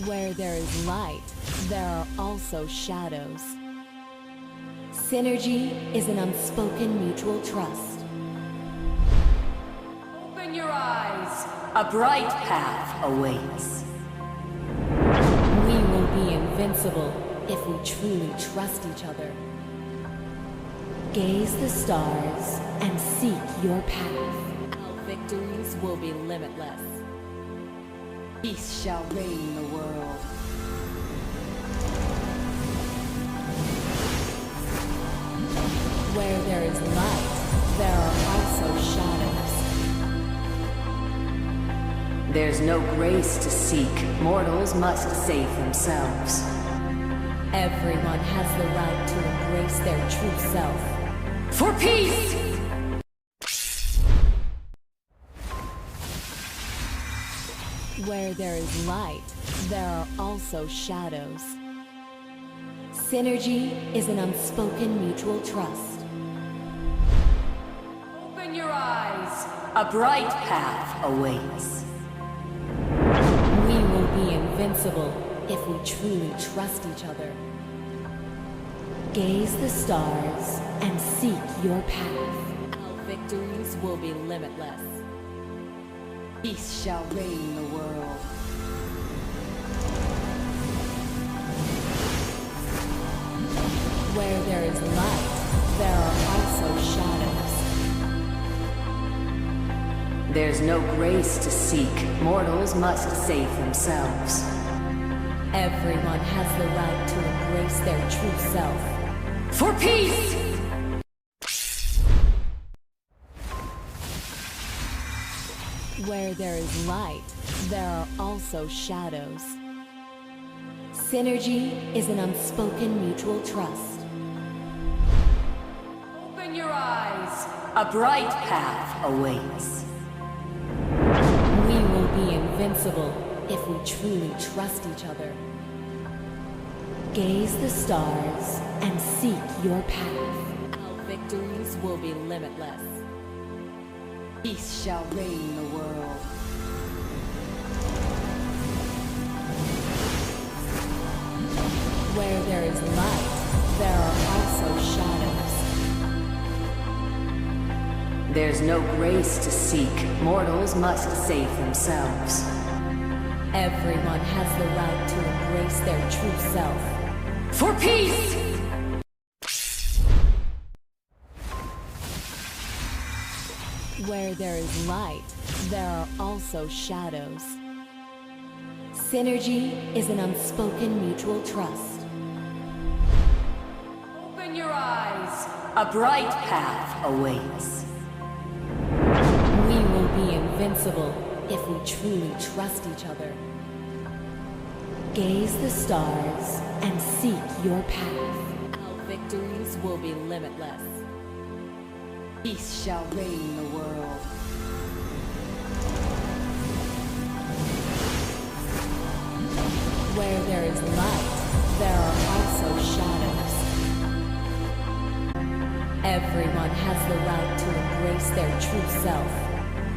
Where there is light, there are also shadows. Synergy is an unspoken mutual trust. Open your eyes. A bright path awaits. We will be invincible if we truly trust each other. Gaze the stars and seek your path. Our victories will be limitless. Peace shall reign the world. Where there is light, there are also shadows. There's no grace to seek. Mortals must save themselves. Everyone has the right to embrace their true self. For peace! Where there is light, there are also shadows. Synergy is an unspoken mutual trust. Open your eyes. A bright path awaits. We will be invincible if we truly trust each other. Gaze the stars and seek your path. Our victories will be limitless. Peace shall reign the world. Where there is light, there are also shadows. There's no grace to seek. Mortals must save themselves. Everyone has the right to embrace their true self. For peace! Where there is light, there are also shadows. Synergy is an unspoken mutual trust. Open your eyes. A bright path awaits. We will be invincible if we truly trust each other. Gaze the stars and seek your path. Our victories will be limitless. Peace shall reign the world. Where there is light, there are also shadows. There's no grace to seek. Mortals must save themselves. Everyone has the right to embrace their true self. For peace! Where there is light, there are also shadows. Synergy is an unspoken mutual trust. Open your eyes. A bright path awaits. We will be invincible if we truly trust each other. Gaze the stars and seek your path. Our victories will be limitless. Peace shall reign the world. Where there is light, there are also shadows. Everyone has the right to embrace their true self.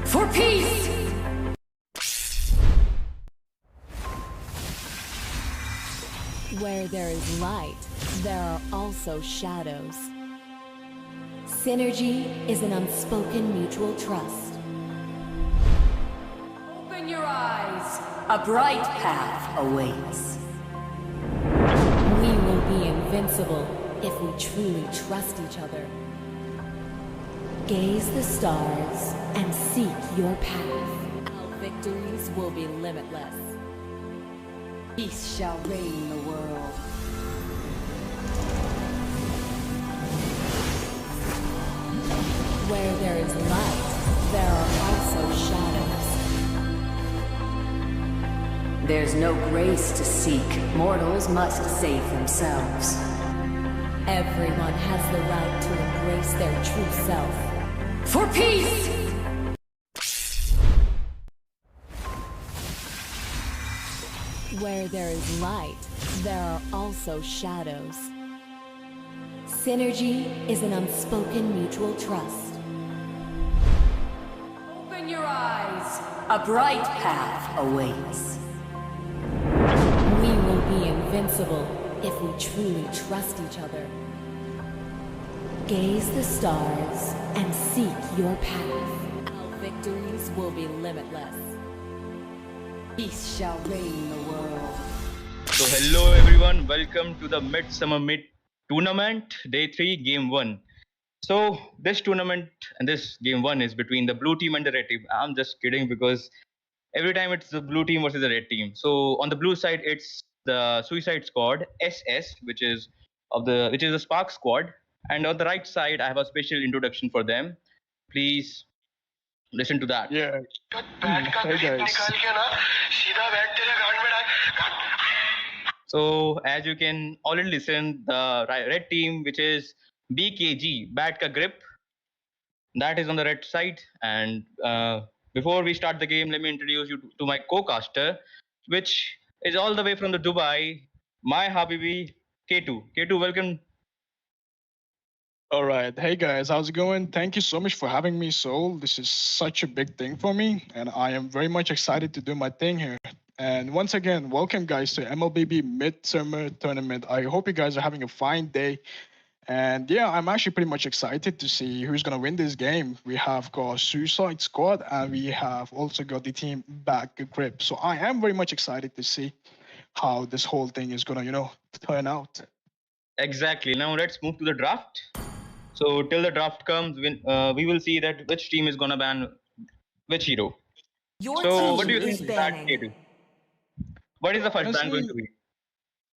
For peace! Where there is light, there are also shadows. Synergy is an unspoken mutual trust. Open your eyes. A bright path awaits. We will be invincible if we truly trust each other. Gaze the stars and seek your path. Our victories will be limitless. Peace shall reign the world. Where there is light, there are also shadows. There's no grace to seek. Mortals must save themselves. Everyone has the right to embrace their true self. For peace! Where there is light, there are also shadows. Synergy is an unspoken mutual trust. Open your eyes. A bright path awaits. be invincible if we truly trust each other. Gaze the stars and seek your path. Our victories will be limitless. Peace shall reign the world. So hello everyone, welcome to the Midsummer Mid Tournament, Day 3, Game 1. So this tournament and this Game 1 is between the blue team and the red team. I'm just kidding because every time it's the blue team versus the red team. So on the blue side it's the Suicide Squad, SS, which is the Spark Squad. And on the right side I have a special introduction for them. Please listen to that. Yeah. Hey guys. So as you can already listen, the red team, which is BKG, Bat Ka Grip, that is on the red side. And before we start the game, let me introduce you to my co-caster, which is all the way from the Dubai, my Habibi, K2. K2, welcome. All right. Hey guys, how's it going? Thank you so much for having me, Soul. This is such a big thing for me, and I am very much excited to do my thing here. And once again, welcome guys to MLBB Midsummer Tournament. I hope you guys are having a fine day. And yeah, I'm actually pretty much excited to see who's gonna win this game. We have got Suicide Squad, and we have also got the team Back Grip. So I am very much excited to see how this whole thing is gonna, turn out. Exactly. Now let's move to the draft. So till the draft comes, we will see that which team is gonna ban which hero. Your So team what do you is think of that, banning. K2? What is the first ban going to be?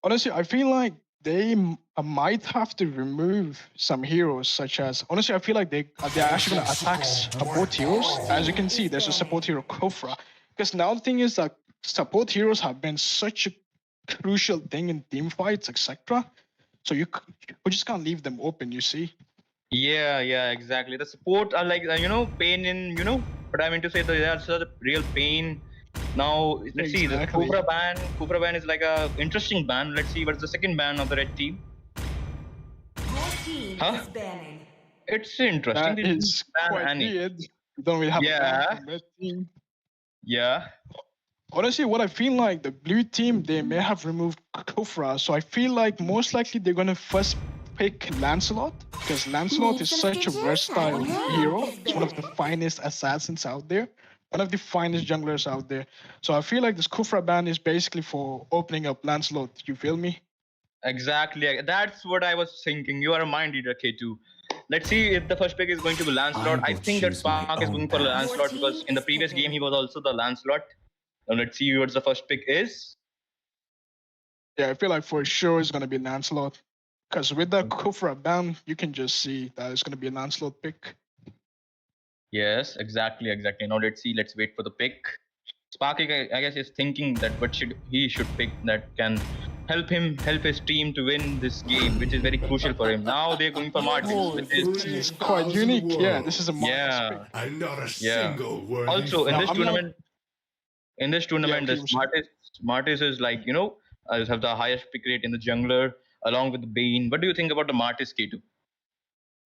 Honestly, I feel like they might have to remove some heroes, such as honestly, I feel like they're actually gonna attack support heroes. As you can see, there's a support hero Kofra. Because now the thing is that support heroes have been such a crucial thing in team fights, etc. So you just can't leave them open. You see. Yeah, exactly. The support are like pain in what I mean to say. They are such a real pain. Now let's see the Exactly. Cobra ban. Cobra ban is like a interesting ban. Let's see what's the second ban of the red team. Your team Huh? is banning. It's interesting. That They didn't is ban quite Annie. weird. We don't really have a Yeah. ban from red team. Yeah. Honestly, what I feel like the blue team, they may have removed Kofra, so I feel like most likely they're gonna first pick Lancelot, because Lancelot Need is some such a stitches? versatile Yeah. hero. He's one of the finest assassins out there, one of the finest junglers out there. So I feel like this Kofra ban is basically for opening up Lancelot. You feel me? Exactly. That's what I was thinking. You are a mind reader, K2. Let's see if the first pick is going to be Lancelot. I think that Spark is going for Lancelot because in the previous game he was also the Lancelot. Now let's see what the first pick is. Yeah, I feel like for sure it's gonna be Lancelot, because with that Kofra ban, you can just see that it's gonna be a Lancelot pick. Yes, exactly. Now let's see. Let's wait for the pick. Sparky, I guess, is thinking that what he should pick that can help his team to win this game, which is very crucial for him. Now they're going for Martins, which is This is quite unique. Yeah, this is a Marcus yeah, pick. And not a yeah. single word. Also in Now, this I'm not- tournament, the Martis is like have the highest pick rate in the jungler along with the Bane. What do you think about the Martis, K2?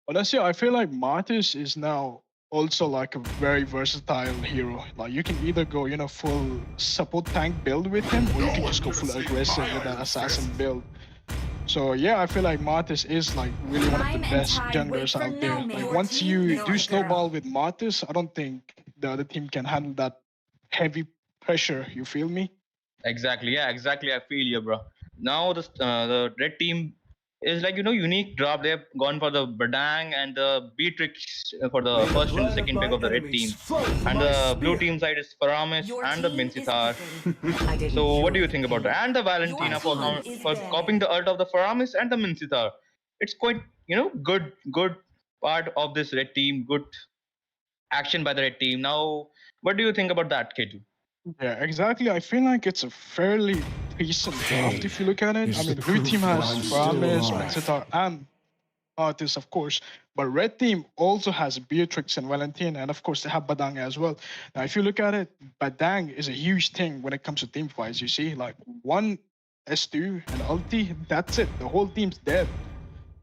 Honestly, I feel like Martis is now also like a very versatile hero. Like you can either go, full support tank build with him, or you can just go full aggressive with that assassin build. So yeah, I feel like Martis is like really one of the Time and best tide junglers wait for out no there. man. Like Your once team, you your do girl. snowball with Martis, I don't think the other team can handle that heavy pressure. You feel me? Exactly. Yeah, exactly. I feel you, bro. Now the red team is like unique drop. They've gone for the Badang and the Beatrix for the first and the second pick of the red team, and the blue team side is Paramis Your and the team is Mincitar. picking. I didn't So what do you choose think about that? And the Valentina Your for team is for banned. copying the ult of the Faramis and the Mincitar. It's quite good part of this red team. Good action by the red team. Now, what do you think about that, K2? Yeah, exactly. I feel like it's a fairly decent draft if you look at it. It's I mean, the blue proof team that has I'm still Paramis, alive. Mincitar, and Artis, of course. But red team also has Beatrix and Valentina, and of course they have Badang as well. Now, if you look at it, Badang is a huge thing when it comes to team fights. You see, like one S2 and ulti, that's it. The whole team's dead.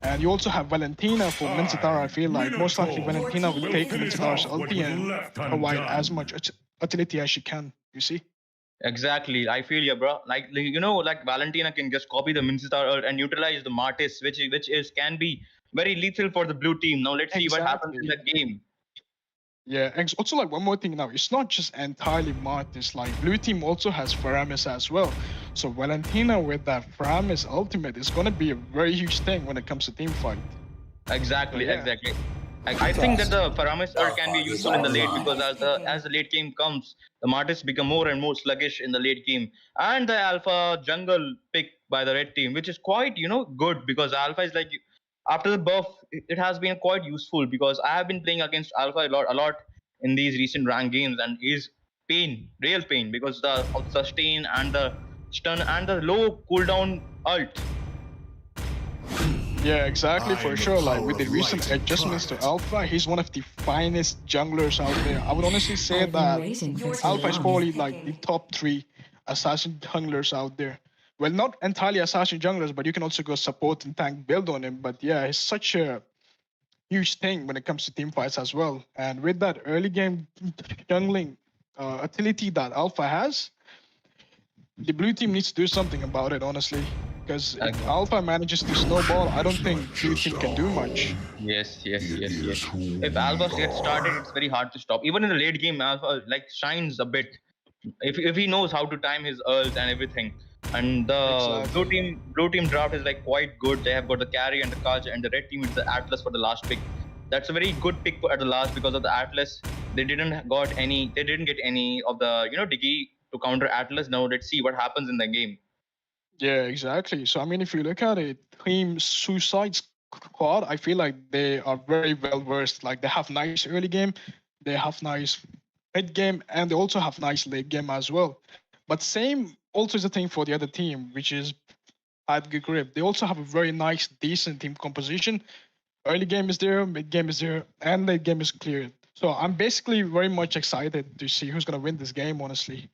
And you also have Valentina for Mincitar. I feel like most likely Valentina will take Mincitar's ulti and provide as much utility as she can. You see? Exactly, I feel you, bro. Like like Valentina can just copy the Minstar and neutralize the Martis, which is can be very lethal for the blue team. Now let's see what happens in Exactly. the game. Yeah, and also like one more thing now, it's not just entirely Martis, like blue team also has Faramis as well. So Valentina with that Faramis ultimate is gonna be a very huge thing when it comes to team fight. So Exactly, yeah, exactly. I think that the Paramis Ur can be useful in the late because as the late game comes, the Martis become more and more sluggish in the late game. And the Alpha jungle pick by the red team, which is quite good because Alpha is like after the buff, it has been quite useful because I have been playing against Alpha a lot in these recent rank games, and is pain, real pain because the of the sustain and the stun and the low cooldown ult. yeah, exactly for sure. Like with the recent adjustments to Alpha, he's one of the finest junglers out there. I would honestly say I've been that waiting for too Alpha is long. probably like the top 3 assassin junglers out there. Well, not entirely assassin junglers, but you can also go support and tank build on him. But yeah, he's such a huge thing when it comes to team fights as well. And with that early game jungling utility that Alpha has, the blue team needs to do something about it, honestly. Because if Alpha manages to snowball, I don't think blue team can do much. Yes, yes, yes, yes. If Alpha gets started, it's very hard to stop. Even in the late game, Alpha like shines a bit. If he knows how to time his ults and everything. And the Exactly. blue team draft is like quite good. They have got the carry and the Kaj, and the red team is the Atlas for the last pick. That's a very good pick at the last because of the Atlas. They didn't get any of the Diggy to counter Atlas. Now let's see what happens in the game. Yeah, exactly. So I mean, if you look at it, Team Suicide Squad, I feel like they are very well versed. Like they have nice early game, they have nice mid game, and they also have nice late game as well. But same also is a thing for the other team, which is Bad Grip. They also have a very nice, decent team composition. Early game is there, mid game is there, and late game is cleared. So I'm basically very much excited to see who's gonna win this game. Honestly.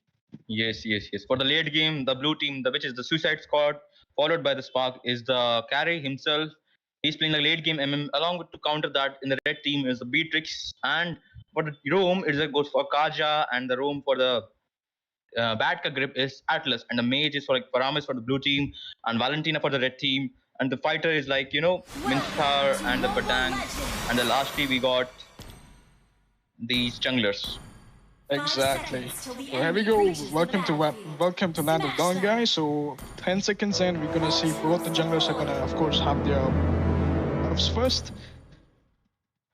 Yes, yes, yes. For the late game, the blue team, which is the Suicide Squad, followed by the Spark, is the carry himself. He's playing the late game MM. Along with to counter that, in the red team is the Beatrix, and for the roam, it goes for Kaja, and the roam for the Batka grip is Atlas, and the mage is for like Paramis for the blue team, and Valentina for the red team, and the fighter is like Minstar and the Batang, and the lastly we got these junglers. Exactly. So here we go. Welcome to Land of Dawn, guys. So 10 seconds in, we're gonna see both the junglers are gonna, of course, have their buffs first.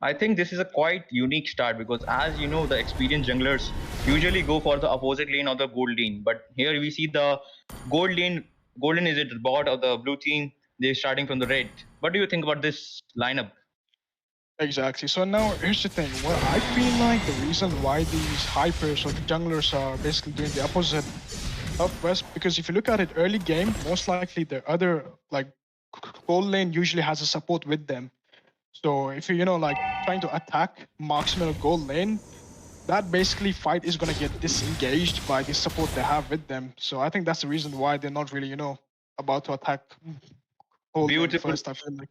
I think this is a quite unique start because, as you know, the experienced junglers usually go for the opposite lane or the gold lane. But here we see the gold lane. Golden is it the bot of the blue team? They're starting from the red. What do you think about this lineup? Exactly. So now here's the thing. Well, I feel like the reason why these hypers or the junglers are basically doing the opposite of West, because if you look at it early game, most likely the other like gold lane usually has a support with them. So if you like trying to attack marksman or gold lane, that basically fight is gonna get disengaged by the support they have with them. So I think that's the reason why they're not really about to attack gold lane Beautiful. first. I feel like.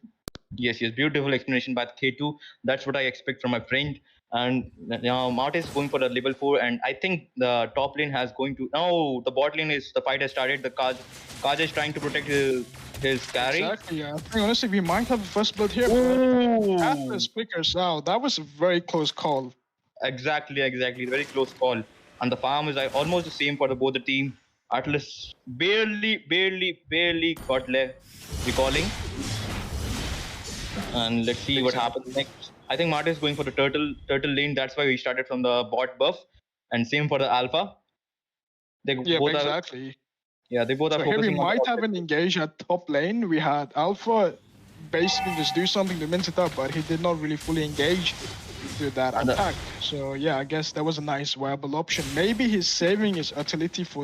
Yes, yes, beautiful explanation by K2. That's what I expect from my friend. And now Martis is going for the level 4, and I think the top lane has going to. No, the bot lane is the fight has started. The Kaj is trying to protect his carry. Exactly. Yeah. I think honestly we might have a first blood here. Ooh. But Atlas pickers out. That was a very close call. Exactly, exactly. Very close call. And the farm is almost the same for both the team. Atlas barely got recalling. And let's see what happens next. I think Marta is going for the turtle lane. That's why we started from the bot buff, and same for the alpha. They both exactly. They both are So here we focusing on might the have an engage at top lane. We had Alpha basically just do something to mince it up, but he did not really fully engage to that attack. So yeah, I guess that was a nice viable option. Maybe he's saving his utility for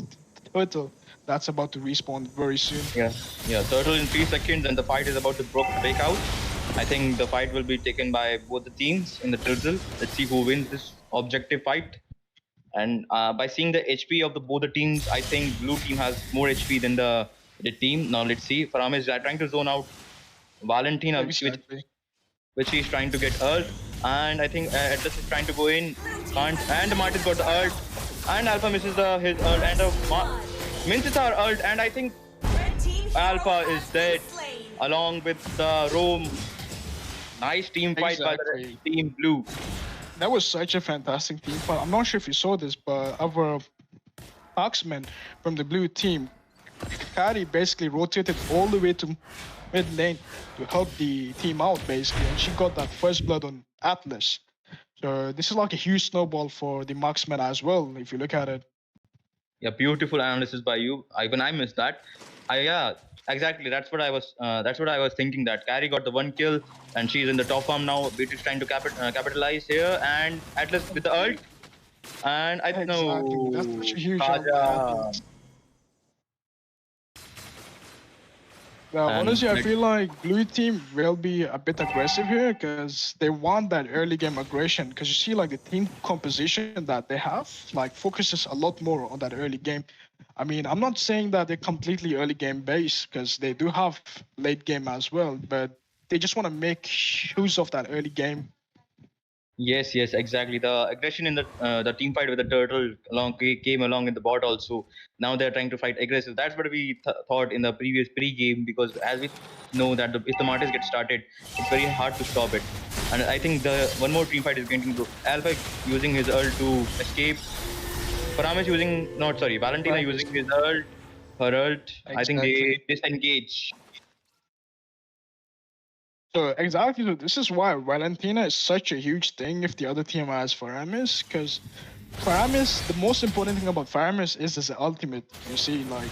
turtle. That's about to respawn very soon. Yeah. Turtle in 3 seconds, and the fight is about to break out. I think the fight will be taken by both the teams in the turtle. Let's see who wins this objective fight. And by seeing the HP of both the teams, I think blue team has more HP than the team. Now let's see. Faram is trying to zone out Valentina, which he's trying to get ult. And I think Atlas is trying to go in. Can't. And Martin got the ult. And Alpha misses his ult and misses our ult, and I think Alpha is dead along with the Rome. Nice team fight by the team blue. That was such a fantastic team fight. I'm not sure if you saw this, but our marksman from the blue team, Kari, basically rotated all the way to mid lane to help the team out, basically, and she got that first blood on Atlas. So this is like a huge snowball for the marksman as well, if you look at it. Yeah, beautiful analysis by you. Even I missed that. Yeah, exactly. That's what I was. That's what I was thinking. That Carrie got the 1 kill, and she's in the top farm now. Beatrice trying to capitalize here, and Atlas with the ult. And I know That's such a huge Kaja. Honestly, I feel like blue team will be a bit aggressive here because they want that early game aggression. Because you see, like the team composition that they have, like focuses a lot more on that early game. I mean, I'm not saying that they're completely early game based because they do have late game as well, but they just want to make use of that early game. Yes, yes, exactly. The aggression in the team fight with the turtle came along in the bot also. Now they're trying to fight aggressive. That's what we thought in the previous pre-game, because as we know that if the Martyrs get started, it's very hard to stop it. And I think the one more team fight is going to Alpha using his ult to escape. Paramis using Valentina using his ult, her ult. Exactly. I think they disengage. So exactly, so this is why Valentina is such a huge thing if the other team has Paramis, because Paramis, the most important thing about Paramis is his ultimate. You see, like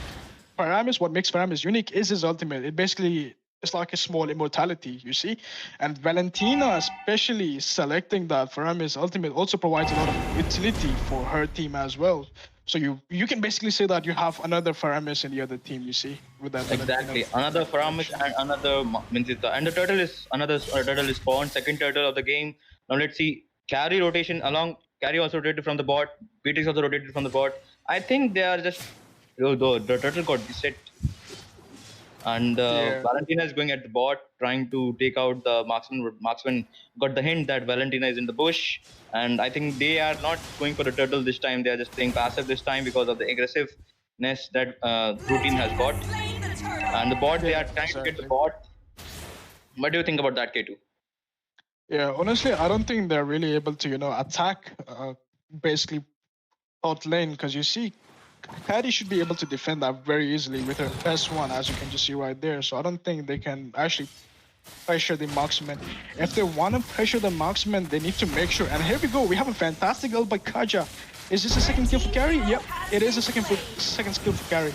Paramis, what makes Paramis unique is his ultimate. It basically is like a small immortality, you see. And Valentina, especially selecting that Paramis ultimate, also provides a lot of utility for her team as well. So you can basically say that you have another Faramis in the other team, you see, with that. Exactly, another Faramis and another Minzita. And the turtle is another turtle is spawned, second turtle of the game. Now let's see, carry rotation along. Carry also rotated from the bot. Beatrix also rotated from the bot. I think they are just the turtle got reset. And Valentina is going at the bot, trying to take out the marksman. Marksman got the hint that Valentina is in the bush, and I think they are not going for the turtle this time. They are just playing passive this time because of the aggressiveness that blue team has got. And the bot, they are trying to get the bot. What do you think about that, K2? Yeah, honestly, I don't think they're really able to, attack basically out lane, because you see, Patty should be able to defend that very easily with her S1, as you can just see right there. So I don't think they can actually pressure the marksman. If they want to pressure the marksman, they need to make sure. And here we go. We have a fantastic ult by Kaja. Is this a second kill for carry? Yep, it is a second skill for carry.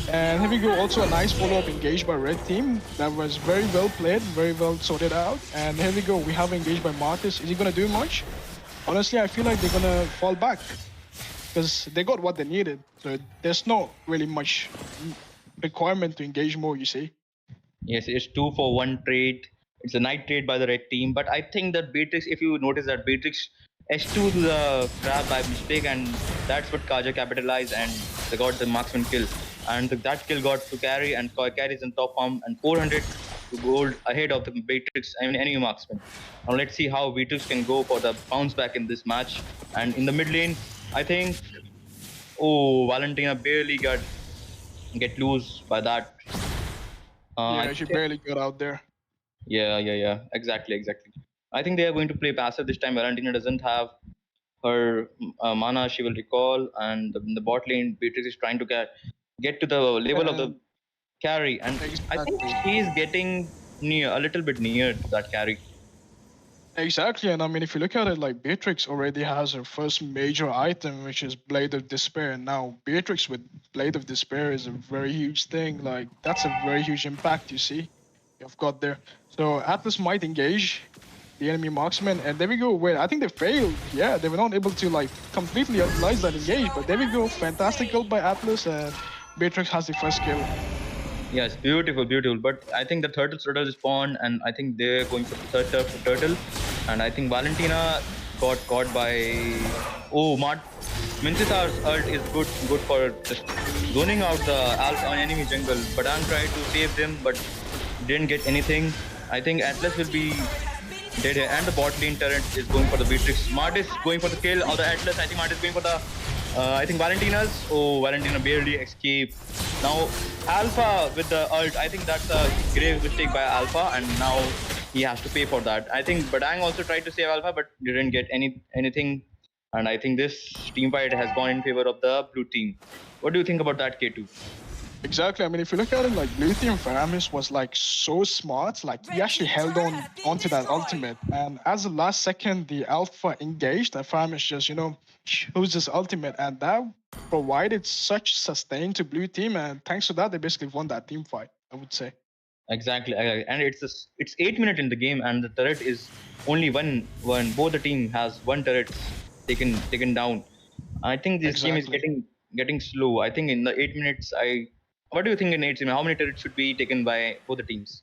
And here we go. Also a nice follow-up engaged by red team. That was very well played, very well sorted out. And here we go. We have engaged by Martis. Is he going to do much? Honestly, I feel like they're going to fall back, because they got what they needed. So there's not really much requirement to engage more, you see. Yes, it's 2-for-1 trade. It's a night trade by the red team. But I think that Beatrix, if you notice that Beatrix S2 to the grab by mistake, and that's what Kaja capitalized, and they got the marksman kill. And that kill got to carry, and carries in top farm, and 400 to gold ahead of the Beatrix, any marksman. Now let's see how Beatrix can go for the bounce back in this match. And in the mid lane, I think, Valentina barely get loose by that. Yeah, she barely got out there. Yeah. Exactly. I think they are going to play passive this time. Valentina doesn't have her mana. She will recall, and in the bot lane, Beatrix is trying to get to the level of the carry, and I think she's getting a little bit near to that carry. Exactly, and I mean, if you look at it, like Beatrix already has her first major item, which is Blade of Despair. And now Beatrix with Blade of Despair is a very huge thing. Like, that's a very huge impact, you see, you've got there. So Atlas might engage the enemy marksman, and there we go. Wait, I think they failed. Yeah, they were not able to like completely utilize that engage, but there we go. Fantastic kill by Atlas, and Beatrix has the first kill. Yes, beautiful. But I think the turtle spawned, and I think they're going for the third turtle. And I think Valentina got caught by Mincita's ult is good for just zoning out the alpha on enemy jungle. But I'm trying to save them, but didn't get anything. I think Atlas will be dead here, and the bot lane turret is going for the Beatrix. Martis going for the kill, or the Atlas. I think Martis going for the I think Valentina's. Oh, Valentina barely escaped. Now Alpha with the ult. I think that's a grave mistake by Alpha, and now he has to pay for that. I think Badang also tried to save Alpha, but didn't get anything. And I think this team fight has gone in favor of the blue team. What do you think about that, K2? Exactly. I mean, if you look at it, like Blue Team Faramis was like so smart. Like he actually held on onto that ultimate, and as the last second the Alpha engaged, and Faramis just chose this ultimate, and that provided such sustain to Blue Team, and thanks to that they basically won that team fight, I would say. Exactly, and it's 8 minutes in the game, and the turret is only one. Both the team has one turret taken down. I think this game is Exactly. getting slow. I think in the 8 minutes, what do you think in 8 minutes? How many turrets should be taken by both the teams?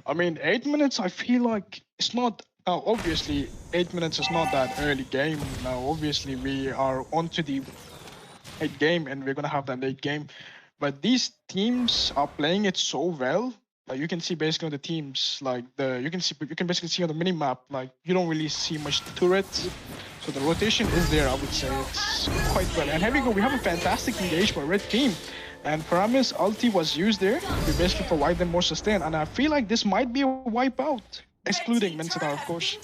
I mean, 8 minutes. I feel like it's not. Now, obviously, 8 minutes is not that early game. Now, obviously, we are onto the late game, and we're gonna have that late game. But these teams are playing it so well. Like you can see basically on the teams, like you can basically see on the mini map, like you don't really see much turrets. So the rotation is there. I would say it's quite well. And here we go. We have a fantastic engage by red team. And Paramis ulti was used there to basically provide them more sustain. And I feel like this might be a wipeout, excluding Mensadar, of course.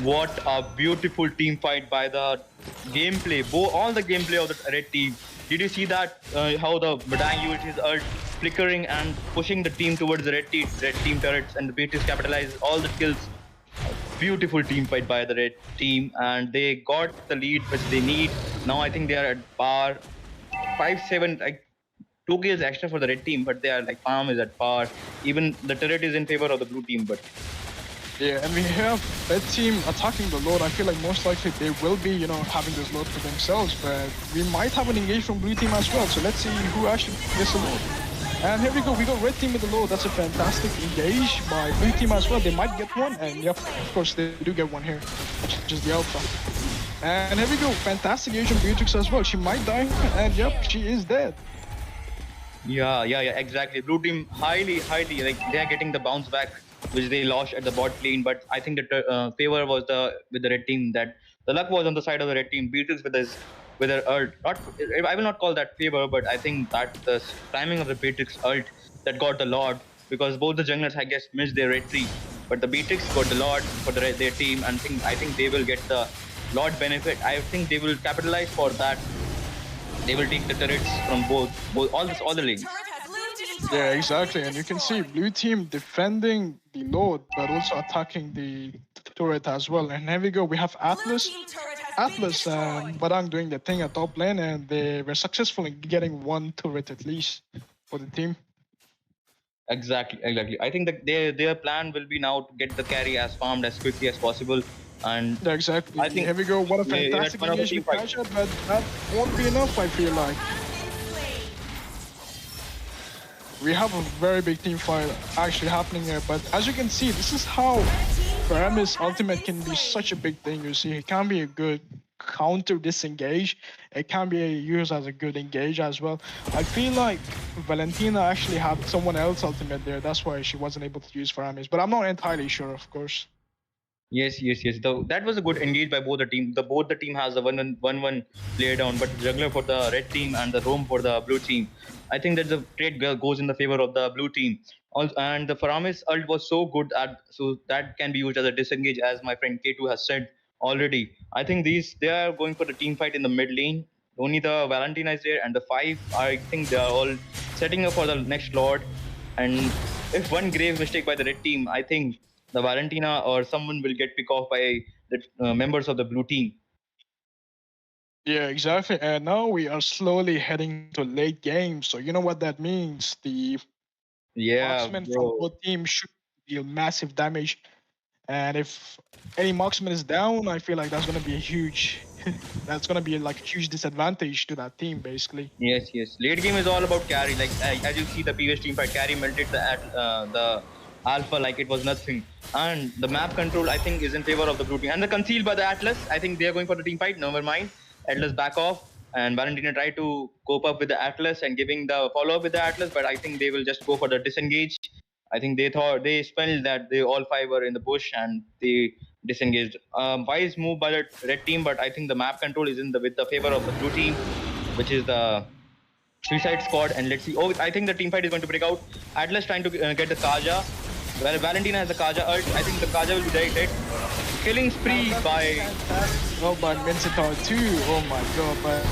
What a beautiful team fight by the gameplay. All the gameplay of the red team. Did you see that? How the Badang used his ult, flickering and pushing the team towards the red team turrets, and the Beatrice capitalized all the kills. Beautiful team fight by the red team, and they got the lead which they need. Now I think they are at par 5-7, like 2 kills extra for the red team, but they are like farm is at par. Even the turret is in favor of the blue team, but Yeah, and we have red team attacking the Lord. I feel like most likely they will be, having this Lord for themselves, but we might have an engage from blue team as well. So let's see who actually gets the Lord. And here we go. We got red team with the Lord. That's a fantastic engage by blue team as well. They might get one, and yep, of course they do get one here, which is the Alpha. And here we go. Fantastic engage from Beatrix as well. She might die, and yep, she is dead. yeah, exactly. Blue team highly, like they are getting the bounce back which they lost at the bot lane. But I think the favor was with the red team, that the luck was on the side of the red team. Beatrix with her ult, not I will not call that favor, but I think that the timing of the Beatrix ult that got the Lord, because both the junglers I guess missed their retreat, but the Beatrix got the Lord for their team, and I think they will get the Lord benefit. I think they will capitalize for that. They will take the turrets from all the lanes. Yeah, exactly. And you can see blue team defending the Lord, but also attacking the turret as well. And here we go. We have Atlas and Barang doing the thing at top lane, and they were successful in getting one turret at least for the team. Exactly. I think that their plan will be now to get the carry as farmed as quickly as possible. And Yeah, exactly. I think Here we go. What a yeah, fantastic one of the engagement team fight. matchup, but that won't be enough, I feel like. We have a very big team fight actually happening here, but as you can see, this is how Paramis ultimate can be such a big thing. You see, it can be a good counter disengage. It can be used as a good engage as well. I feel like Valentina actually had someone else ultimate there. That's why she wasn't able to use Paramis, but I'm not entirely sure, of course. Yes. That was a good engage by both the team. Both the team has a 1-1 player down, but the juggler for the red team and the roam for the blue team. I think that the trade goes in the favor of the blue team. Also, and the Faramis ult was so good so that can be used as a disengage, as my friend K2 has said already. I think they are going for the team fight in the mid lane. Only the Valentina is there, and the five, I think they are all setting up for the next Lord. And if one grave mistake by the red team, I think the Valentina or someone will get picked off by the members of the blue team. Yeah, exactly. And now we are slowly heading to late game. So you know what that means. The Yeah, marksman from bro. both teams should deal massive damage. And if any marksman is down, I feel like that's gonna be a huge that's gonna be like a huge disadvantage to that team basically. Yes. Late game is all about carry. Like as you see the previous team fight, carry melted the alpha like it was nothing. And the map control, I think, is in favor of the blue team. And the conceal by the Atlas, I think they are going for the team fight. Never mind. Atlas back off. And Valentina try to cope up with the Atlas and giving the follow up with the Atlas, but I think they will just go for the disengage. I think they thought they smelled that they all five were in the bush and they disengaged. Wise move by the red team, but I think the map control is in the with the favor of the blue team, which is the Suicide Squad. And let's see. Oh, I think the team fight is going to break out. Atlas trying to get the Kaja. Well, Valentina has the Kaja ult. I think the Kaja will be dead. Killing spree by. Oh, by Mincetar too. Oh my god, but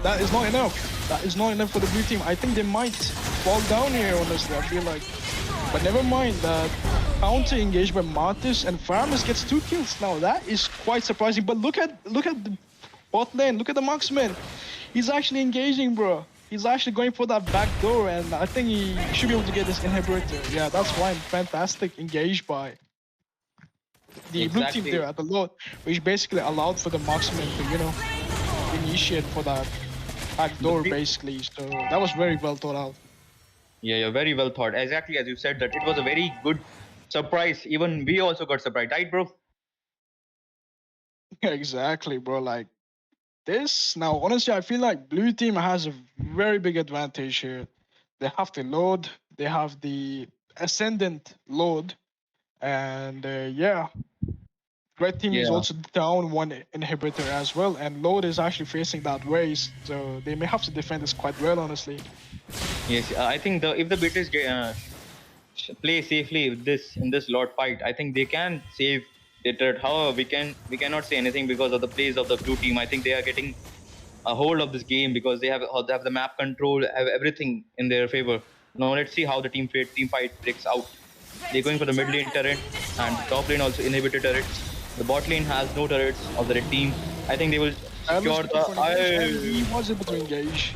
that is not enough. That is not enough for the blue team. I think they might fall down here, honestly. I feel like. But never mind that counter engage by Martis and Farmers gets 2 kills now. That is quite surprising. But look at the bot lane. Look at the marksman. He's actually engaging, bro. He's actually going for that back door, and I think he should be able to get this inhibitor. Yeah, that's fine. Fantastic engage by the blue team there at the Lord, which basically allowed for the marksman to, initiate for that back door, basically. So that was very well thought out. Yeah, very well thought. Exactly as you said, that it was a very good surprise. Even we also got surprised, right, bro? Exactly, bro. Like this now, honestly, I feel like blue team has a very big advantage here. They have the load, they have the ascendant load, and yeah, red team is Yeah. also down 1 inhibitor as well, and load is actually facing that way, so they may have to defend this quite well, honestly. Yes, I think if the British play safely with this in this Lord fight, I think they can save their turret. However, we cannot say anything because of the plays of the blue team. I think they are getting a hold of this game because they have the map control, have everything in their favor. Now let's see how the team fight breaks out. They're going for the mid lane turret and top lane also inhibited turrets. The bot lane has no turrets of the red team. I think they will secure the. He was able to engage.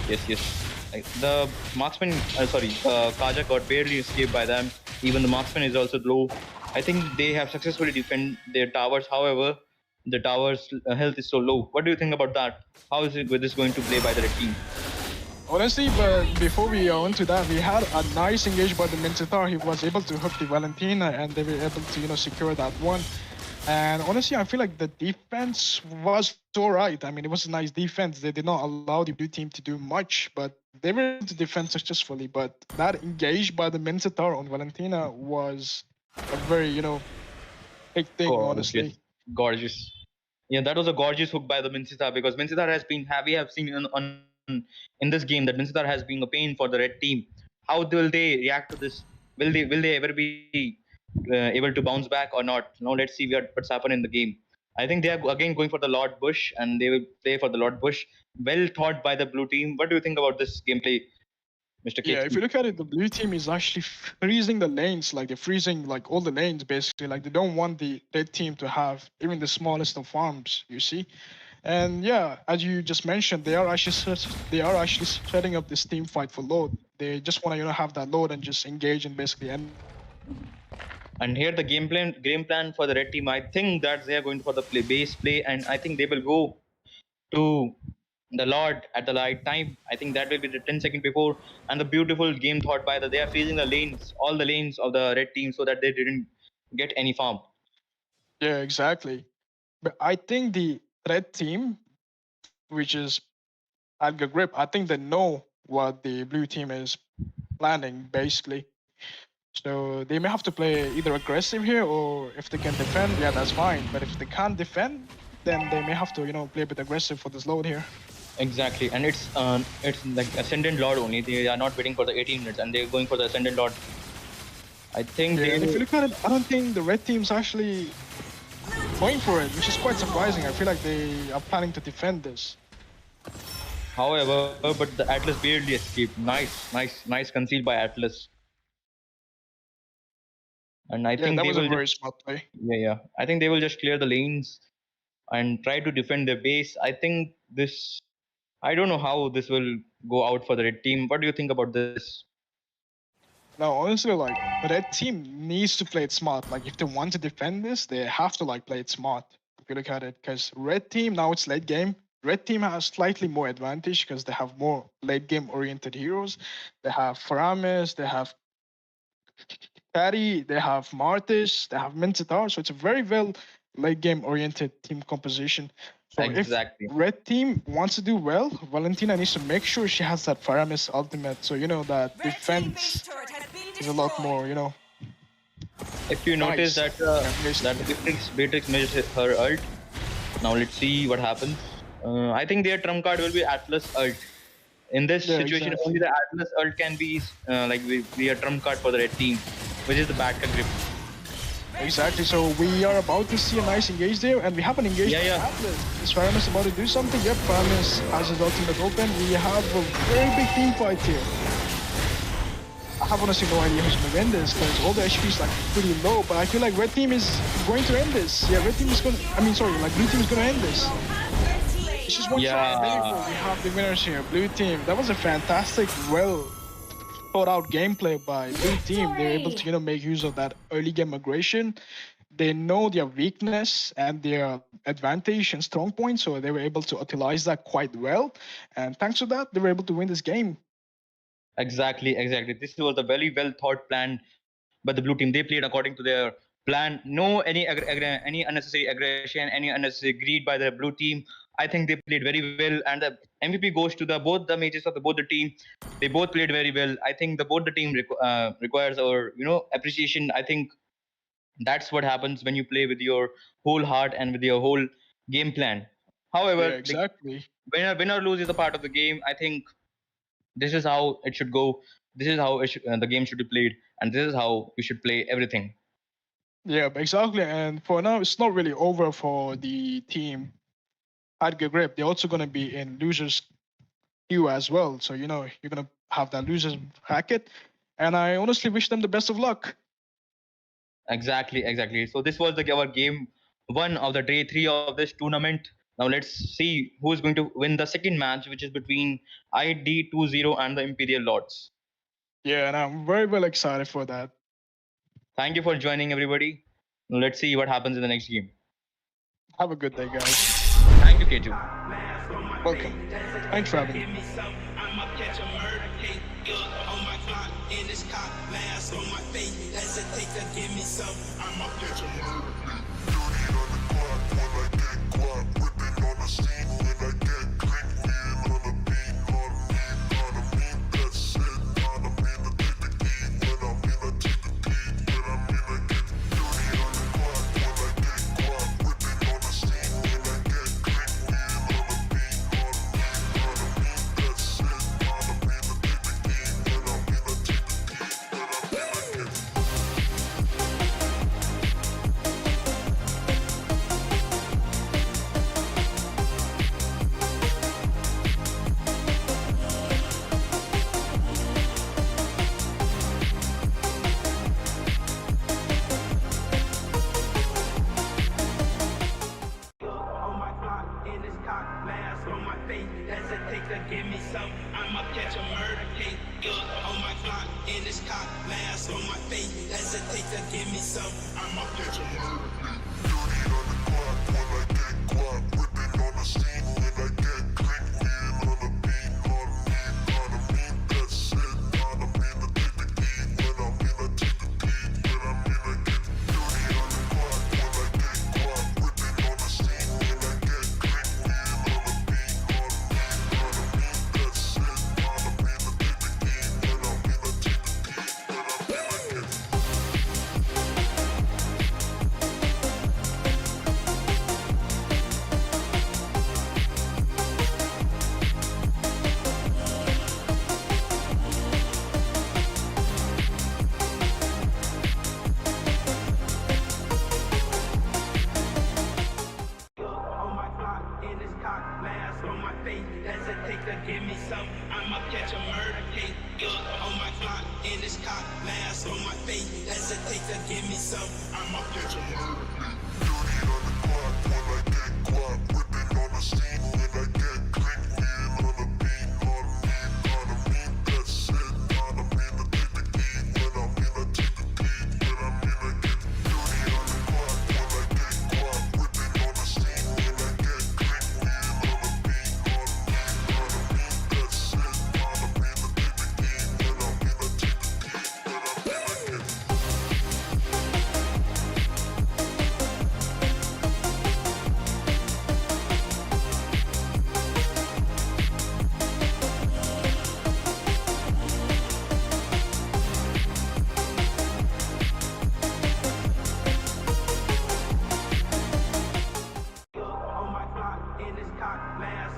Yes. The marksman, Kaja got barely escaped by them. Even the marksman is also low. I think they have successfully defended their towers. However, the towers' health is so low. What do you think about that? How is this going to play by the red team? Honestly, but before we go into that, we had a nice engage by the Mincetar. He was able to hook the Valentina, and they were able to, secure that one. And honestly, I feel like the defense was alright. I mean, it was a nice defense. They did not allow the blue team to do much, but they were able to defend successfully. But that engage by the Mincetar on Valentina was a very, big thing, honestly. Gorgeous. Yeah, that was a gorgeous hook by the Mincitar because Mincitar has been, we have seen in this game that Mincitar has been a pain for the red team. How will they react to this? Will they ever be able to bounce back or not? No, let's see what's happened in the game. I think they are again going for the Lord Bush and they will play for the Lord Bush. Well thought by the blue team. What do you think about this gameplay, Mr. Yeah, K3? if you look at it, the blue team is actually freezing the lanes. Like they're freezing like all the lanes basically. Like they don't want the red team to have even the smallest of farms. You see, and yeah, as you just mentioned, they are actually setting up this team fight for load. They just want to have that load and just engage and basically end. And here the game plan for the red team. I think that they are going for the base play, and I think they will go to the Lord at the right time. I think that will be the 10 seconds before, and the beautiful game thought by they are freezing the lanes, all the lanes of the red team, so that they didn't get any farm. Yeah, exactly. But I think the red team, which is Alga Grip, I think they know what the blue team is planning basically. So they may have to play either aggressive here, or if they can defend, yeah, that's fine. But if they can't defend, then they may have to, play a bit aggressive for this load here. Exactly, and it's like Ascendant Lord only. They are not waiting for the 18 minutes, and they're going for the Ascendant Lord. I think. Yeah, and if you look at it, I don't think the red team's actually going for it, which is quite surprising. I feel like they are planning to defend this. However, but the Atlas barely escaped. Nice concealed by Atlas. And I think that they was will a very smart play. Yeah. I think they will just clear the lanes and try to defend their base. I think this. I don't know how this will go out for the red team. What do you think about this? Now, honestly, like red team needs to play it smart. Like if they want to defend this, they have to play it smart. If you look at it, because red team now it's late game. Red team has slightly more advantage because they have more late game oriented heroes. They have Faramis, they have Patty, they have Martis, they have Mincetar. So it's a very well late game oriented team composition. So exactly. If red team wants to do well, Valentina needs to make sure she has that Faramis ultimate. So that defense is a lot more, If you notice nice. that Beatrix missed her ult. Now let's see what happens. I think their trump card will be Atlas ult. In this Yeah, situation, only exactly. the Atlas ult can be a trump card for the red team, which is the Batka grip. Exactly. So we are about to see a nice engage there, and we have an engage Yeah, yeah. Atlas. Is Faramis about to do something? Yep, Faramis has his ultimate open. We have a very big team fight here. I have honestly no idea who's gonna win this because all the HP is like pretty low, but I feel like red team is going to end this. Yeah, red team is gonna. I mean, sorry, like blue team is gonna end this. It's just one shot. There you go. We have the winners here. Blue team. That was a fantastic, well thought out gameplay by blue team. They're able to, make use of that early game aggression. They know their weakness and their advantage and strong points, so they were able to utilize that quite well. And thanks to that, they were able to win this game. Exactly. This was a very well thought plan by the blue team. They played according to their plan. No any unnecessary aggression, any unnecessary greed by the blue team. I think they played very well, and the MVP goes to the both the mages of both the team. They both played very well. I think both the team requires our appreciation. I think that's what happens when you play with your whole heart and with your whole game plan. Yeah, However, exactly. win or lose is a part of the game. I think this is how it should go. This is how the game should be played, and this is how we should play everything. Yeah, exactly. And for now, it's not really over for the team at Grip. They're also going to be in losers queue as well. So, you're going to have that losers bracket. And I honestly wish them the best of luck. Exactly. So this was our game one of the day 3 of this tournament. Now let's see who is going to win the second match, which is between ID20 and the Imperial Lords. Yeah, and I'm very well excited for that. Thank you for joining, everybody. Let's see what happens in the next game. Have a good day, guys. Thank you, K2. Welcome. Thanks for having me.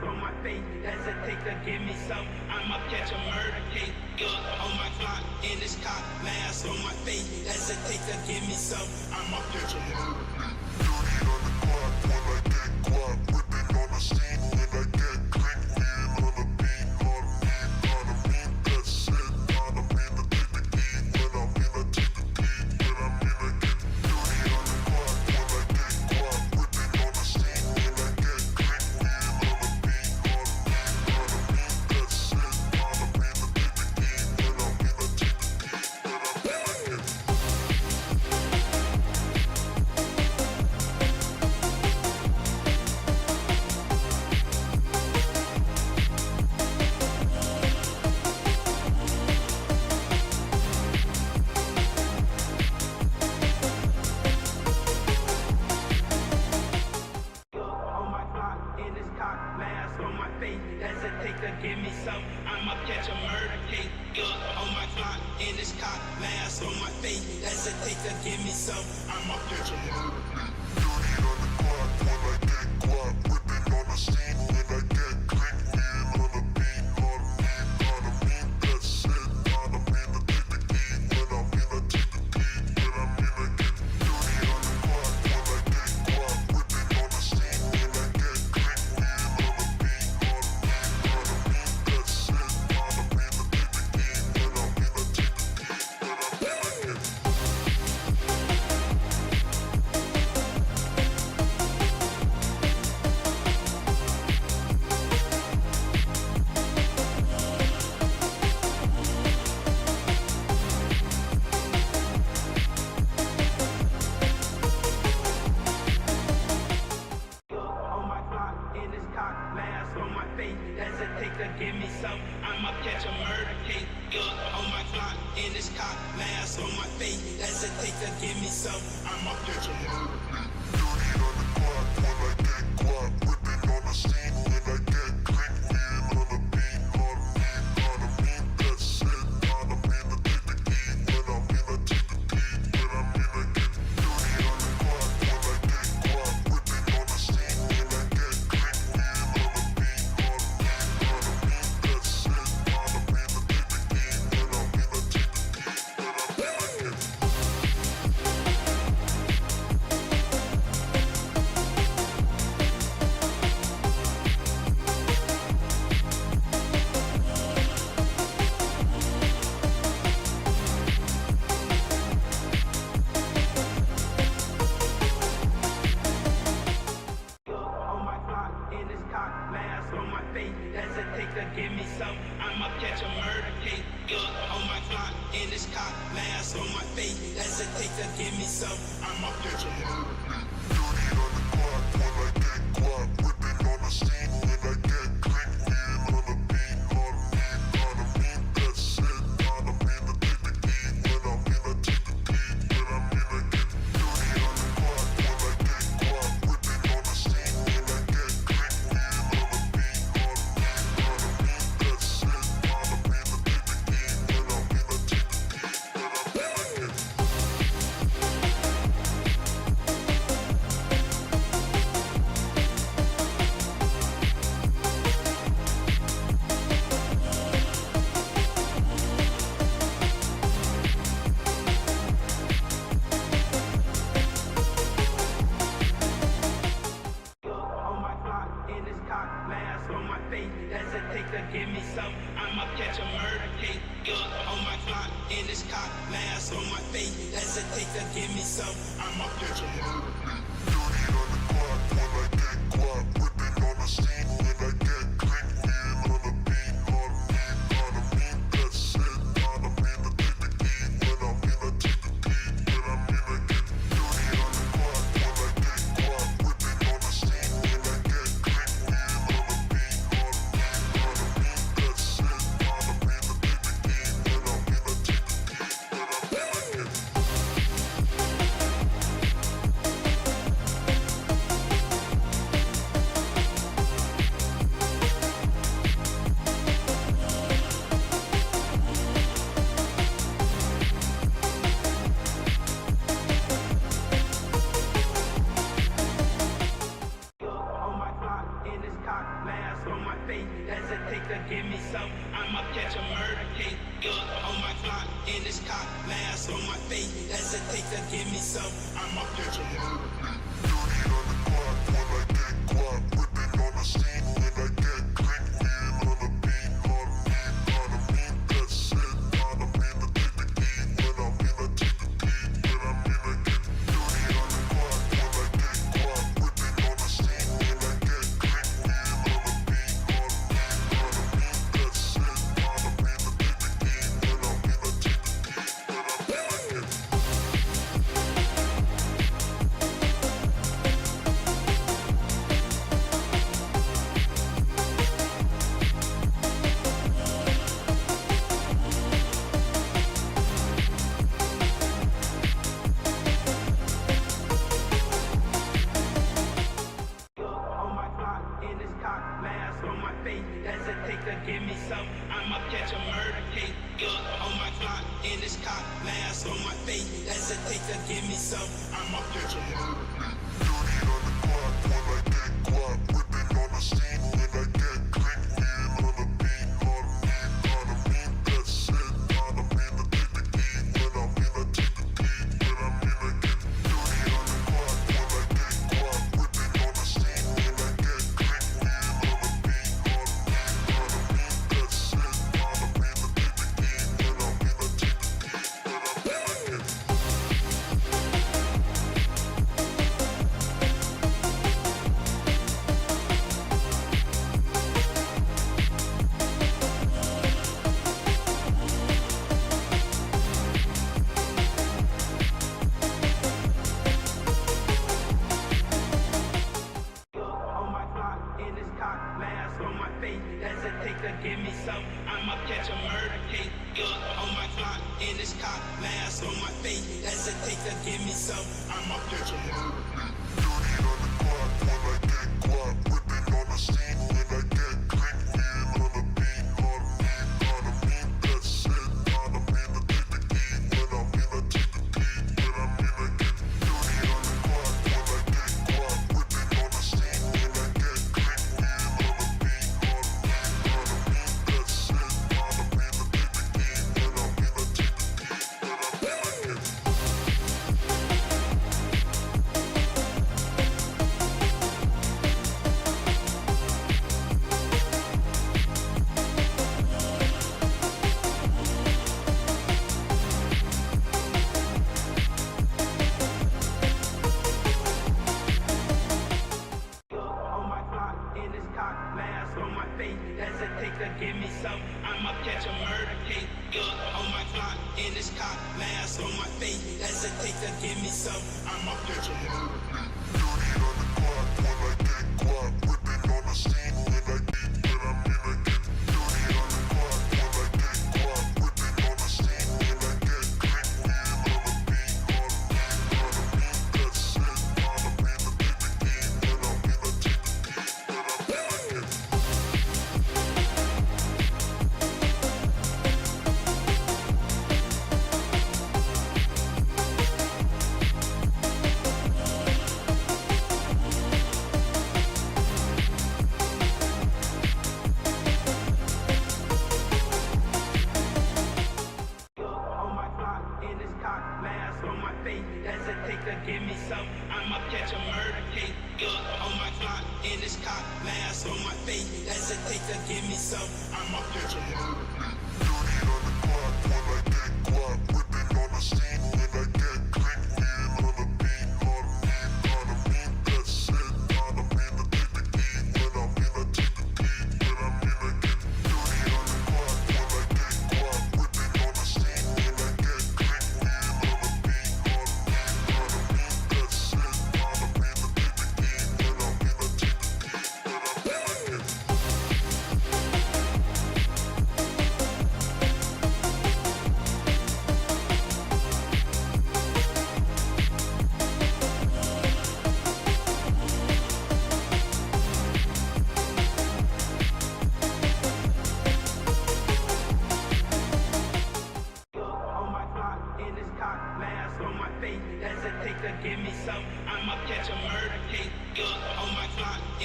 on my face, hesitate to give me some. I'ma catch a murder case. On my clock, in this cock, mask on my face, hesitate to give me some. I'ma catch a murder case. face. Hesitate to give me some, I'ma catch a murder case. On my clock, in this cock, mask on my face. Hesitate to give me some, I'ma catch a murder case.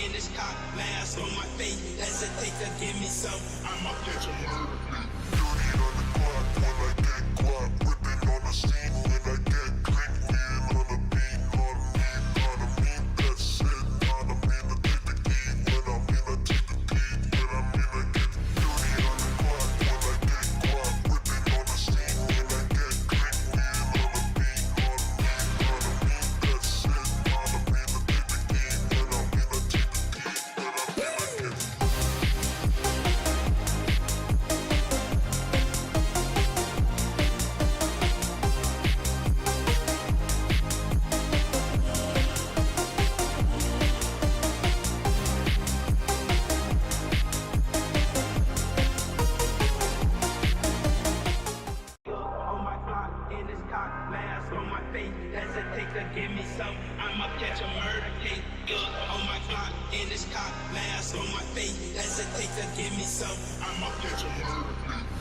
in this cock, mask on my face. Hesitate to give me some, I'ma catch a murder. On my clock, in this cock, mask on my face. Hesitate to give me some, I'ma catch a murder case. On my clock, in this cock, mask on my face. Hesitate to give me some, I'ma catch a murder case.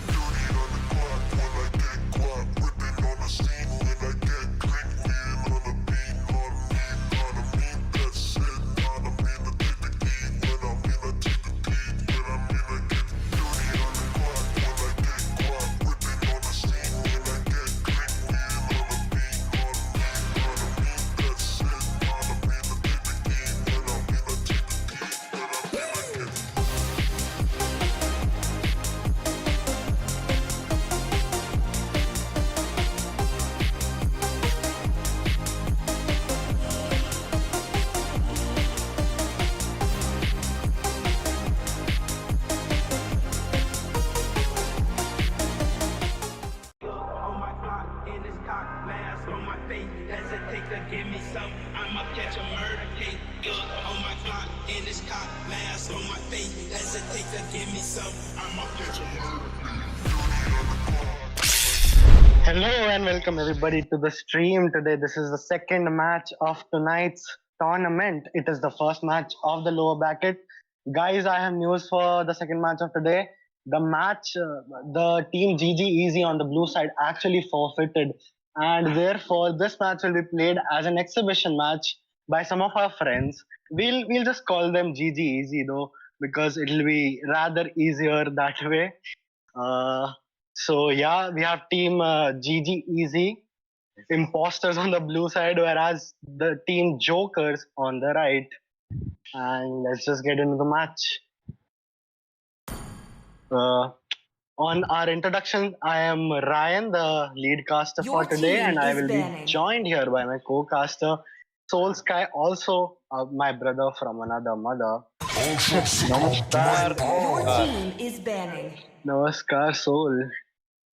On my clock, in this cock, mask on my face. Hesitate to give me some, I'ma catch a murder case. On my clock, in this cock, mask on my face. Hesitate to give me some, I'ma catch a murder case. Hello and welcome everybody to the stream today. This is the second match of tonight's tournament. It is the first match of the lower bracket. Guys, I have news for the second match of today. The match, the team GGez on the blue side actually forfeited, and therefore this match will be played as an exhibition match by some of our friends. We'll just call them GGez though, because it'll be rather easier that way. So yeah, we have team GGez, imposters on the blue side, whereas the team Jokers on the right. And let's just get into the match. On our introduction, I am Ryan, the lead caster Your for today, team and I is will banning. be joined here by my co-caster, Soul Sky, also my brother from another mother. Namaskar. Your team is banning. Namaskar, Soul.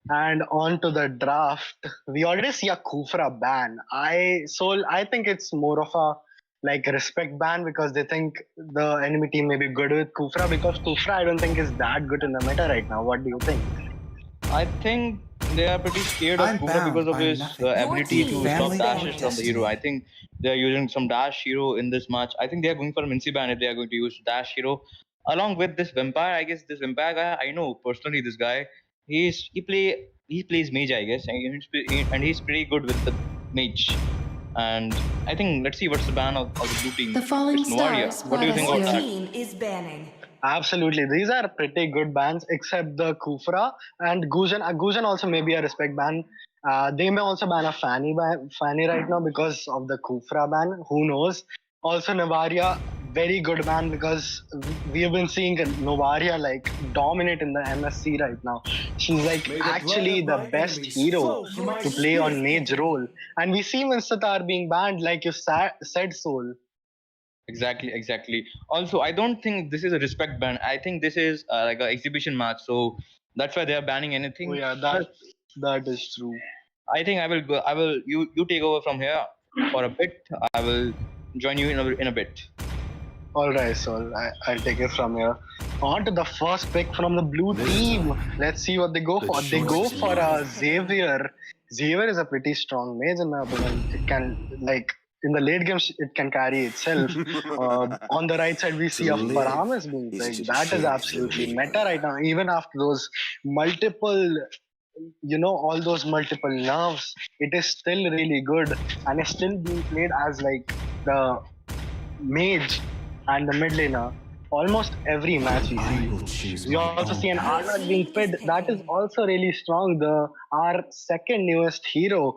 And on to the draft. We already see a Kufra ban. I think it's more of a respect ban because they think the enemy team may be good with Kufra, because Kufra I don't think is that good in the meta right now. What do you think? I think they are pretty scared of I'm Kufra bound because of by his nothing. ability Your to team stop is dashes bound. from the hero. I think they are using some dash hero in this match. I think they are going for a Mincy ban if they are going to use dash hero along with this vampire. I guess this vampire guy, I know personally this guy. He plays mage, I guess, and he's pretty good with the mage. And I think let's see what's the ban of the blue team. The falling It's Novaria. stars What do you think brought about us Your that? team is banning. Absolutely, these are pretty good bans, except the Kufra and Gujan. Gujan also may be a respect ban. They may also ban a Fanny right now because of the Kufra ban. Who knows? Also, Novaria, very good ban because we have been seeing Novaria dominate in the MSC right now. She's actually the best hero to play on mage role, and we see Minstatar being banned, like you said, Soul. Exactly. Also, I don't think this is a respect ban. I think this is like an exhibition match. So that's why they are banning anything. Oh yeah, that is true. I think I will go. You take over from here for a bit. I will join you in a bit. All right, so I'll take it from here. On to the first pick from the blue team. Let's see what they go for. They go for Xavier. Xavier is a pretty strong mage in my opinion. It can, in the late game, it can carry itself. On the right side, we see a Paramis being picked. That is absolutely meta right now. Even after those multiple, all those multiple nerfs, it is still really good and is still being played as the mage and the mid laner. Almost every match we see. We also see an Arnold being fed. That is also really strong. Our second newest hero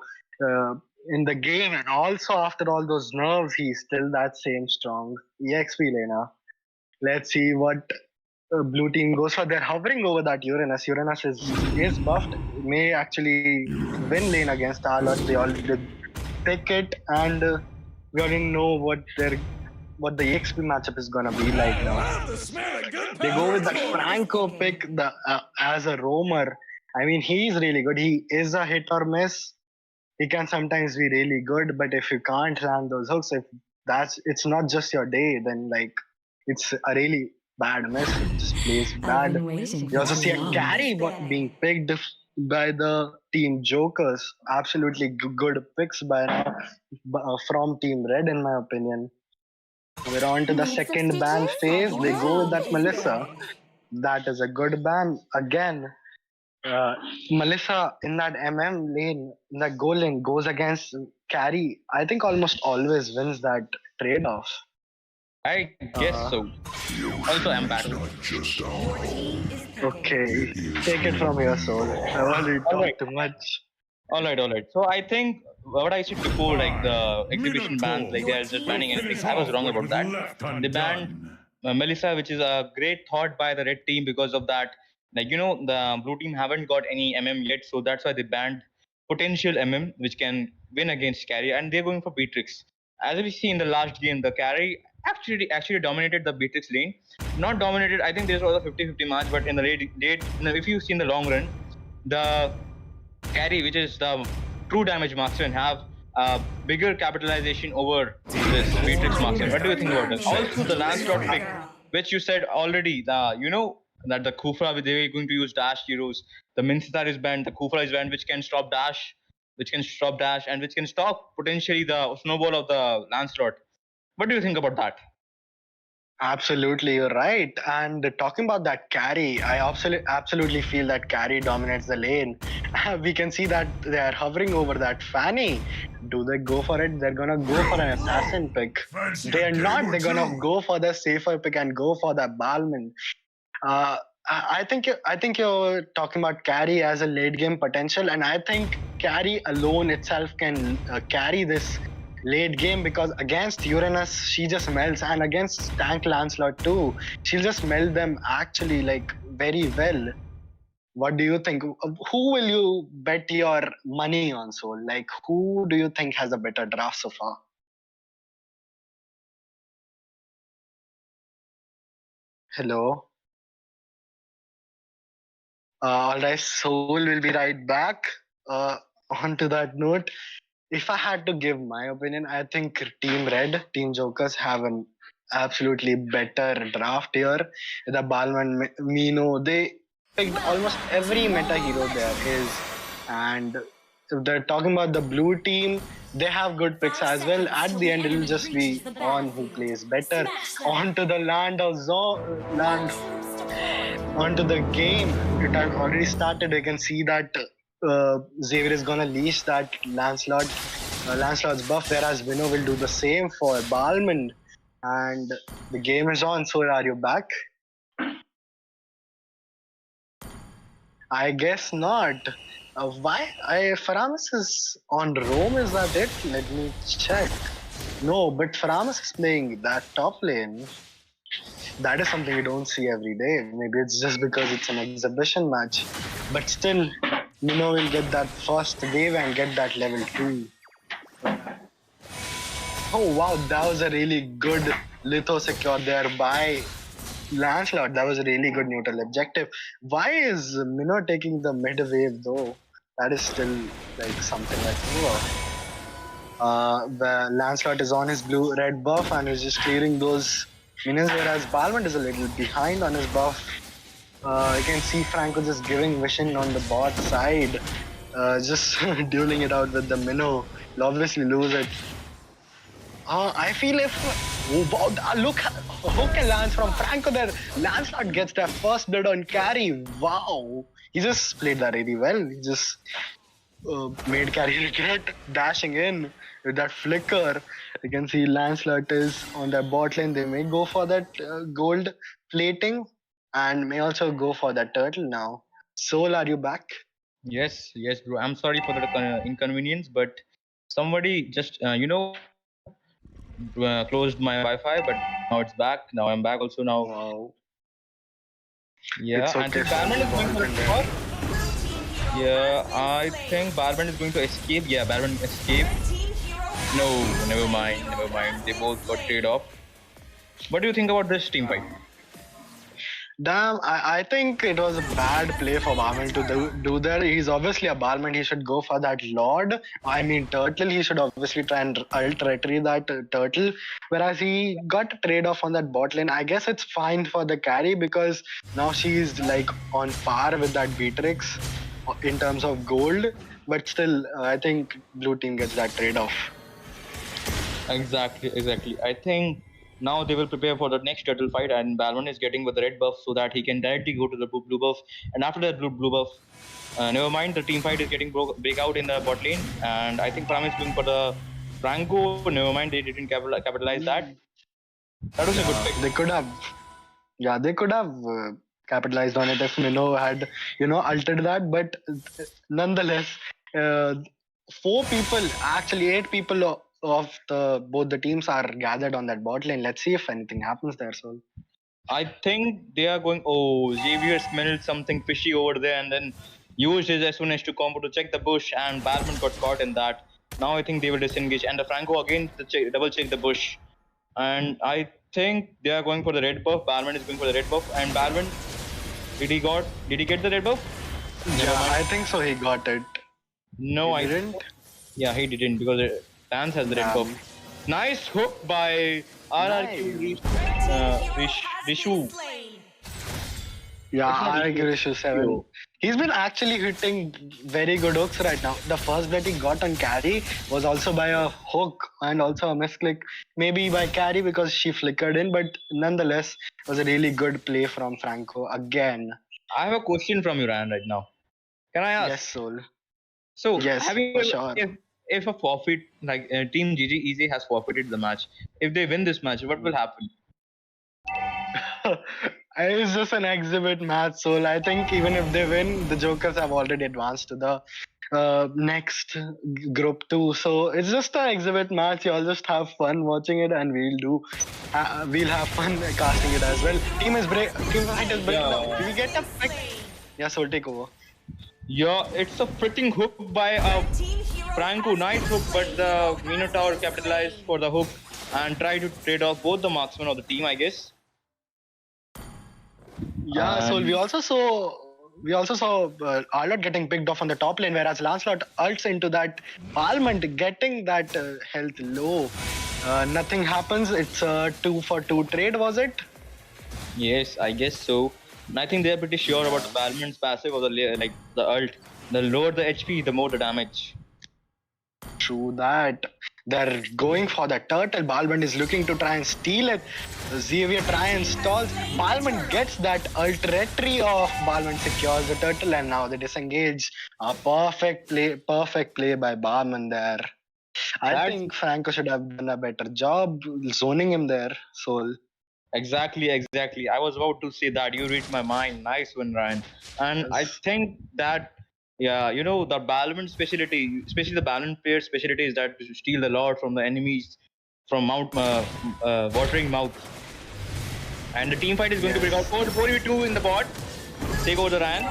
in the game, and also after all those nerves, he's still that same strong. EXP laner. Let's see what blue team goes for. They're hovering over that Uranus. Uranus is buffed. May actually win lane against Arlot. They all did pick it, and we already know what the EXP matchup is gonna be like now. They go with that Franco pick as a roamer. I mean, he's really good. He is a hit or miss. He can sometimes be really good, but if you can't land those hooks, if it's not just your day, then like it's a really bad miss. It just plays bad. You also see a carry being picked by the team Jokers. Absolutely good picks by now from Team Red, in my opinion. We're on to the second ban phase. They go with that Melissa. That is a good ban. Again, Melissa in that lane, in that goal lane, goes against carry. I think almost always wins that trade-off. I guess so. Also, I'm back. Okay, take it from here, Soul. I already talked too much. All right. So I think what I said before, like the exhibition bans, like they're just banning anything. I was wrong about that. They banned Melissa, which is a great thought by the red team because of that. Like the blue team haven't got any MM yet, so that's why they banned potential MM, which can win against carry, and they're going for Beatrix. As we see in the last game, the carry actually dominated the Beatrix lane. Not dominated. I think this was a 50-50 match, but in the late, if you see in the long run, the carry, which is the true damage marksman, have bigger capitalization over this Beatrix marksman. What do you think about this? Also, the Lancelot pick, which you said already, that the Khufra, they were going to use dash heroes. The Minstar is banned, the Khufra is banned, which can stop dash, and which can stop potentially the snowball of the Lancelot. What do you think about that? Absolutely, you're right. And talking about that carry, I absolutely feel that carry dominates the lane. We can see that they are hovering over that Fanny. Do they go for it? They're gonna go for an assassin pick. They're not. They're gonna go for the safer pick and go for the Balman. I think you're talking about carry as a late game potential, and I think carry alone itself can carry this late game, because against Uranus she just melts, and against Tank Lancelot too, she'll just melt them actually like very well. What do you think? Who will you bet your money on, Soul? Like, who do you think has a better draft so far? Hello. All right, Soul will be right back. On to that note, if I had to give my opinion, I think Team Red, Team Jokers have an absolutely better draft here. The Balman, Mino, they picked almost every meta hero there is. And if they're talking about the blue team, they have good picks as well. At the end, it'll just be on who plays better. On to the onto the game. It had already started. You can see that Xavier is gonna leash that Lancelot's buff, whereas Vino will do the same for Balman. And the game is on. So are you back? I guess not. Why? Faramis is on Rome, is that it? Let me check. No, but Faramis is playing that top lane. That is something we don't see every day. Maybe it's just because it's an exhibition match. But still, Mino will get that first wave and get that level 2. Oh wow, that was a really good litho secure there by Lancelot. That was a really good neutral objective. Why is Mino taking the mid wave though? That is still like something like the Lancelot is on his red buff and is just clearing those minions, whereas Balman is a little behind on his buff. You can see Franco just giving vision on the bot side, just dueling it out with the Minnow. He'll obviously lose it. I feel if look, hook and lance from Franco there. Lancelot gets their first blood on carry. Wow, he just played that really well. He just made carry regret dashing in with that flicker. We can see Lancelot is on their bot lane. They may go for that gold plating and may also go for that turtle now. Soul, are you back? Yes, yes, bro. I'm sorry for the inconvenience, but somebody just closed my Wi-Fi, but now it's back. Now I'm back also now. Wow. Yeah, It's I okay, think Barman is going Soul. for a first. Yeah, I think Barman is going to escape. Yeah, Barman escape. No, never mind, never mind. They both got trade off. What do you think about this team fight? Damn, I think it was a bad play for Barman to do that. He's obviously a Barman. He should go for that Lord. I mean, Turtle. He should obviously try and ult retrieve that Turtle. Whereas he got a trade off on that bot lane. I guess it's fine for the carry because now she's like on par with that Beatrix in terms of gold. But still, I think blue team gets that trade off. Exactly, exactly. I think now they will prepare for the next turtle fight, and Balwan is getting with the red buff so that he can directly go to the blue buff. And after that blue buff, never mind, the team fight is getting break out in the bot lane, and I think Pram is going for the Franco. Never mind, they didn't capitalize that. That was a good pick. They could have, yeah, they could have capitalized on it if Minnow had, altered that. But nonetheless, uh, eight people of the both the teams are gathered on that bot lane. Let's see if anything happens there. So I think they are going. Oh, Xavier smelled something fishy over there, and then used his S1 to combo to check the bush, and Balman got caught in that. Now I think they will disengage, and the Franco again double check the bush, and I think they are going for the red buff. Balman is going for the red buff, and Balman, did he get the red buff? yeah, I think so. He got it. No, He I didn't. Yeah, he didn't because Lance has the red buff. Nice hook by RRQ Rishu. Yeah, It's not I easy. agree with you, 7. He's been actually hitting very good hooks right now. The first that he got on carry was also by a hook and also a misclick. Maybe by carry because she flickered in, but nonetheless, it was a really good play from Franco again. I have a question from you, Ryan, right now. Can I ask? Yes, Soul. So, Yes, have you for sure. if a forfeit like Team GGez has forfeited the match, if they win this match, what will happen? It's just an exhibit match, Soul. I think even if they win, the Jokers have already advanced to the next group 2. So it's just an exhibit match. You'll just have fun watching it, and we'll have fun casting it as well. Team fight is breaking now. Do we get a pick? Yeah, Soul, take over. Yeah, it's a freaking hook by Franco. Nice hook, but the Minotaur capitalized for the hook and tried to trade off both the marksmen of the team, I guess. Yeah, so we also saw Arlott getting picked off on the top lane, whereas Lancelot ults into that Almond, getting that health low. Nothing happens. It's a 2-for-2 trade, was it? Yes, I guess so. And I think they're pretty sure about the Balman's passive or the ult. The lower the HP, the more the damage. True that. They're going for the turtle. Balmond is looking to try and steal it. Xavier try and stalls. Balmond gets that ultimately off. Balmond secures the turtle and now they disengage. A perfect play by Balmond there. I think Franco should have done a better job zoning him there, Soul. Exactly. I was about to say that. You read my mind. Nice one, Ryan. And I think that, yeah, the Balman specialty, especially the Balman player specialty, is that to steal the Lord from the enemies from Watering Mouth. And the team fight is going to break out 4v2 in the bot. Take over the Ryan.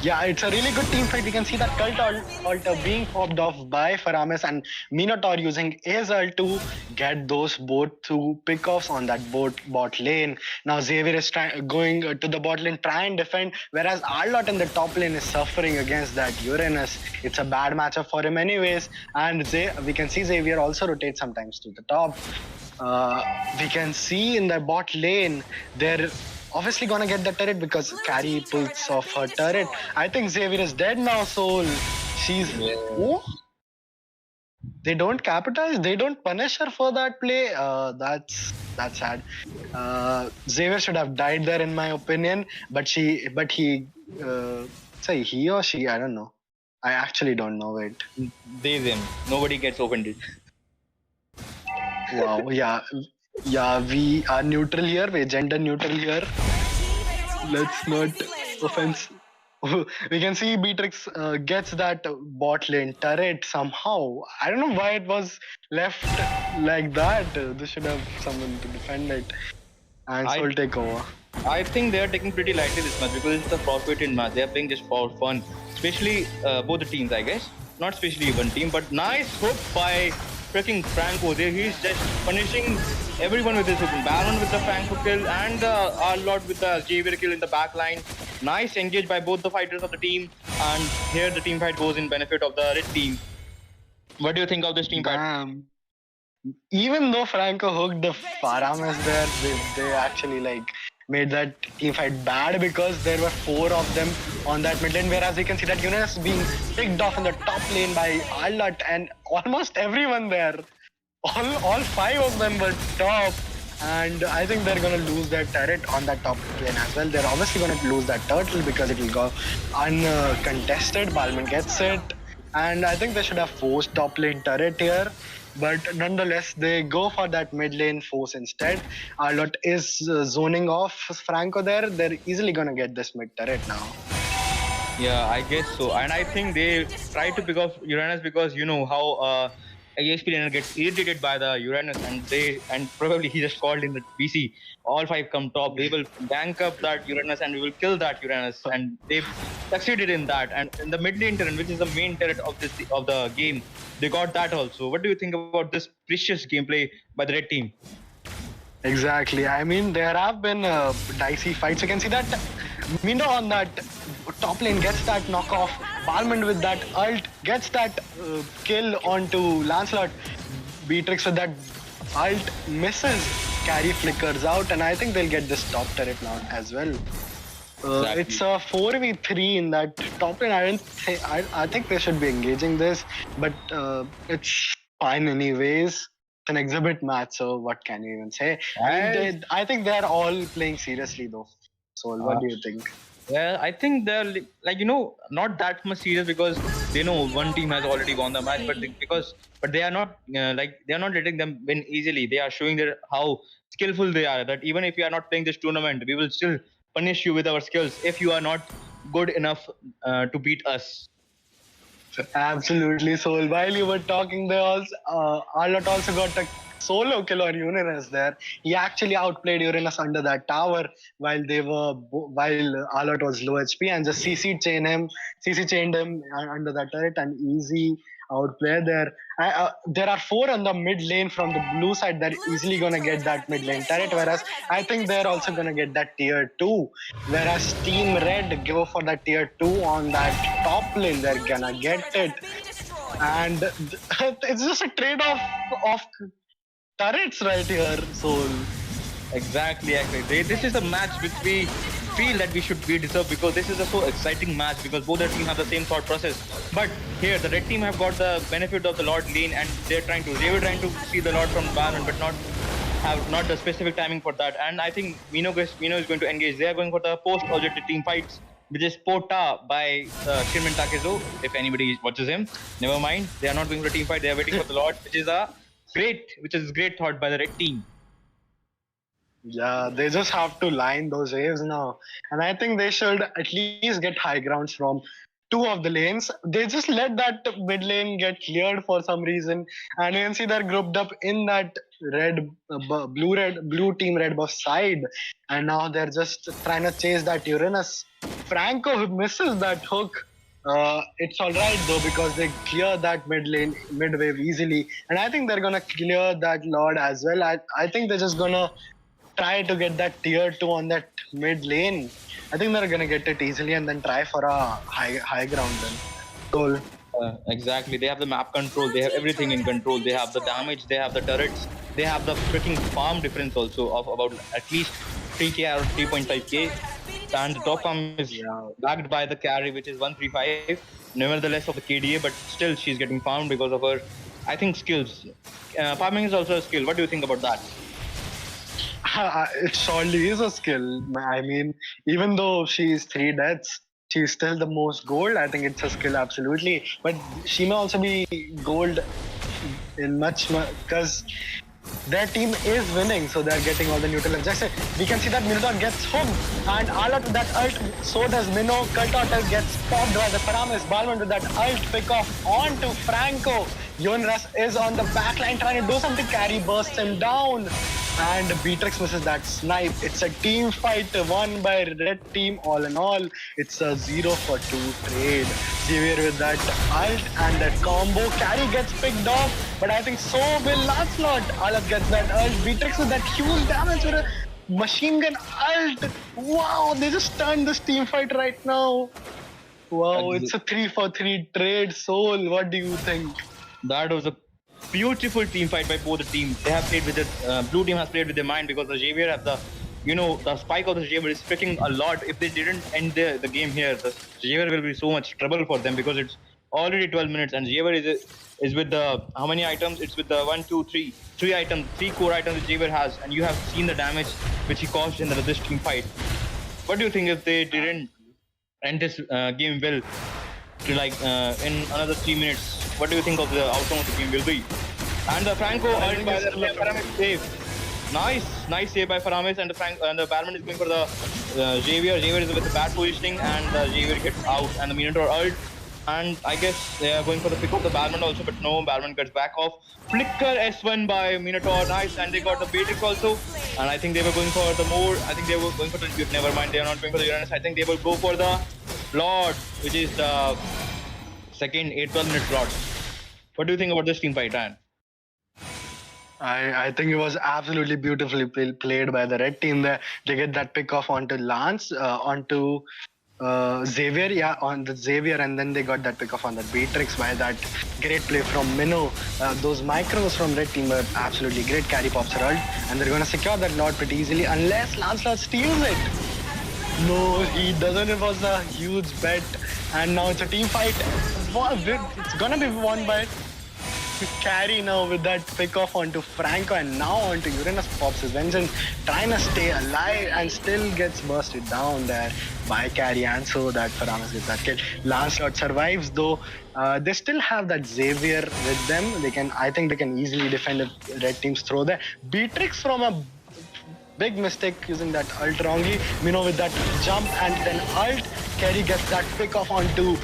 Yeah, it's a really good team fight. We can see that cult altar being popped off by Faramis and Minotaur using his ult to get those both two pickoffs on that bot lane. Now Xavier is going to the bot lane, try and defend, whereas Arlott in the top lane is suffering against that Uranus. It's a bad matchup for him anyways. And we can see Xavier also rotate sometimes to the top. We can see in the bot lane, they're obviously gonna get the turret because Carrie pulls off her turret. I think Xavier is dead now, Soul. Oh? They don't capitalize. They don't punish her for that play. That's sad. Xavier should have died there, in my opinion. But he or she, I don't know. I actually don't know it. They them. Nobody gets offended. Wow, yeah, we are neutral here, we're gender neutral here. Let's not offense. We can see Beatrix gets that bot lane turret somehow. I don't know why it was left like that. They should have someone to defend it. And I Soul take over. I think they are taking pretty lightly this match because it's a forfeited match. They are playing just for fun, especially both the teams, I guess. Not especially one team, but nice hook by freaking Franco. There he's just punishing everyone with his hook. Baron with the Franco kill and Arlord with the Javier kill in the back line. Nice engage by both the fighters of the team, and here the team fight goes in benefit of the red team. What do you think of this team fight? Damn. Even though Franco hooked the Faramas there, they actually like made that team fight bad because there were 4 of them on that mid lane, whereas we can see that Yunus being picked off in the top lane by Arlott and almost everyone there. All 5 of them were top, and I think they're gonna lose their turret on that top lane as well. They're obviously gonna lose that turtle because it will go uncontested. Balman gets it, and I think they should have forced top lane turret here. But nonetheless, they go for that mid lane force instead. Arlott is zoning off Franco there. They're easily gonna get this mid turret now. Yeah, I guess so. And I think they try to pick off Uranus because you know how ESP laner gets irritated by the Uranus, and probably he just called in the PC. All 5 come top. They will bank up that Uranus and we will kill that Uranus. And they've succeeded in that. And in the mid lane turret, which is the main turret of the game, they got that also. What do you think about this precious gameplay by the red team? Exactly. I mean, there have been dicey fights. You can see that Mindo on that top lane gets that knockoff. Balmond with that ult gets that kill onto Lancelot. Beatrix with that ult misses. Carry flickers out, and I think they'll get this top turret now as well. Exactly. It's a 4v3 in that top lane. I think they should be engaging this, but it's fine anyways. It's an exhibit match, so what can you even say? I think they're all playing seriously though. So what do you think? Yeah, I think they're not that much serious because they know one team has already won the match, but they are not they are not letting them win easily. They are showing how skillful they are. That even if you are not playing this tournament, we will still punish you with our skills if you are not good enough to beat us. Absolutely, Soul. While you were talking, there also Arlott also got a solo kill on Uranus there. He actually outplayed Uranus under that tower while Arlott was low HP and just CC chained him under that turret, and easy outplay there. There are 4 on the mid lane from the blue side that are easily gonna get that mid lane turret, whereas I think they're also gonna get that tier 2. Whereas Team Red go for that tier 2 on that top lane, they're gonna get it. And it's just a trade-off of turrets right here, Soul. Exactly. This is a match which we feel that we deserve because this is a so exciting match because both the teams have the same thought process. But here the red team have got the benefit of the Lord lane and they were trying to see the Lord from Baron, but not the specific timing for that. And I think Mino is going to engage. They are going for the post-objective team fights, which is Pota by Shirman Takezo. If anybody watches him, never mind. They are not going for a team fight. They are waiting for the Lord, which is great thought by the red team. Yeah, they just have to line those waves now. And I think they should at least get high grounds from 2 of the lanes. They just let that mid lane get cleared for some reason. And you can see they're grouped up in that blue team red buff side. And now they're just trying to chase that Uranus. Franco misses that hook. It's alright though because they clear that mid wave easily. And I think they're gonna clear that Lord as well. I think they're just gonna try to get that tier 2 on that mid lane. I think they're gonna get it easily and then try for a high ground then. Cool. Exactly. They have the map control. They have everything in control. They have the damage. They have the turrets. They have the freaking farm difference also of about at least 3k or 3.5k. And the top farm is backed by the carry, which is 135. Nevertheless, of the KDA, but still she's getting farmed because of her, I think, skills. Farming is also a skill. What do you think about that? It surely is a skill. I mean, even though she's 3 deaths, she's still the most gold. I think it's a skill, absolutely. But she may also be gold in much because their team is winning, so they're getting all the neutral objectives. We can see that Minotaur gets hooked, and Alat with that ult, so does Minnow. Cultotter gets popped by the Paramis. Balmond with that ult pick off onto Franco. Yonras is on the backline trying to do something. Carry bursts him down. And Beatrix misses that snipe. It's a team fight won by red team all in all. It's a 0-for-2 trade. Xavier with that ult and that combo. Carry gets picked off, but I think so will Lancelot. Alat gets that ult. Beatrix with that huge damage with a machine gun ult. Wow, they just turned this team fight right now. Wow, it's a 3-for-3 trade. Soul, what do you think? That was a beautiful team fight by both the teams. They have played with it. Blue team has played with their mind because the Xavier have the, the spike of the Xavier is freaking a lot. If they didn't end the game here, the Xavier will be so much trouble for them because it's already 12 minutes and Xavier is with the, how many items? It's with the 3 items, 3 core items that Xavier has, and you have seen the damage which he caused in this team fight. What do you think if they didn't end this game well to in another 3 minutes? What do you think of the outcome of the game will be? And the Franco ult by the Paramis save. Nice save by Paramis, and the Barman is going for the Xavier. Xavier is with the bad positioning, and Xavier gets out, and the Minotaur ult. And I guess they are going for the pick of the Barman also, but no, Barman cuts back off. Flicker S1 by Minotaur, nice, and they got the Beatrix also. And I think they were going for the more. I think they were going for the. Never mind, they are not going for the Uranus. I think they will go for the Lord, which is the second 8-12 minute slot. What do you think about this team fight, Dan? I think it was absolutely beautifully played by the red team there. They get that pick off onto Lance, onto Xavier, on the Xavier, and then they got that pick off on the Beatrix by that great play from Minnow. Those micros from red team were absolutely great. Carry pops her ult, and they're going to secure that Lord pretty easily unless Lancelot steals it. No, he doesn't. It was a huge bet, and now it's a team fight. It's gonna be won by Carry now with that pick off onto Franco, and now onto Uranus pops his vengeance, trying to stay alive and still gets bursted down there by Carry, and so that Paramis gets that kill. Lancelot survives though. They still have that Xavier with them. I think they can easily defend if red teams throw there. Beatrix from a big mistake using that ult wrongly. Minnow with that jump and then ult. Carry gets that pick off onto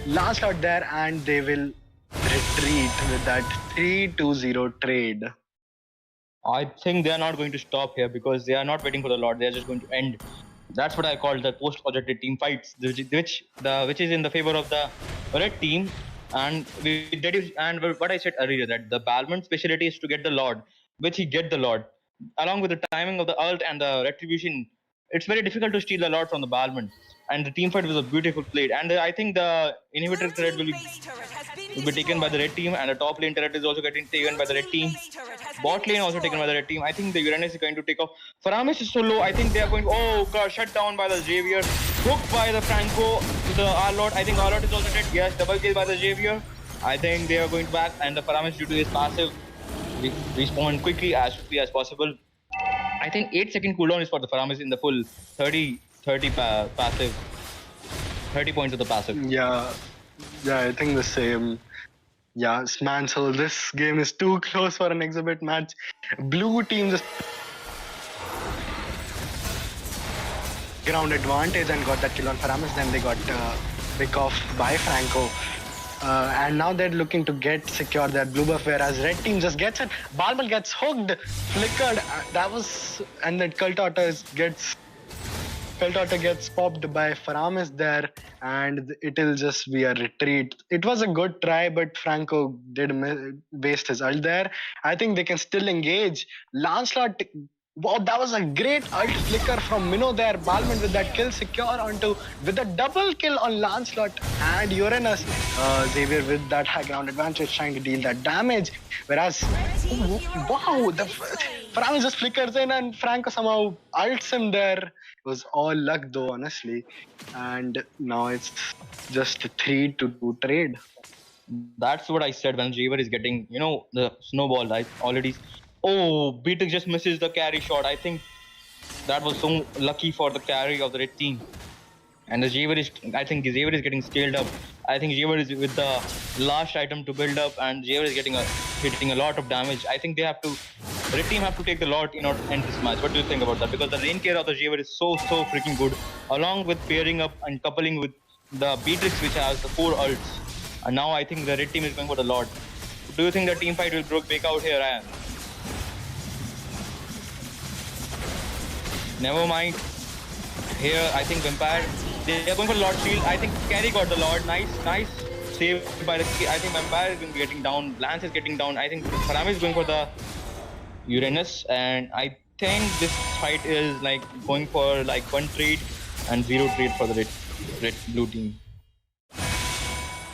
Lancelot there, and they will retreat with that 3-0 trade. I think they are not going to stop here because they are not waiting for the Lord. They are just going to end. That's what I call the post-projected team fights, which is in the favor of the red team. And what I said earlier, that the Balmond specialty is to get the Lord, which he get the Lord. Along with the timing of the ult and the retribution, it's very difficult to steal the Lord from the Balmond. And the team fight was a beautiful play. And I think the inhibitor turret will be taken by the red team, and the top lane turret is also getting taken by the red team. Bot lane also taken by the red team. I think the Uranus is going to take off. Paramis is so low. I think they are going. Oh god, shut down by the Xavier. Hooked by the Franco to the Arlord. I think Arlord is also dead. Yes, double kill by the Xavier. I think they are going back, and the Paramis, due to his passive, respawn quickly as possible. I think 8-second cooldown is for the Paramis in the full 30 passive. 30 points of the passive. Yeah, I think the same. Yeah, man, so this game is too close for an exhibit match. Blue team just ground advantage and got that kill on Paramis. Then they got pick off by Franco. And now they're looking to secure their blue buff, whereas red team just gets it. Balmal gets hooked, flickered. And then Cultotter gets popped by Paramis there, and it'll just be a retreat. It was a good try, but Franco did waste his ult there. I think they can still engage. Lancelot, wow, that was a great ult flicker from Minnow there. Balmond with that kill secure with a double kill on Lancelot and Uranus. Xavier with that high ground advantage trying to deal that damage. Whereas, wow, the Paramis just flickers in and Franco somehow ults him there. It was all luck though, honestly. And now it's just a 3-2 trade. That's what I said when Xavier is getting, the snowball. Oh, Beatrix just misses the carry shot. I think that was so lucky for the carry of the red team. And I think Xavier is getting scaled up. I think Xavier is with the last item to build up, and Xavier is hitting a lot of damage. I think they have to red team have to take the Lord in order to end this match. What do you think about that? Because the lane care of the GGez is so freaking good, along with pairing up and coupling with the Beatrix, which has the 4 ults. And now I think the red team is going for the Lord. Do you think the team fight will break out here, Ryan? Never mind. Here, I think Vampire, they are going for Lord Shield. I think Carry got the Lord. Nice. Saved by the... I think Vampire is going to be getting down. Lance is getting down. I think Parami is going for the Uranus. And I think this fight is like going for like 1 trade and 0 trade for the red blue team.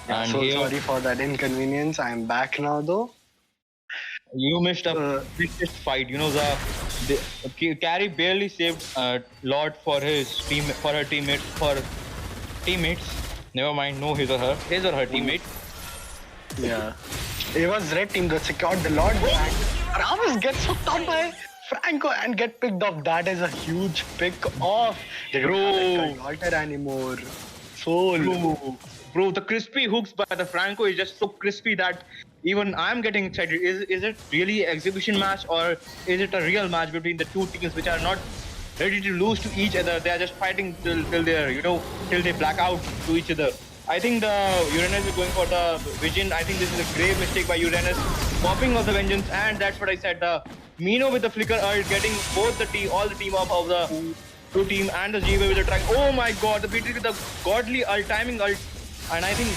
Yeah, And so here, sorry for that inconvenience. I'm back now though. you missed a biggest fight. You know, the Carry barely saved Lord for her teammates. Never mind, no his or her teammate. Yeah. It was red team that secured the Lord. Ramos gets hooked on by Franco and get picked off. That is a huge pick off. They don't have alter anymore. Soul. Bro, the crispy hooks by the Franco is just so crispy that even I'm getting excited. Is it really an exhibition match, or is it a real match between the two teams which are not ready to lose to each other? They are just fighting till they black out to each other. I think the Uranus is going for the Vision. I think this is a grave mistake by Uranus, popping of the Vengeance, and that's what I said. The Mino with the Flicker ult, getting both all the team up of the blue team and the GPay with the track. Oh my god, the BT with the godly ult, timing ult. And I think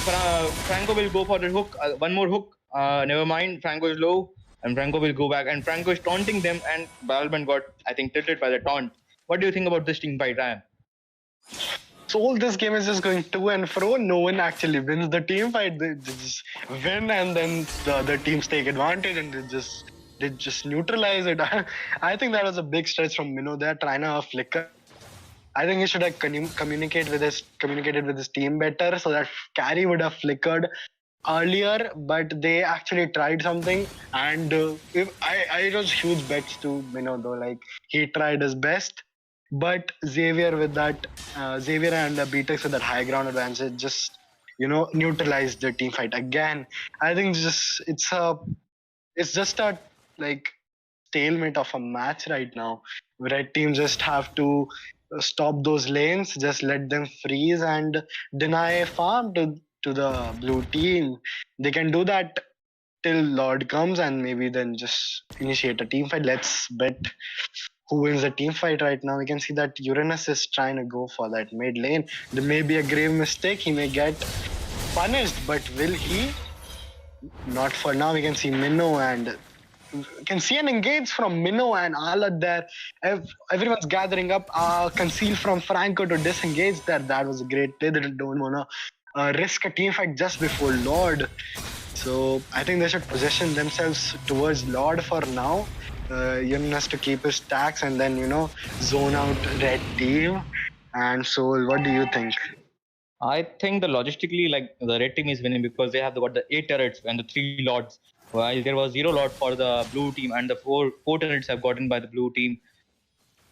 Franco will go for the hook, one more hook. Never mind, Franco is low, and Franco will go back. And Franco is taunting them, and Balban got, I think, tilted by the taunt. What do you think about this team fight, Ryan? So this game is just going to and fro. No one actually wins the team fight. They just win, and then the other teams take advantage, and they just neutralize it. I think that was a big stretch from Mino there, trying to flicker. I think he should have communicated with his team better, so that Carry would have flickered earlier. But they actually tried something, and it was huge bets to Mino though. Like, he tried his best, but Xavier and Beatrix with that high ground advantage just neutralized the team fight again. I think it's just a like stalemate of a match right now. Red team just have to stop those lanes, just let them freeze and deny farm to the blue team. They can do that till Lord comes, and maybe then just initiate a team fight. Let's bet who wins the team fight right now. We can see that Uranus is trying to go for that mid lane. There may be a grave mistake. He may get punished, but will he? Not for now. We can see Minnow, and we can see an engage from Minnow and Alad there. Everyone's gathering up. Conceal from Franco to disengage there. That was a great play. They don't want to risk a team fight just before Lord. So I think they should position themselves towards Lord for now. Uranus to keep his stacks, and then zone out red team. And so, what do you think? I think the logistically, like, the red team is winning because they have got the 8 turrets and the 3 lords, while there was 0 lord for the blue team, and the 4 turrets have gotten by the blue team.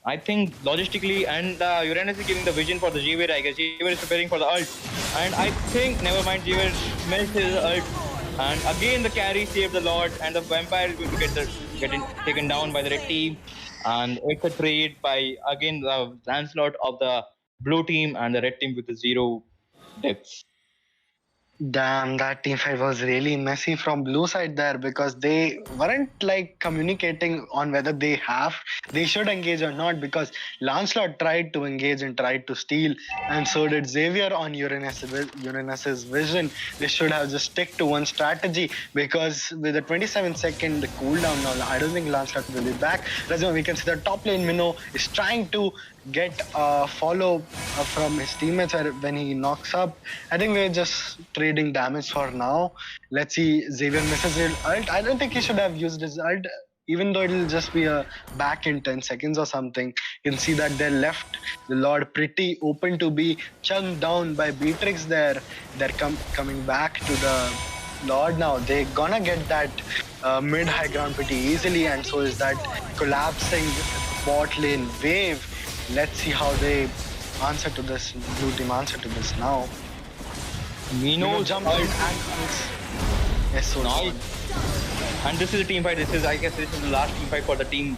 I think logistically, and Uranus is giving the vision for the GPay. I guess GPay is preparing for the ult, and I think never mind, GPay missed his ult, and again the carry saved the lord, and the vampire is going to get taken down by the red team, and it's a trade by again the Lancelot of the blue team and the red team with the 0 deaths. Damn, that team fight was really messy from blue side there, because they weren't like communicating on whether they should engage or not, because Lancelot tried to engage and tried to steal, and so did Xavier on Uranus's vision. They should have just stick to one strategy, because with a 27-second cooldown now, I don't think Lancelot will be back. We can see the top lane Minnow is trying to get a follow from his teammates when he knocks up. I think we're just trading damage for now. Let's see, Xavier misses his ult. I don't think he should have used his ult, even though it'll just be a back in 10 seconds or something. You can see that they're left the Lord pretty open to be chunked down by Beatrix there. They're coming back to the Lord now. They're gonna get that mid-high ground pretty easily, and so is that collapsing bot lane wave. Let's see how they answer to this, blue team answer to this now. Mino jumped out and yes, so nice. And this is a team fight. I guess this is the last team fight for the team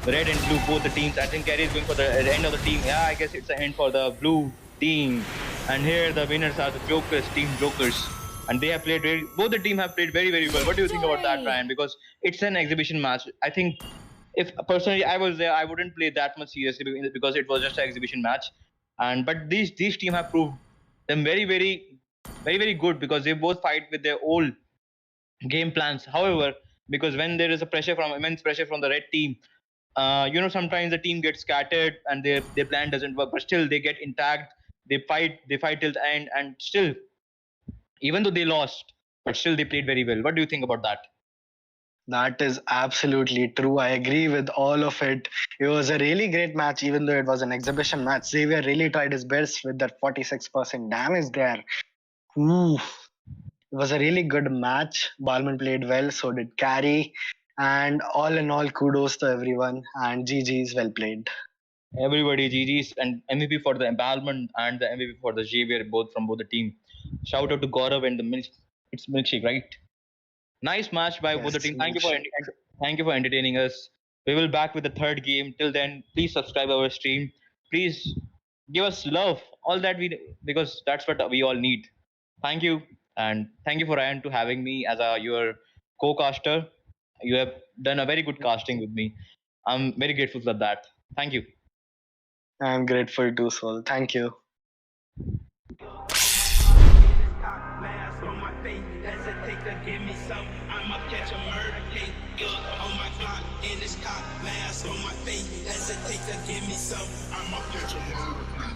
red and blue, both the teams. I think Kerry is going for the end of the team. Yeah, I guess it's the end for the blue team. And here the winners are the Jokers, Team Jokers. And they have played both the team have played very, very well. What do you think about that, Ryan? Because it's an exhibition match. I think if personally I was there, I wouldn't play that much seriously because it was just an exhibition match. But these team have proved them very, very, very, very good because they both fight with their own game plans. However, because when there is a pressure from immense pressure from the red team, sometimes the team gets scattered and their plan doesn't work, but still they get intact. They fight till the end, and still, even though they lost, but still they played very well. What do you think about that? That is absolutely true. I agree with all of it. It was a really great match, even though it was an exhibition match. Xavier really tried his best with that 46% damage there. Oof. It was a really good match. Balman played well, so did Carey. And all in all, kudos to everyone. And GG's well played. Everybody, GG's and MVP for the embalmment and the MVP for the Xavier, both from both the team. Shout out to Gaurav and the it's milkshake, right? Nice match by both the Yes, team. Thank you for entertaining us. We will back with the third game. Till then, please subscribe our stream. Please give us love, all that because that's what we all need. Thank you, and thank you for Ryan to having me as your co-caster. You have done a very good casting with me. I'm very grateful for that. Thank you. I'm grateful too, Sol. Thank you. Mask on my face, hesitate to give me some. I'ma catch a murder case. On my clock, in this cop, mask on my face, hesitate to give me some. I'ma catch a murder case.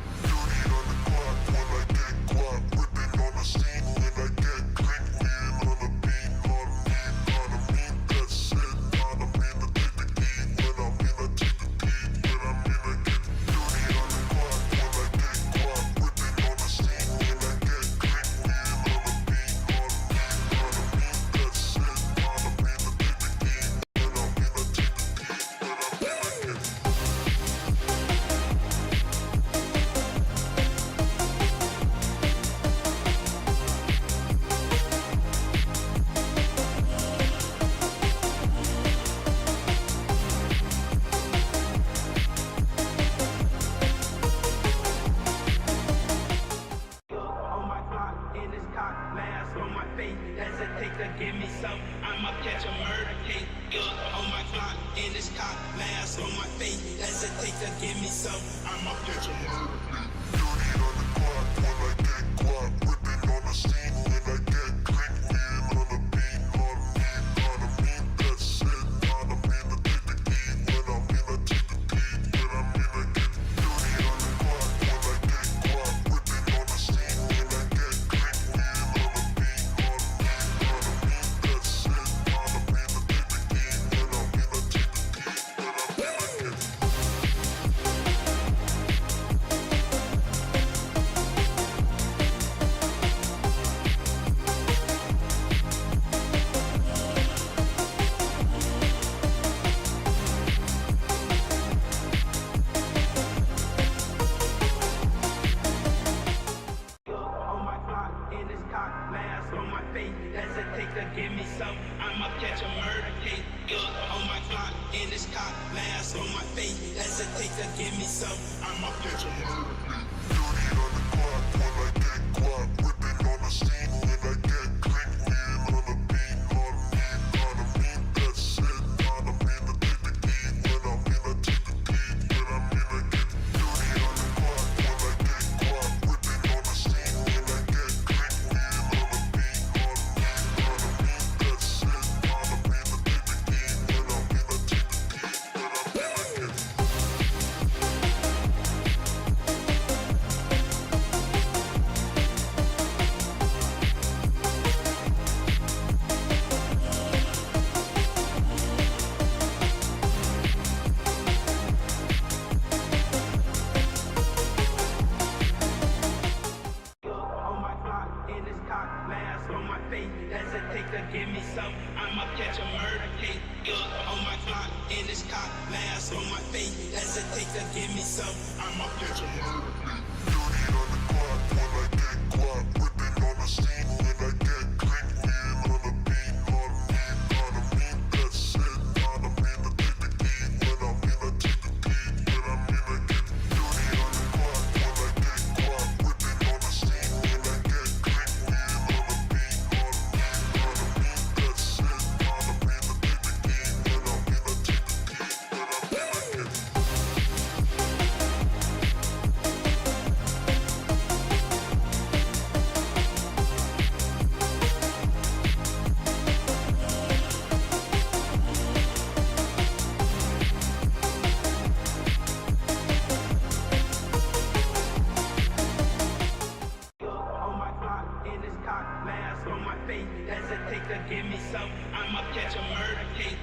give me some. I'ma catch a murder case.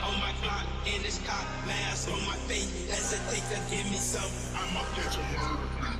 On my clock, in this cock, mask on my face. Hesitate to give me some. I'ma catch a murder case.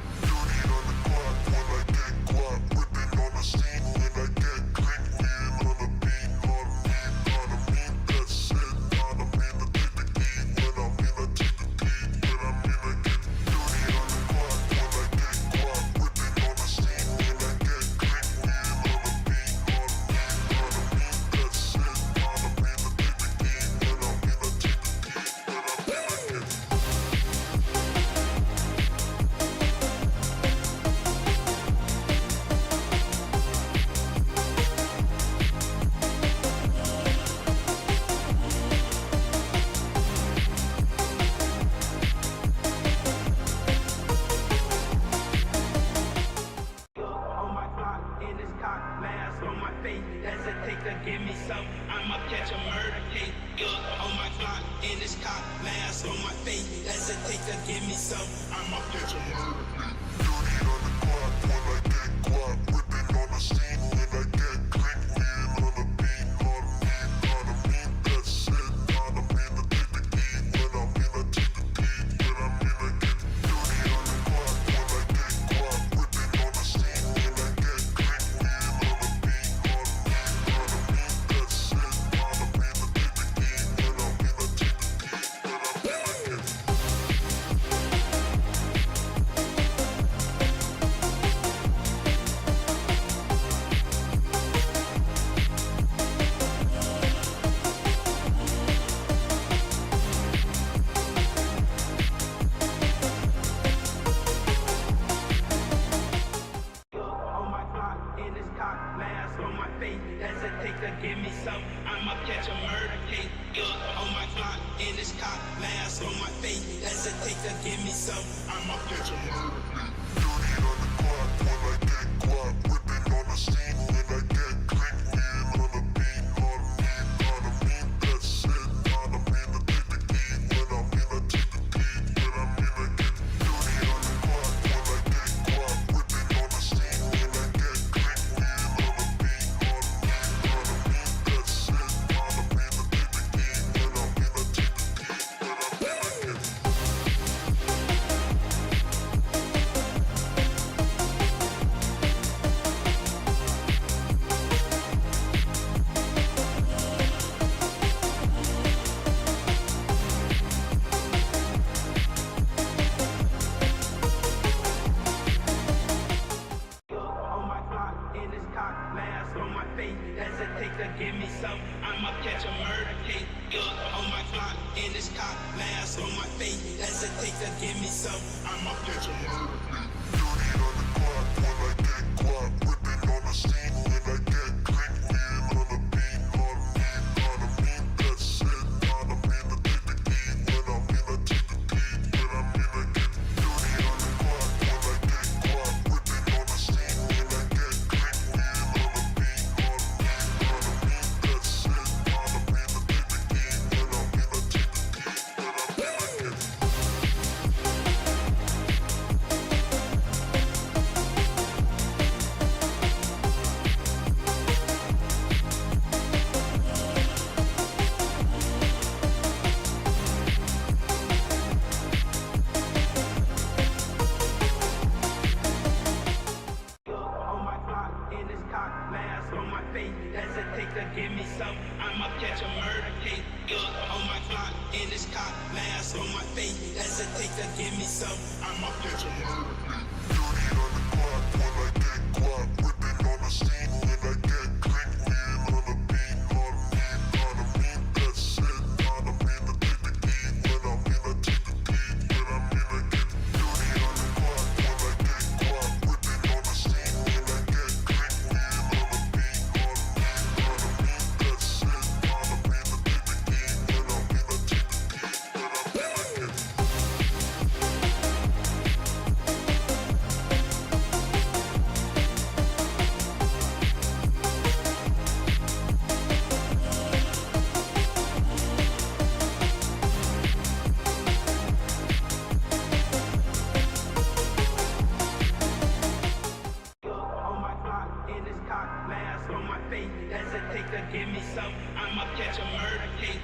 to give me some. I'ma catch a murder case.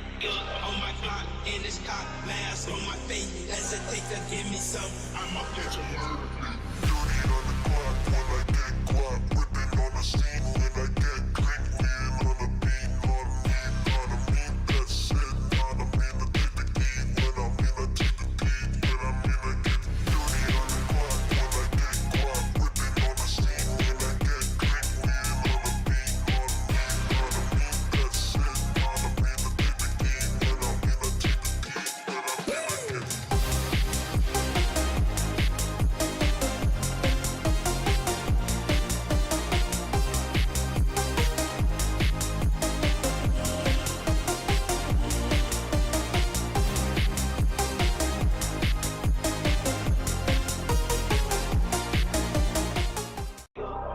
On my clock, in this cock, mask on my face. Hesitate to give me some. I'ma catch a murder case. Dirty on the clock when I get guap. Whipping on the scene when I get green. Being on the beat, on me. That's it. On me to take the key. When I'm in, I take the beat. When I'm in, I get dirty on the clock when I get guap. Whipping on the scene when I get green. Being on the beat, on me. That's it. On me to take the key. When I'm in, I take the beat. When I'm in, I get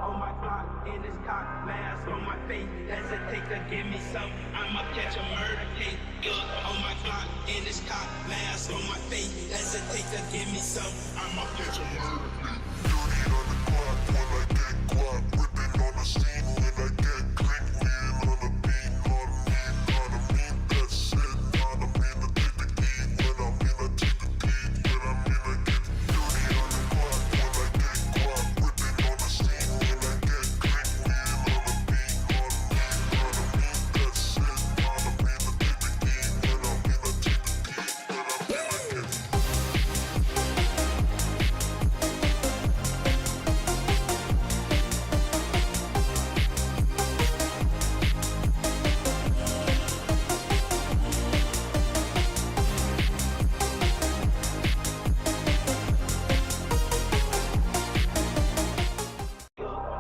On my clock, in this cock, mask on my face. Hesitate to give me some. I'ma catch a murder case. On my clock, in this cock, mask on my face. Hesitate to give me some. I'ma catch a murder case. dirty on the clock when I get guap. Whipping on the scene when I get green. Being on the beat, on me. That's it. On me to take the key. When I'm in, I take the beat. When I'm in, I get dirty on the clock when I get guap. Whipping on the scene when I get green. Being on the beat, on me. That's it. On me to take the key. When I'm in, I take the beat. When I'm in, I get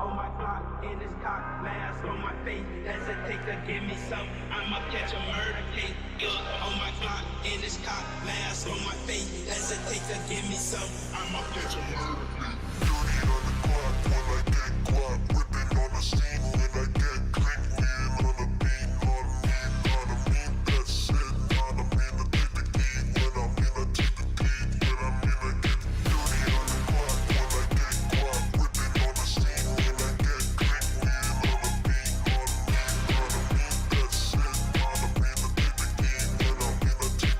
On my clock, in this cock, mask on my face. Hesitate to give me some. I'ma catch a murder case. On my clock, in this cock, mask on my face. Hesitate to give me some. I'ma catch a murder case. dirty on the clock when I get guap. Whipping on the scene when I get green. Being on the beat, on me. That's it. On me to take the key. When I'm in, I take the beat. When I'm in, I get dirty on the clock when I get guap. Whipping on the scene when I get green. Being on the beat, on me. That's it. On me to take the key. When I'm in, I take the beat. When I'm in, I get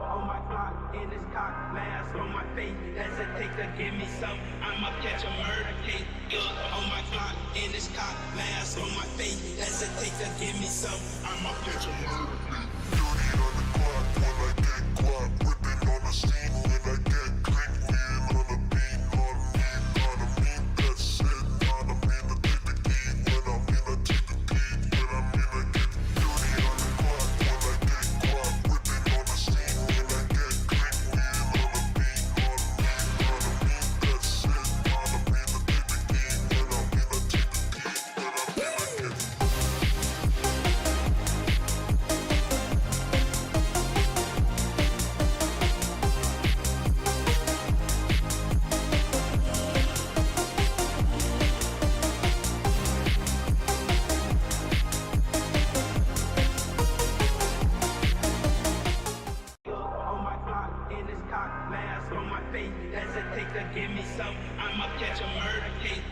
On my clock, in this cock, mask on my face. Hesitate to give me some. I'ma catch a murder case. On my clock, in this cock, mask on my face. Hesitate to give me some. I'ma catch a murder case. dirty on the clock when I get guap. Whipping on the scene when I get green. Being on the beat, on me. That's it. On me to take the key. When I'm in, I take the beat. When I'm in, I get dirty on the clock when I get guap. Whipping on the scene when I get green. Being on the beat, on me. That's it. On me to take the key. When I'm in, I take the beat. When I'm in, I get On my clock, in this cock, mask on my face. Hesitate to give me some. I'ma catch a murder case.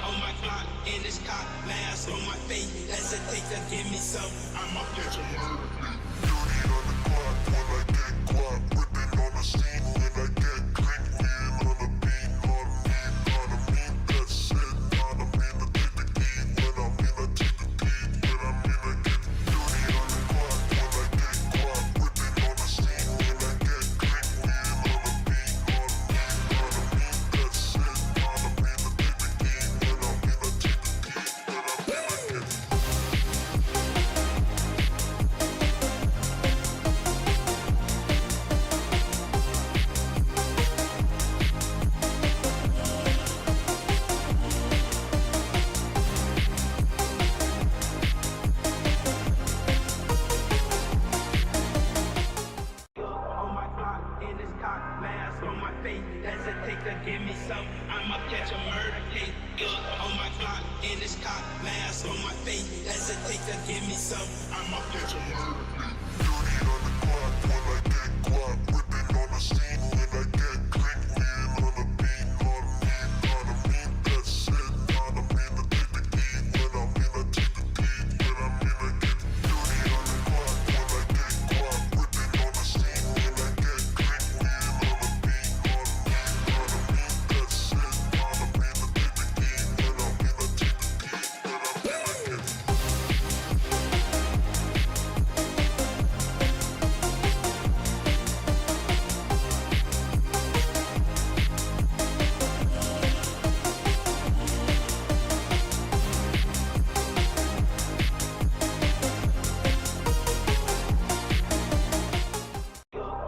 On my clock, in this cock, mask on my face. Hesitate to give me some. I'ma catch a murder case. dirty on the clock when I get guap. Whipping on the scene when I get green. Being on the beat, on me. That's it. On me to take the key. When I'm in, I take the beat. When I'm in, I get dirty on the clock when I get guap. Whipping on the scene when I get green. Being on the beat, on me. That's it. On me to take the key. When I'm in, I take the beat. When I'm in, I get give me some. I'ma catch a murder case. Look on my clock in this cock mask on my face. Hesitate to give me some. I'ma catch a murder case. Dirty on the clock when I get guap. Whipping on the scene when I get clean. Wheel on the beat, on me, on a mean. That's it, on a mean. I take the key when I'm in. I take the key when I'm in. I get dirty on the clock when I get guap. Whipping on the scene when I get clean. Wheel on the beat, on me, on a mean. That's it, on a mean. I take the key when I'm in. I take the key when I'm in. I get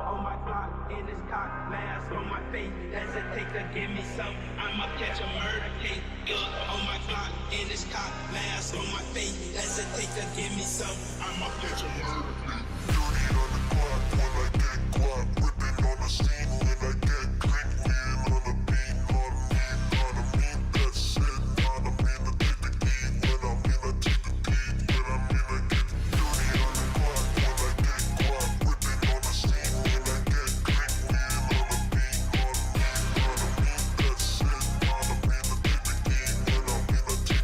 On my clock in this cock mask on my face. Hesitate to give me some. I'ma catch a murder case. On my clock in this cock mask on my face. Hesitate to give me some. I'ma catch a murder case. dirty on the clock when I get guap. Whipping on the scene when I get clean. Wheel on the beat, on me, on a mean. That's it, on a mean. I take the key when I'm in. I take the key when I'm in. I get dirty on the clock when I get guap. Whipping on the scene when I get clean. Wheel on the beat, on me, on a mean. That's it, on a mean. I take the key when I'm in. I take the key when I'm in. I get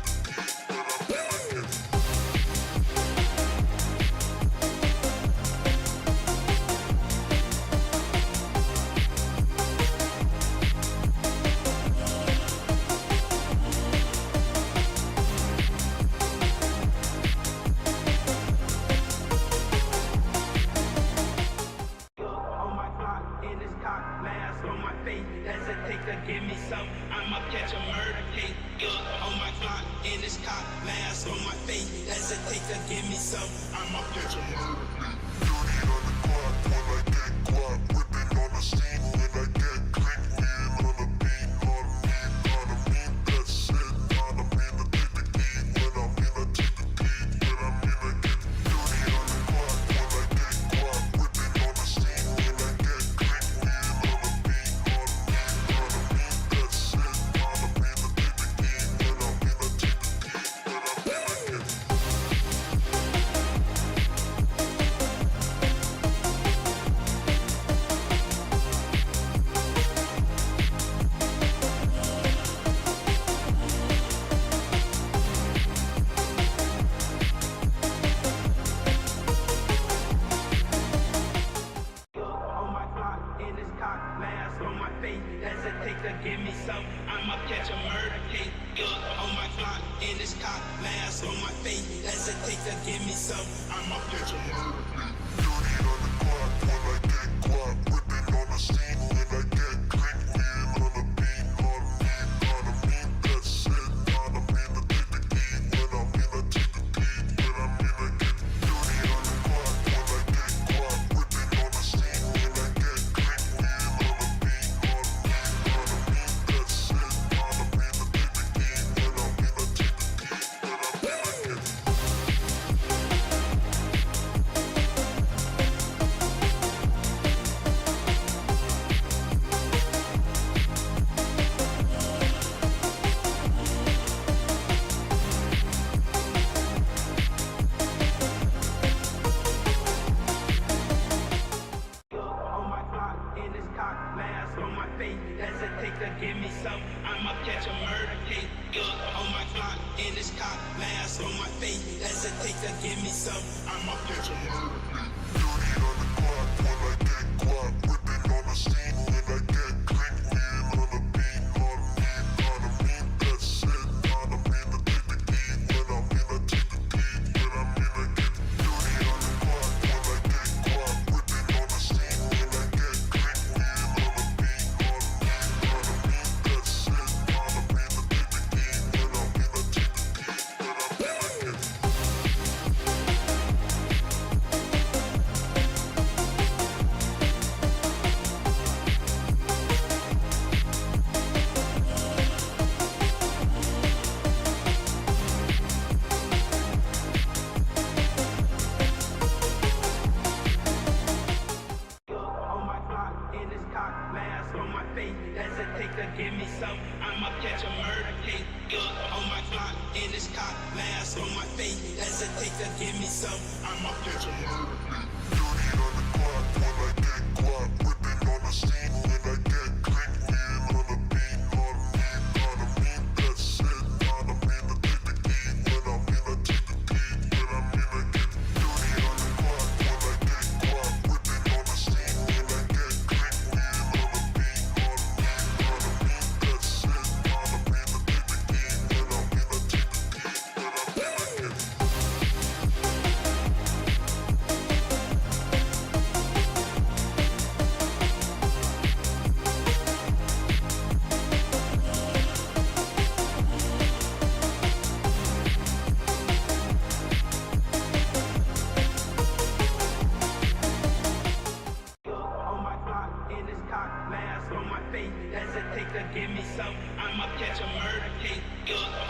On my clock in this cock mask on my face. Hesitate to give me some. I'ma catch a murder case. On my clock in this cock mask on my face. Hesitate to give me some. I'ma catch a murder case. dirty on the clock when I get guap. Whipping on the scene when I get clean. Wheel on the beat, on me, on a mean. That's it, on a mean. I take the key when I'm in. I take the key when I'm in. I get dirty on the clock when I get guap. Whipping on the scene when I get clean. Wheel on the beat, on me, on a mean. That's it, on a mean. I take the key when I'm in. I take the key when I'm in. I get On my clock in this cock mask on my face. Hesitate to give me some. I'ma catch a murder case. On my clock in this cock mask on my face. Hesitate to give me some. I'ma catch a murder case. dirty on the clock when I get guap. Whipping on the scene when I get clean. Wheel on the beat, on me, on a mean. That's it, on a mean. I take the key when I'm in. I take the key when I'm in. I get dirty on the clock when I get guap. Whipping on the scene when I get clean. Wheel on the beat, on me, on a mean. That's it, on a mean. I take the key when I'm in. I take the key when I'm in. I get On my clock in this cock mask on my face. Hesitate to give me some. I'ma catch a murder case. On my clock in this cock mask on my face. Hesitate to give me some. I'ma catch a murder case. dirty on the clock when I get guap. Whipping on the scene when I get clean. Wheel on the beat, on me, on a mean. That's it, on a mean. I take the key when I'm in. I take the key when I'm in. I get dirty on the clock when I get guap. Whipping on the scene when I get clean. Wheel on the beat, on me, on a mean. That's it, on a mean. I take the key when I'm in. I take the key when I'm in. I get give me some. I'ma catch a murder case. On my clock, in this cock, mask on my face. Hesitate to give me some. I'ma catch a murder case. Dirty on the clock when I get guap. Whipping on the scene when I get clean. Lean on the beat, on me, on me. That's it, on me. The take the key when I'm in. I take the key when I'm in. I get dirty on the clock when I get guap. Whipping on the scene when I get clean. Lean on the beat, on me, That's it, on me. The take the key when I'm in. I take the key when I'm in. I get On my clock, in this cock, mask on my face. Hesitate to give me some. I'ma catch a murder case.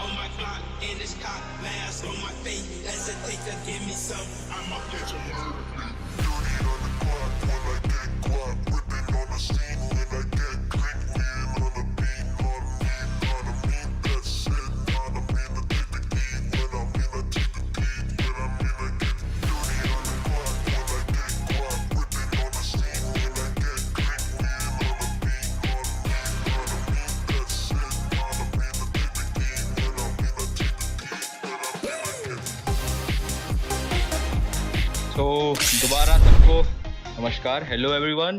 On my clock, in this cock, mask on my face. Hesitate to give me some. I'ma catch a murder case. dirty on the clock when I get guap. Whipping on the scene when I get clean. Lean on the beat, on me, That's it, on me. The take the key when I'm in. I take the key when I'm in. I get dirty on the clock when I get guap. Whipping on the scene when I get clean. Lean on the beat, on me, That's it, on me. The take the key when I'm in. I take the key when I'm in. I get So, दोबारा सबको नमस्कार. Hello everyone.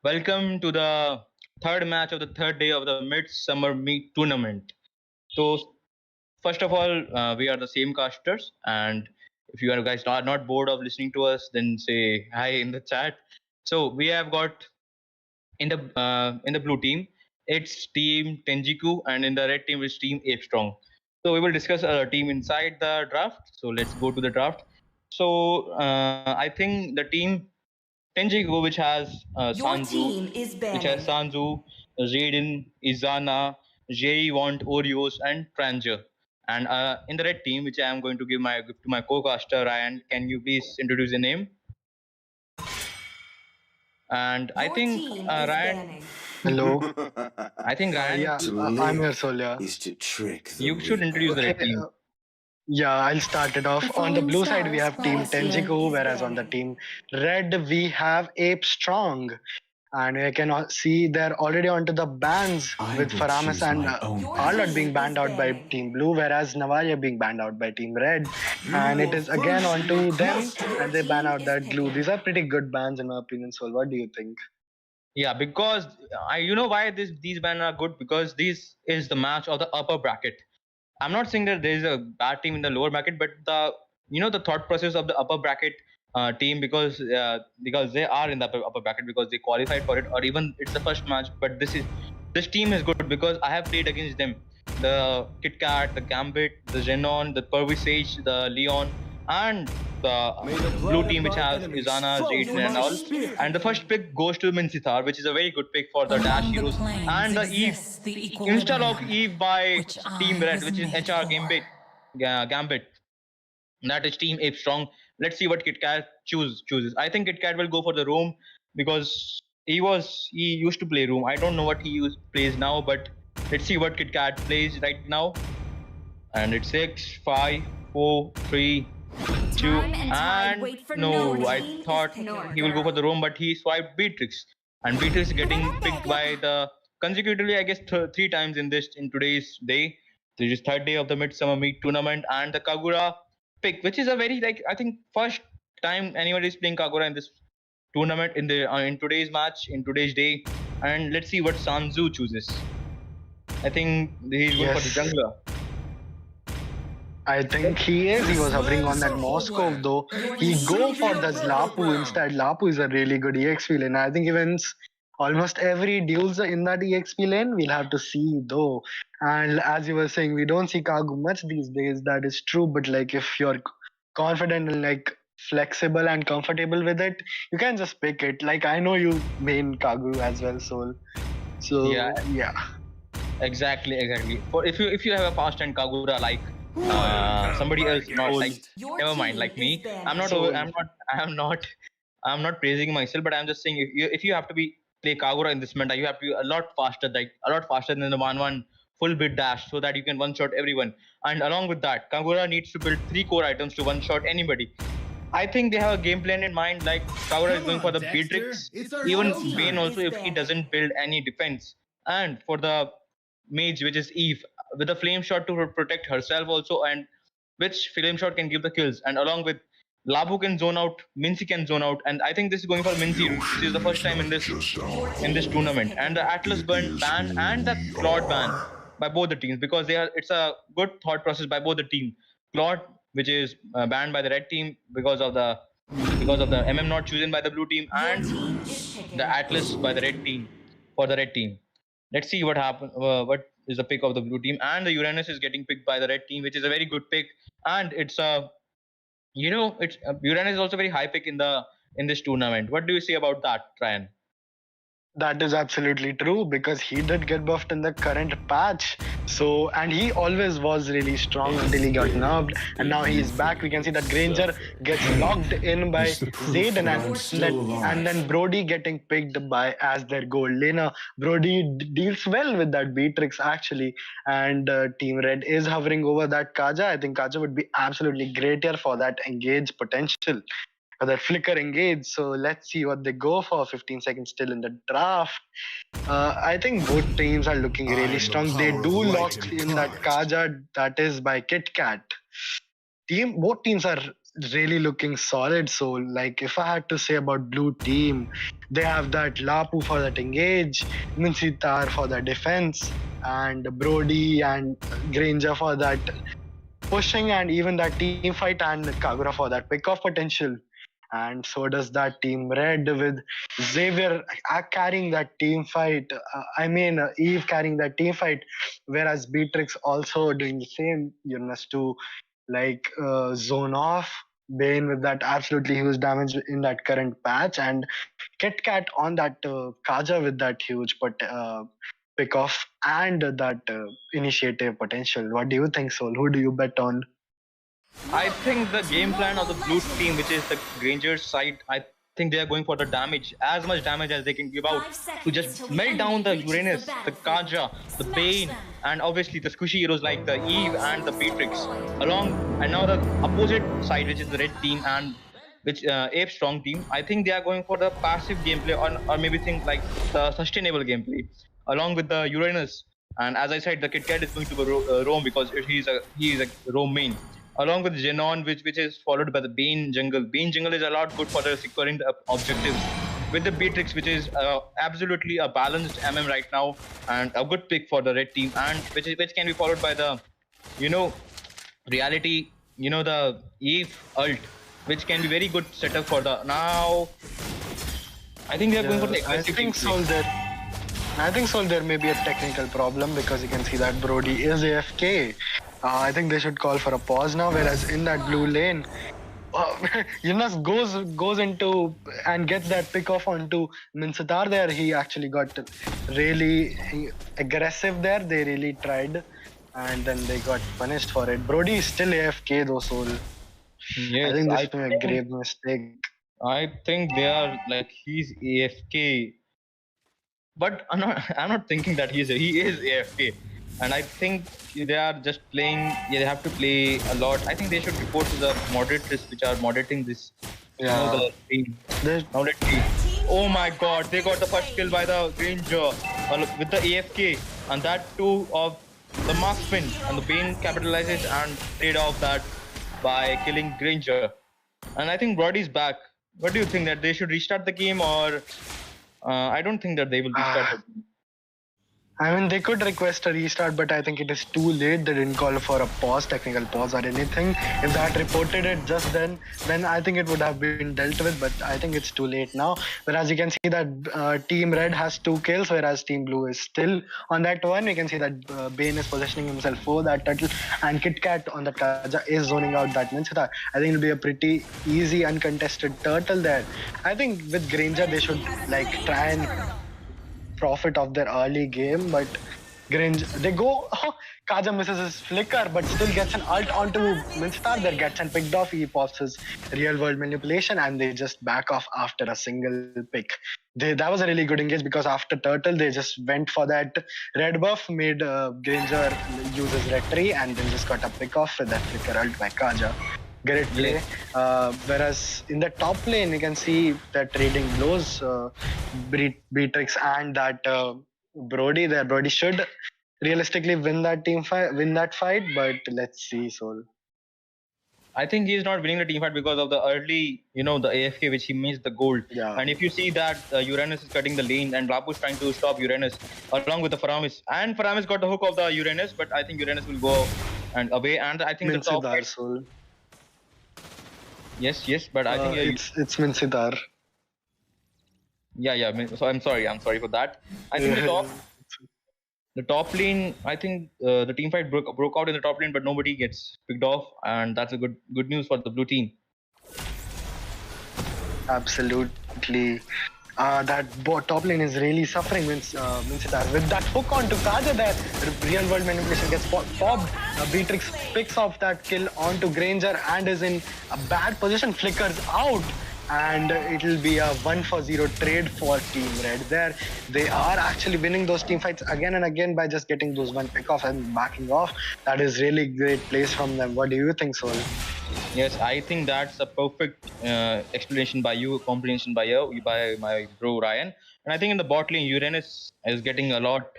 Welcome to the third match of the third day of the Midsummer Meet Tournament. So, first of all, we are the same casters, and if you guys are not bored of listening to us, then say hi in the chat. So, we have got in the blue team, it's Team Tenjiku, and in the red team is Team Ape Strong. So we will discuss our team inside the draft. So let's go to the draft. So I think the team Tenjiku, which has Sanju, Sanju, Raiden, Izana, Jerry Want, Oreos, and Tranger. And in the red team, which I am going to give to my co-caster Ryan, can you please introduce your name? And I think Ryan. Hello. I think Ryan, Yeah, I'm here, Solya. Is to trick the you should introduce the red team. Yeah, I'll start it off. On the blue side, we have Team Tenjiku, whereas on the team red, we have Ape Strong. And you can see they're already onto the bans with Faramis and Arlott being banned out by Team Blue, whereas Navaja being banned out by Team Red. And it is again onto them, and they ban out that glue. These are pretty good bans, in my opinion. So, what do you think? Yeah, because you know why these bans are good, because this is the match of the upper bracket. I'm not saying that there is a bad team in the lower bracket, but the thought process of the upper bracket team, because they are in the upper bracket because they qualified for it, or even it's the first match. But this team is good because I have played against them. The Kit Kat, the Gambit, the Zenon, the Pervisage, the Leon, and the blue team, which has Izana, Jaden, and all. And the first pick goes to Minsitar, which is a very good pick for the Dash Heroes. And the Eve, Insta-lock Eve by Team Red, which is HR Gambit. That is Team Ape Strong. Let's see what Kit Kat chooses. I think Kit Kat will go for the room because he used to play room. I don't know what he plays now, but let's see what Kit Kat plays right now. And it's 6, 5, 4, 3, 2, and no, I thought he will go for the roam, but he swiped Beatrix, and Beatrix getting picked by the consecutively, I guess, 3 times in today's day. This is third day of the Midsummer Meet Tournament, and the Kagura pick, which is a very, I think, first time anyone is playing Kagura in this tournament in today's match, in today's day. And let's see what Sanju chooses. I think he's going for the jungler. I think he is. He was hovering on that Moscow, though. He go for the Lapu instead. Lapu is a really good EXP lane. I think he wins almost every duels in that EXP lane. We'll have to see, though. And as you were saying, we don't see Kagu much these days. That is true. But like, if you're confident and like flexible and comfortable with it, you can just pick it. Like, I know you main Kagu as well, Soul. So yeah. Exactly. For if you have a fast and Kagura like somebody else, not like, never mind, like me. I'm not praising myself, but I'm just saying if you have to be play Kagura in this meta, you have to be a lot faster, like a lot faster than the 1-1 full bit dash, so that you can one shot everyone. And along with that, Kagura needs to build 3 core items to one shot anybody. I think they have a game plan in mind, like Kagura is going for the Beatrix, even Bane also if he doesn't build any defense. And for the mage, which is Eve, with a flame shot to protect herself also, and which flame shot can give the kills. And along with Labu can zone out, Mincy can zone out, and I think this is going for Mincy, which is the first time in this tournament. And the Atlas ban and the Claude ban by both the teams, because it's a good thought process by both the team. Claude, which is banned by the red team because of the MM not chosen by the blue team, and the Atlas by the red team for the red team. Let's see what happens. What is the pick of the blue team? And the Uranus is getting picked by the red team, which is a very good pick. And it's a it's Uranus is also very high pick in this tournament. What do you say about that, Ryan? That is absolutely true, because he did get buffed in the current patch. So, and he always was really strong until he got nerfed, and now he's back. We can see that Granger gets locked in by Zayd, and then Brody getting picked by as their gold laner. Brody deals well with that Beatrix actually, and Team Red is hovering over that Kaja. I think Kaja would be absolutely great here for that engage potential, that flicker engage. So let's see what they go for. 15 seconds still in the draft. I think both teams are looking really strong. They do lock in that Kaja, that is by KitKat. Both teams are really looking solid. So, like, if I had to say about blue team, they have that Lapu for that engage, Minsitar for the defense, and Brody and Granger for that pushing, and even that team fight, and Kagura for that pick-off potential. And so does that Team Red, with Xavier carrying that team fight. Eve carrying that team fight, whereas Beatrix also doing the same. Uranus to zone off Bane with that absolutely huge damage in that current patch, and KitKat on that Kaja with that huge pick off and that initiative potential. What do you think, Soul? Who do you bet on? I think the game plan of the blue team, which is the Granger's side, I think they are going for the damage, as much damage as they can give out, to just melt down the Uranus, the Kaja, the Bane, and obviously the squishy heroes like the Eve and the Beatrix. And now the opposite side, which is the red team and which Apes strong team, I think they are going for the passive gameplay, or maybe think like the sustainable gameplay, along with the Uranus. And as I said, the KitKat is going to go roam, because he is a roam main, along with Genon, which is followed by the Bane jungle. Bane jungle is a lot good for the securing the objectives. With the Beatrix, which is absolutely a balanced MM right now, and a good pick for the red team, and which can be followed by the, reality, the Eve ult, which can be very good setup for the now. I think they are going for the aggressive. I think so. There may be a technical problem, because you can see that Brody is AFK. I think they should call for a pause now. Whereas in that blue lane, Yunus goes into and gets that pick off onto Minsitar there. He actually got really aggressive there. They really tried, and then they got punished for it. Brody is still AFK though, Soul. Yes, I think this is a grave mistake. I think they are like, he's AFK, but I'm not thinking that he is AFK. And I think they are just playing. Yeah, they have to play a lot. I think they should report to the moderators which are moderating this. Yeah. The stream. Now let's see. Oh my God! They got the first kill by the Granger with the AFK, and that too of the marksman. And the Bane capitalizes and played off that by killing Granger. And I think Brody's back. What do you think, that they should restart the game, or I don't think that they will restart the game. I mean, they could request a restart, but I think it is too late. They didn't call for a technical pause or anything. If they had reported it just then I think it would have been dealt with, but I think it's too late now. Whereas you can see that Team Red has 2 kills, whereas Team Blue is still on that one. You can see that Bane is positioning himself for that turtle, and KitKat on that Kaja is zoning out that Minsitar. I think it'll be a pretty easy, uncontested turtle there. I think with Granger, they should try and profit of their early game, but Granger, they go. Kaja misses his flicker, but still gets an ult onto Minstar. There gets and picked off. He pops his real world manipulation, and they just back off after a single pick. That was a really good engage because after Turtle, they just went for that red buff, made Granger use his red tree, and then just got a pick off with that flicker ult by Kaja. Great play. Whereas in the top lane, you can see that trading blows, Beatrix and that. Brody there. Brody should realistically win that fight, but let's see, Soul. I think he's not winning the team fight because of the early, the AFK which he missed the gold. Yeah. And if you see that Uranus is cutting the lane and Lapu is trying to stop Uranus along with the Faramis. And Faramis got the hook of the Uranus, but I think Uranus will go and away. And I think the top Mincidar, Soul. Yes, but I think it's Mincidar. Yeah. So I'm sorry for that. I think the top lane. I think the team fight broke out in the top lane, but nobody gets picked off, and that's a good news for the blue team. Absolutely. That top lane is really suffering. Mincidar with that hook onto Kaja there. Real world manipulation gets popped. Beatrix picks off that kill onto Granger and is in a bad position. Flickers out. And it'll be a 1-for-0 trade for Team Red there. They are actually winning those team fights again and again by just getting those one pick off and backing off. That is really great plays from them. What do you think, Sol? Yes, I think that's a perfect explanation by you, comprehension by my bro Ryan. And I think in the bot lane, Uranus is getting a lot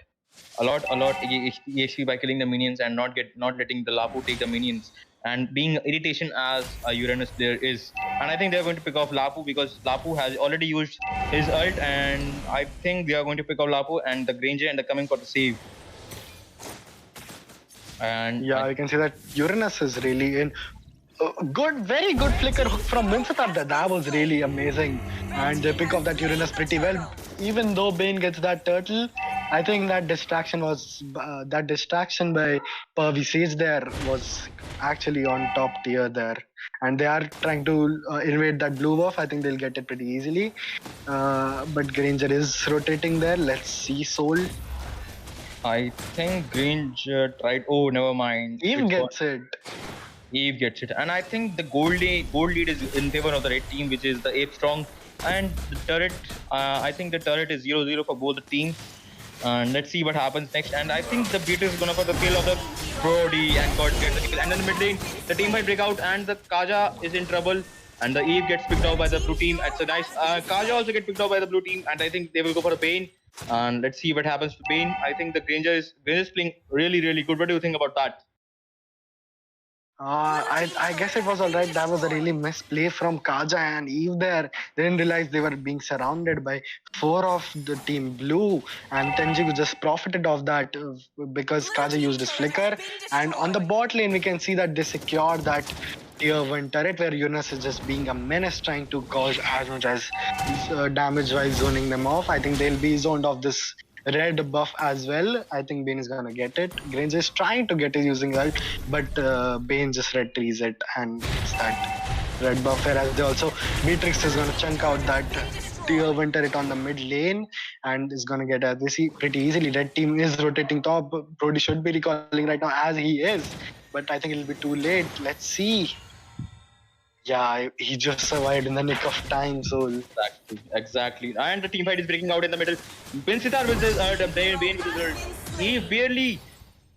EXP by killing the minions and not letting the Lapu take the minions. And being irritation as a Uranus player is. And I think they're going to pick off Lapu because Lapu has already used his ult, and I think they are going to pick off Lapu and the Granger and the coming for the save. And yeah, you can see that Uranus is really in. Very good flicker hook from Mincidar. That was really amazing. And they pick off that Uranus pretty well. Even though Bane gets that turtle, I think that distraction by Pervy Sage there was actually on top tier there. And they are trying to invade that blue buff. I think they'll get it pretty easily. But Granger is rotating there. Let's see, Soul. I think Granger tried. Oh, never mind. Eve gets it. Eve gets it, and I think the gold lead is in favor of the red team, which is the Apes strong, and the turret. I think the turret is 0-0 for both the teams. And let's see what happens next. And I think the Beatrix is gonna for the kill of the Brody and God gets the kill. And then the mid lane, the team fight break out, and the Kaja is in trouble, and the Eve gets picked off by the blue team. It's a nice. Kaja also gets picked off by the blue team, and I think they will go for a Bane. And let's see what happens to Bane. I think the Granger is playing really good. What do you think about that? I guess it was alright. That was a really misplay from Kaja and Eve there. They didn't realize they were being surrounded by 4 of the team blue, and Tenjiku just profited of that because Kaja used his flicker. And on the bot lane, we can see that they secured that tier 1 turret where Uranus is just being a menace, trying to cause as much as damage while zoning them off. I think they'll be zoned off this red buff as well. I think Bane is gonna get it. Granger is trying to get it using ult, but Bane just red trees it and it's that red buff. Whereas they also Beatrix is gonna chunk out that tier 1 turret on the mid lane and is gonna get this pretty easily. Red team is rotating top. Brody should be recalling right now as he is, but I think it'll be too late. Let's see. Yeah, he just survived in the nick of time, so Exactly. And the team fight is breaking out in the middle. Mincidar with his Bane with his ult. He barely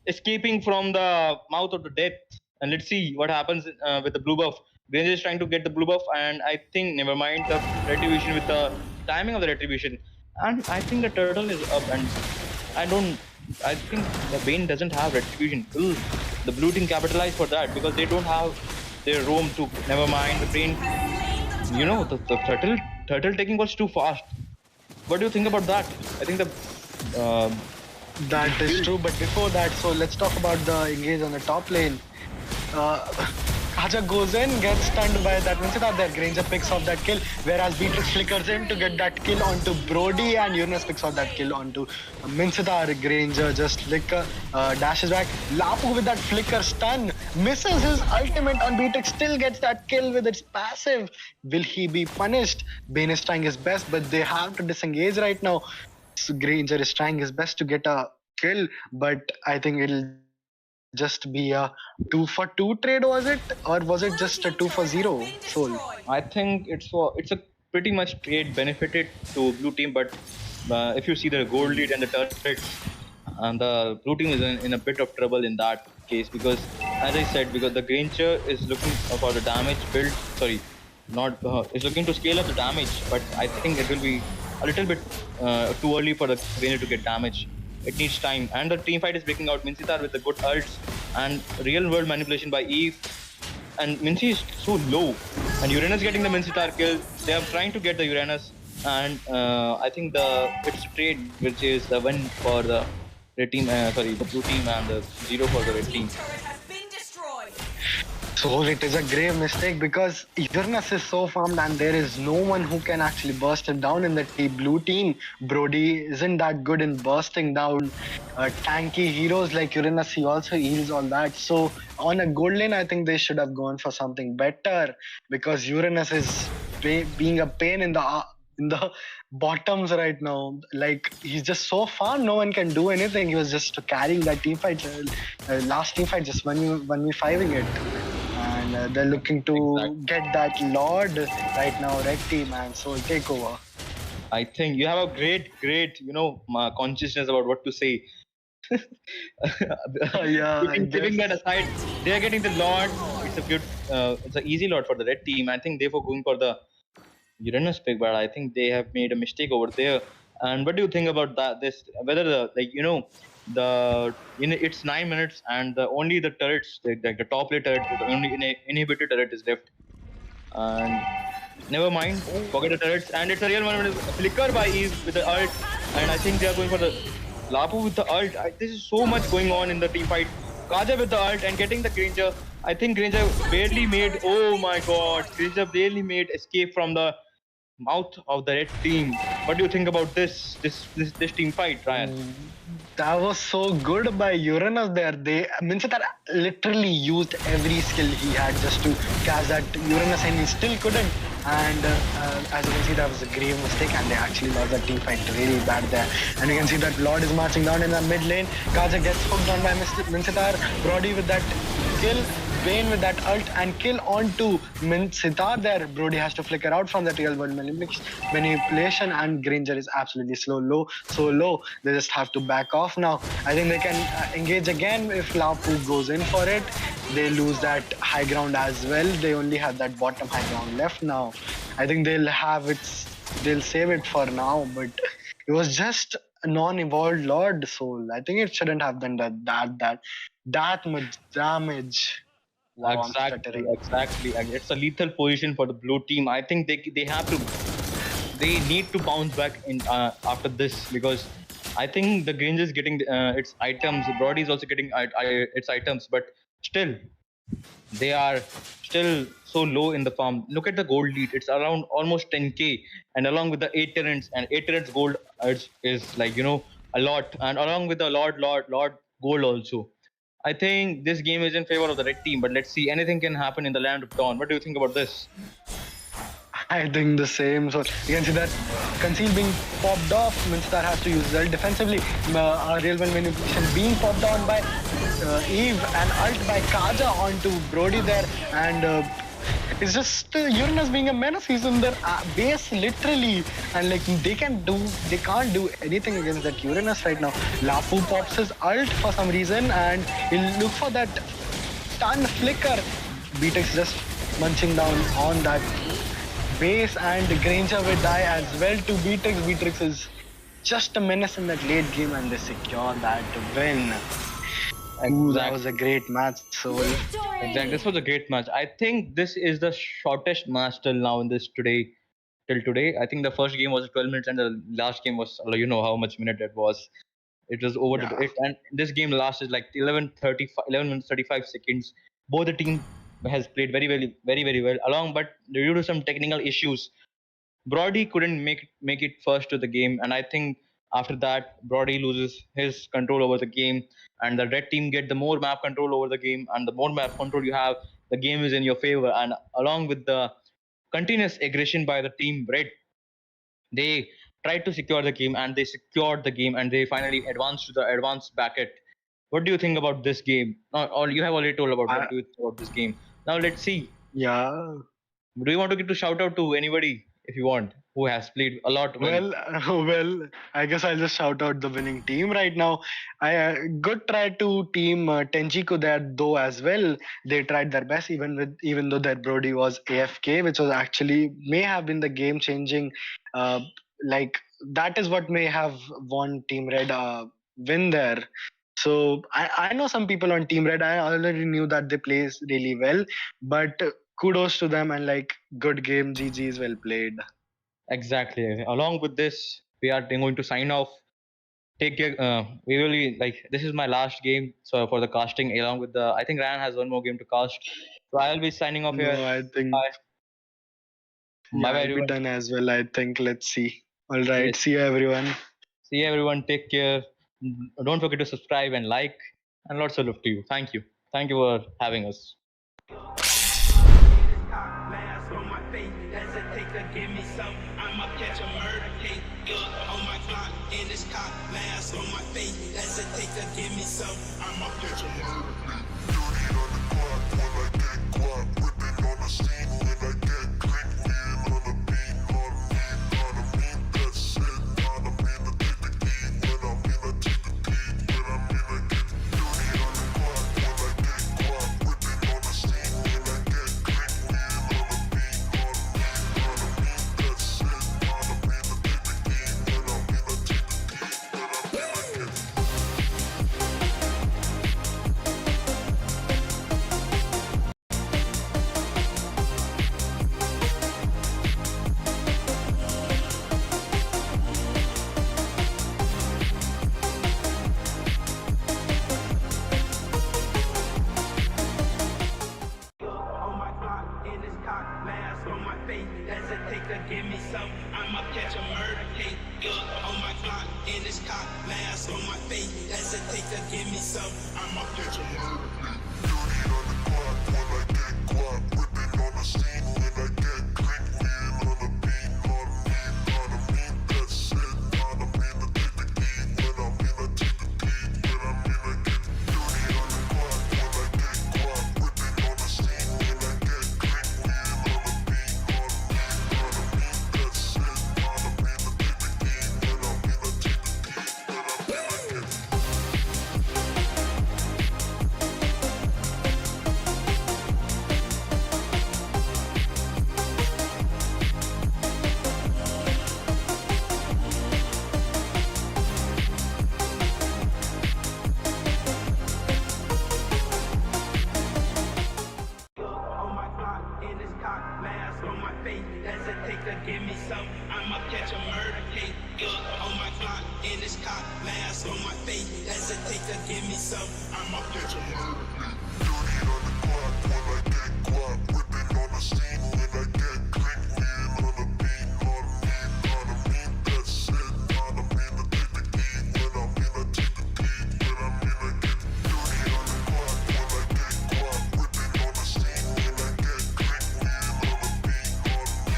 escaping from the mouth of the death. And let's see what happens with the blue buff. Granger is trying to get the blue buff, and I think never mind the retribution with the timing of the retribution. And I think the turtle is up, and I think the Bane doesn't have retribution. Ooh, the blue team capitalized for that because they don't have their roam to. Never mind the Bane. The turtle taking was too fast. What do you think about that? I think that is true. But before that, so let's talk about the engage on the top lane. Kaja goes in, gets stunned by that Mincidar there. Granger picks off that kill, whereas Beatrix flickers in to get that kill onto Brody, and Uranus picks off that kill onto Mincidar. Granger just flicker, dashes back. Lapu with that flicker stun, misses his ultimate on Beatrix, still gets that kill with its passive. Will he be punished? Bane is trying his best, but they have to disengage right now. So Granger is trying his best to get a kill, but I think it'll just be a 2-for-2 trade, was it? Or was it just a 2-for-0, Soul? I think it's a pretty much trade benefited to blue team, but if you see the gold lead and the turrets, and the blue team is in a bit of trouble in that case because, as I said, because the Granger is looking for the damage build. Sorry, not is looking to scale up the damage, but I think it will be a little bit too early for the Granger to get damage. It needs time, and the team fight is breaking out. Mincitar with the good ults and real world manipulation by Eve, and Mincy is so low, and Uranus getting the Mincitar kill. They are trying to get the Uranus, and I think it's trade which is the win for the red team. Sorry, the blue team, and the 0 for the red team. So it is a grave mistake because Uranus is so farmed and there is no one who can actually burst him down in the blue team. Brody isn't that good in bursting down tanky heroes like Uranus. He also heals all that. So on a gold lane, I think they should have gone for something better because Uranus is being a pain in the bottoms right now. Like he's just so far, no one can do anything. He was just carrying that team fight. Last team fight, just 1v5ing it. And they're looking to get that Lord right now, red team, and Soul take over. I think you have a great, consciousness about what to say. Yeah, Giving that aside, they are getting the Lord. It's an easy Lord for the red team. I think they were going for the Uranus pick, but I think they have made a mistake over there. And what do you think about that? Whether it's 9 minutes and only the turrets, the top layer turret, the only inhibitor turret is left. And never mind, forget the turrets. And it's a real one. Flicker by Eve with the ult, and I think they are going for the Lapu with the ult. This is so much going on in the team fight. Kaja with the ult and getting the Granger. I think Granger barely made. Oh my God, Granger barely made escape from the mouth of the red team. What do you think about this team fight, Ryan? That was so good by Uranus there. Mincitar literally used every skill he had just to catch that Uranus, and he still couldn't. And as you can see, that was a grave mistake, and they actually lost that team fight really bad there. And you can see that Lord is marching down in the mid lane. Kaja gets hooked on by Mincitar. Brody with that kill. Vayne with that ult and kill onto Mincitar there. Brody has to flicker out from that real world manipulation, and Granger is absolutely so low. They just have to back off now. I think they can engage again if Lapu goes in for it. They lose that high ground as well. They only have that bottom high ground left now. I think they'll save it for now, but it was just a non-evolved Lord Soul. I think it shouldn't have done that much damage. Wow, Exactly. It's a lethal position for the blue team. I think they need to bounce back in after this, because I think the Grange is getting its items. Brody is also getting its items, but still they are still so low in the farm. Look at the gold lead; it's around almost 10k, and along with the 8 turrets and 8 turrets gold is like a lot, and along with the Lord gold also. I think this game is in favor of the red team, but let's see. Anything can happen in the land of dawn. What do you think about this? I think the same. So you can see that Conceal being popped off means that has to use Zell defensively. Real world manipulation being popped on by Eve and ult by Kaja onto Brody there, and it's just Uranus being a menace. He's in their base literally, and like they can't do anything against that Uranus right now. Lapu pops his ult for some reason, and he'll look for that stun flicker. Beatrix just munching down on that base, and Granger will die as well to Beatrix. Beatrix is just a menace in that late game, and they secure that win. Ooh, that was a great match, Soul. Exactly. This was a great match. I think this is the shortest match till now in this till today. I think the first game was 12 minutes and the last game was, you know how much minute it was. It was over and this game lasted like 11 minutes 35 seconds. Both the team has played very well along, but due to some technical issues, Brody couldn't make it first to the game, and I think after that Brody loses his control over the game, and the red team get the more map control over the game, and the more map control you have, the game is in your favor. And along with the continuous aggression by the team red, they tried to secure the game, and they secured the game, and they finally advanced to the advanced bracket. What do you think about this game? Or you have already told about what do you think about this game. Now let's see. Yeah. Do you want to give a shout out to anybody if you want who has played a lot well? Well, I guess I'll just shout out the winning team right now. I good try to team Tenjiku there though as well. They tried their best even though their Brody was AFK, which was actually may have been the game changing. Like that is what may have won Team Red win there. So I know some people on Team Red. I already knew that they play really well, but kudos to them and like good game. GG is well played. Exactly. Along with this, we are going to sign off. Take care. We really like this is my last game. So for the casting, along with the, I think Ryan has one more game to cast. So I'll be signing off here. No, I think Bye. yeah, Bye, bye, I'll be everyone. done as well. I think. Let's see. All right. Yes. See you, everyone. See you, everyone. Take care. Don't forget to subscribe and like. And lots of love to you. Thank you. Thank you for having us. Mask on my face, hesitate to give me some. I'ma catch a murder case. On my clock, in this cop, mask on my face, hesitate to give me some. I'ma catch a murder case. Whipping on the scene when I get clean, wheel on the beat, on me, that's it. On me, the take the key, when I'm in, I take the key, when I'm in, I get beauty on the clock, when I get guap, whipping on the scene when I get clean, wheel on the beat, on me, that's it. On me, the take the key, when I'm in, I take the key, when I'm in, I get On my clock, in this cock, mask on my face, hesitate to give me some. I'ma catch a murder case. On my clock, in this cock, mask on my face, hesitate to give me some. I'ma catch a murder case. beauty on the clock, when I get guap, whipping on the scene when I get clean, wheel on the beat, on me, that's it. On me, the take the key, when I'm in, I take the key, when I'm in, I get beauty on the clock, when I get guap, whipping on the scene when I get clean, wheel on the beat, on me, that's it. On me, the take the key, when I'm in, I take the key, when I'm in, I get On my clock, in this cock, mask on my face, hesitate to give me some. I'ma catch a murder case. On my clock, in this cock, mask on my face, hesitate to give me some. I'ma catch a murder case. beauty on the clock, when I get guap, whipping on the scene when I get clean, wheel on the beat, on me, that's it. On me, the take the key, when I'm in, I take the key, when I'm in, I get beauty on the clock, when I get guap, whipping on the scene when I get clean, wheel on the beat, on me,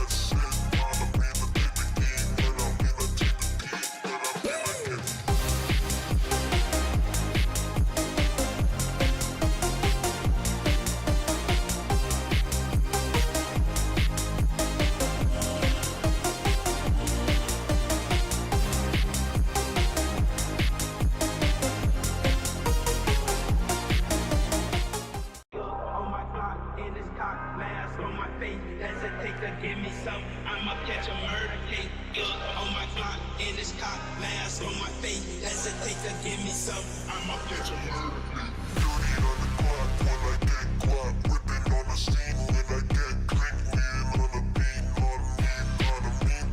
that's it. On me, the take the key, when I'm in, I take the key, when I'm in, I get On my clock, in this cock, mask on my face, hesitate to give me some. I'ma catch a murder case. On my clock, in this cock, mask on my face, hesitate to give me some. I'ma catch a murder case. beauty on the clock, when I get guap, whipping on the scene when I get clean, wheel on the beat, on me,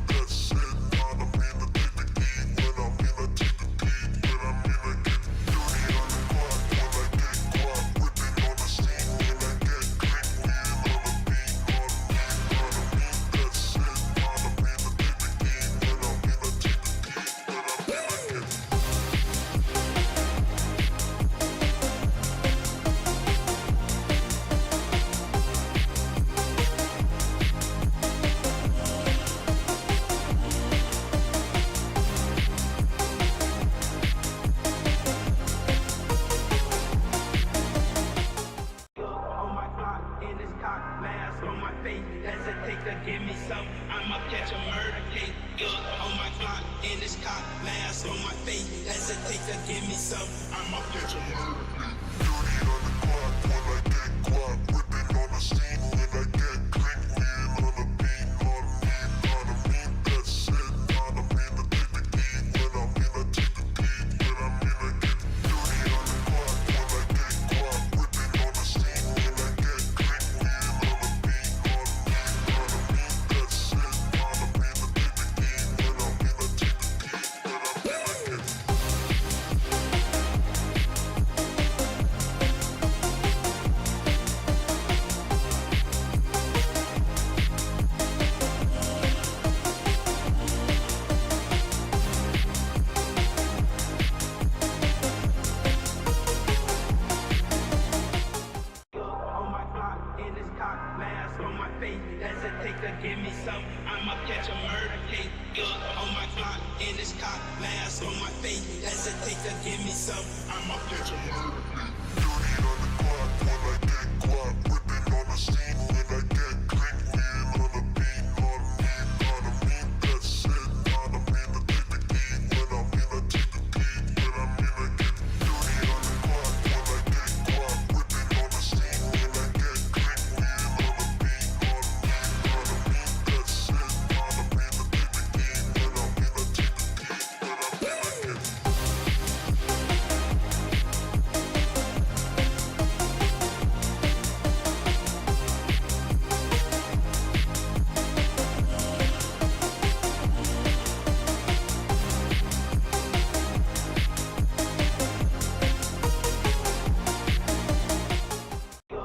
that's it. On me, the take the key, when I'm in, I take the key, when I'm in, I get beauty on the clock, when I get guap, whipping on the scene when I get clean, wheel on the beat, on me, that's it. On me, the take the key, when I'm in, I take the key, when I'm in, I get cock mask on my face. Hesitate to give me some. I'ma catch a murder case. On my clock in this cock mask on my face. Hesitate to give me some. I'ma catch a murder case. Dirty on the clock when I get guap. Whipping on the scene when I get green. Lean on the beat, on me, that's it. On me, the take the key. When I'm in, I take the beat. When I'm in, I get dirty on the clock when I get guap. Whipping on the scene when I get green. Lean on the beat, on me, that's it. On me, the take the key. When I'm in, I take the beat. When I'm in, I get On my clock in this cock mask on my face. Hesitate to give me some. I'ma catch a murder case. On my clock in this cock mask on my face. Hesitate to give me some. I'ma catch a murder case. dirty on the clock when I get guap. Whipping on the scene when I get green. Lean on the beat, on me, that's it. On me, the take the key. When I'm in, I take the beat. When I'm in, I get dirty on the clock when I get guap. Whipping on the scene when I get green. Lean on the beat, on me, that's it. On me, the take the key. When I'm in, I take the beat. When I'm in, I get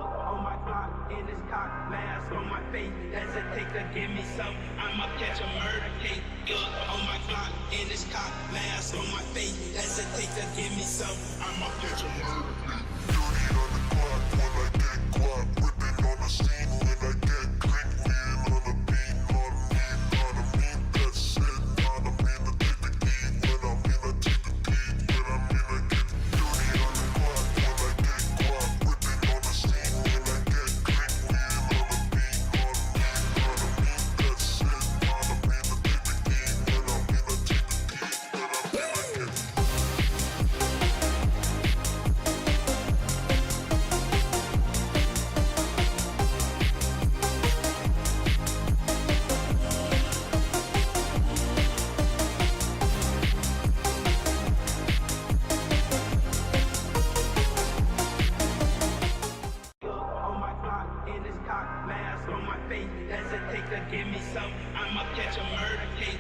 On my clock in this cock mask on my face. Hesitate to give me some. I'ma catch a murder case. On my clock in this cock mask on my face. Hesitate to give me some. I'ma catch a murder case. dirty on the clock when I get guap. Whipping on the scene when I get green. Lean on the beat, on me, that's it. On me, the take the key. When I'm in, I take the beat. When I'm in, I get dirty on the clock when I get guap. Whipping on the scene when I get green. Lean on the beat, on me, that's it. On me, the take the key. When I'm in, I take the beat. When I'm in, I get On my clock in this cock mask on my face. Hesitate to give me some. I'ma catch a murder case.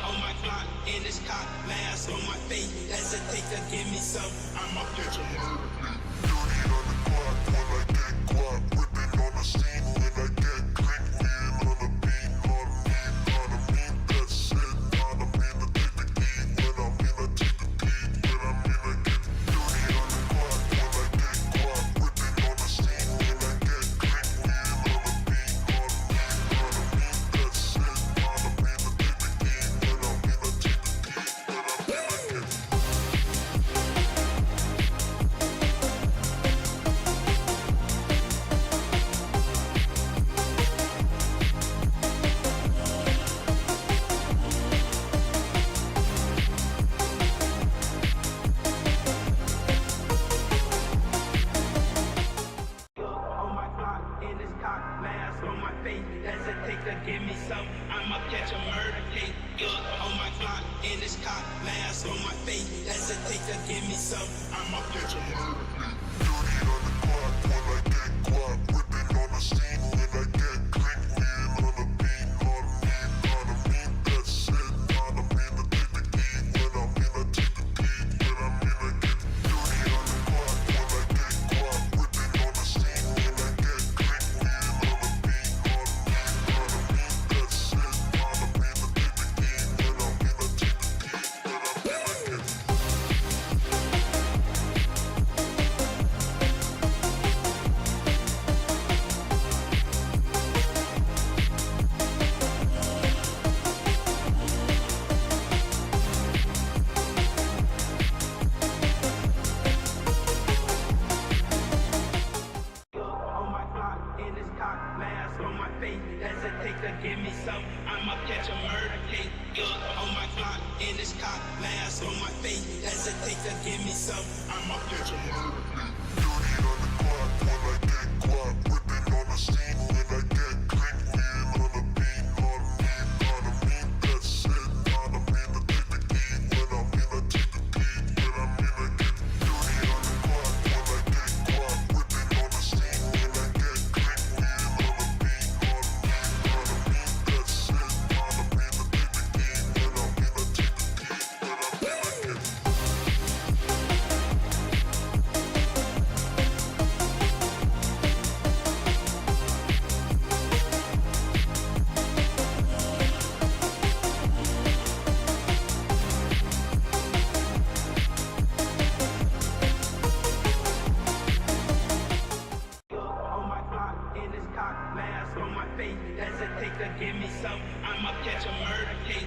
On my clock in this cock mask on my face. Hesitate to give me some. I'ma catch a murder case. dirty on the clock when I get guap. Whipping on the scene when I get green. Lean on the beat, on me, that's it. On me, the take the key. When I'm in, I take the beat. When I'm in, I get dirty on the clock when I get guap. Whipping on the scene when I get green. Lean on the beat, on me, that's it. On me, the take the key. When I'm in, I take the beat. When I'm in, I get On my clock in this cock mask on my face. Hesitate to give me some. I'ma catch a murder case. On my clock in this cock mask on my face. Hesitate to give me some. I'ma catch a murder case. dirty on the clock when I get guap. Whipping on the scene when I get green. Lean on the beat, on me, that's it. On me, the take the key. When I'm in, I take the beat. When I'm in, I get dirty on the clock when I get guap. Whipping on the scene when I get green. Lean on the beat, on me, that's it. On me, the take the key. When I'm in, I take the beat. When I'm in, I get clock, mask on my face. Hesitate to give me some. I'ma catch a murder case. On my clock, in this cock, mask on my face. Hesitate to give me some. I'ma catch a murder case. Dirty on the clock when I get guap. Whipping on the scene when I get green. We ain't on the beat, on me, on a mean. That's it, on a mean. I take the key when I'm in. I take the key when I'm in. I get dirty on the clock when I get guap. Whipping on the scene when I get green. We ain't on the beat, on me, on a mean. That's it, on a mean. I take the key when I'm in. I take the key when I'm in. I get On my clock, in this cock, mask on my face. Hesitate to give me some. I'ma catch a murder case.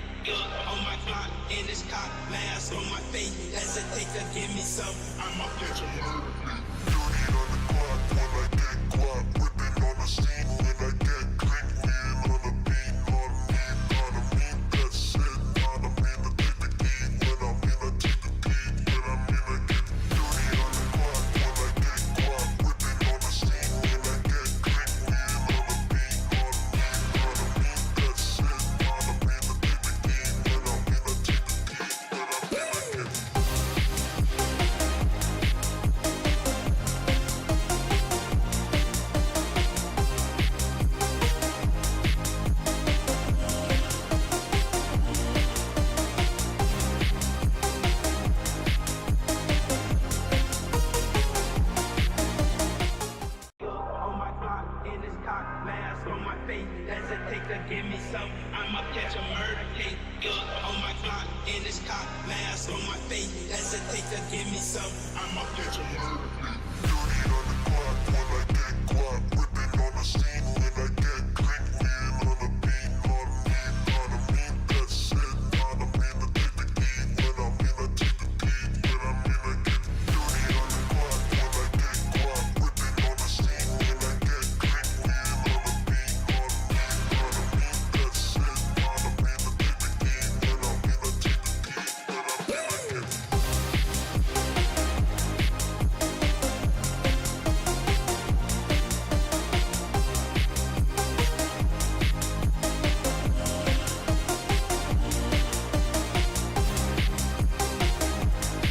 On my clock, in this cock, mask on my face. Hesitate to give me some. I'ma catch a murder case. dirty on the clock when I get guap. Whipping on the scene when I get green. We ain't on the beat, on me, on a mean. That's it, on a mean. I take the key when I'm in. I take the key when I'm in. I get dirty on the clock when I get guap. Whipping on the scene when I get green. We ain't on the beat, on me, on a mean. That's it, on a mean. I take the key when I'm in. I take the key when I'm in. I get On my clock, in this cock, mask on my face. Hesitate to give me some. I'ma catch a murder case. On my clock, in this cock, mask on my face. Hesitate to give me some. I'ma catch a murder case. dirty on the clock when I get guap. Whipping on the scene when I get green. We ain't on the beat, on me, on a mean. That's it, on a mean. I take the key when I'm in. I take the key when I'm in. I get dirty on the clock when I get guap. Whipping on the scene when I get green. We ain't on the beat, on me, on a mean. That's it, on a mean. I take the key when I'm in. I take the key when I'm in. I get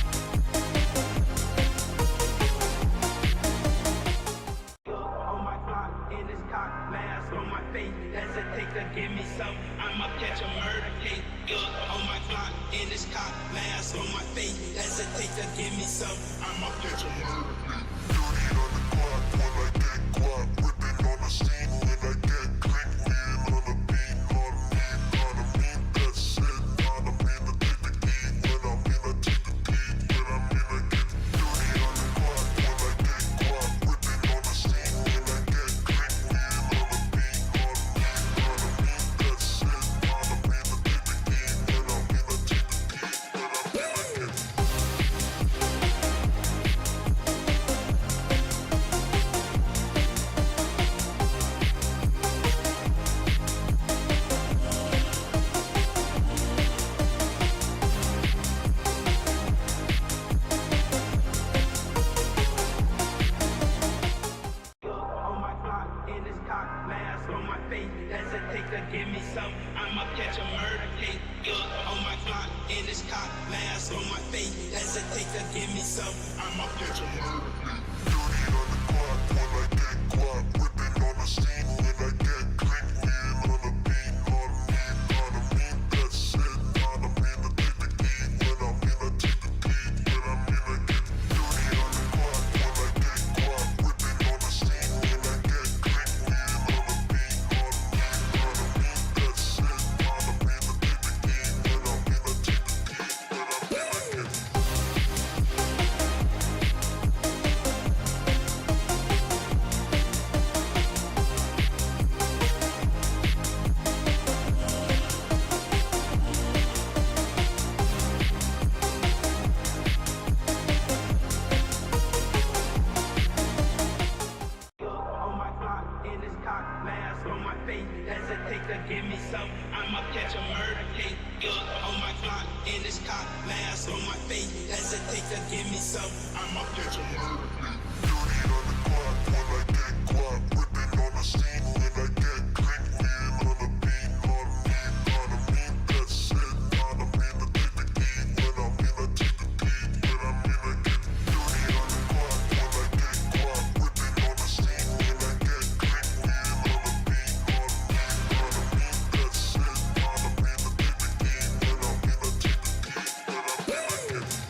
On my clock, in this cock, mask on my face. Hesitate to give me some. I'ma catch a murder case. On my clock, in this cock, mask on my face. Hesitate to give me some. I'ma catch a murder case. dirty on the clock when I get guap. Whipping on the scene when I get green. We ain't on the beat, on me, on a mean. That's it, on a mean. I take the key when I'm in. I take the key when I'm in. I get dirty on the clock when I get guap. Whipping on the scene when I get green. We ain't on the beat, on me, on a mean. That's it, on a mean. I take the key when I'm in. I take the key when I'm in. I get On my clock, in this cock, mask on my face. Hesitate to give me some. I'ma catch a murder case. On my clock, in this cock, mask on my face. Hesitate to give me some. I'ma catch a murder case. dirty on the clock when I get guap. Whipping on the scene when I get green. We ain't on the beat, on me, on a mean. That's it, on a mean. I take the key when I'm in. I take the key when I'm in. I get dirty on the clock when I get guap. Whipping on the scene when I get green. We ain't on the beat, on me, on a mean. That's it, on a mean. I take the key when I'm in. I take the key when I'm in. I get mask on my face, hesitate to give me some. I'ma catch a murder case. Yeah, on my clock, in this cock, mask on my face, hesitate to give me some. I'ma catch a murder case. Dirty on the clock when I get guap. Whipping on the scene when I get clean. Wheel on the beat, on me, that's it. On me, I take the key. When I'm in, I take the key. When I'm in, I get dirty on the clock when I get guap. Whipping on the scene when I get clean. Wheel on the beat, on me, that's it. On me, I take the key. When I'm in, I take the key. When I'm in, I get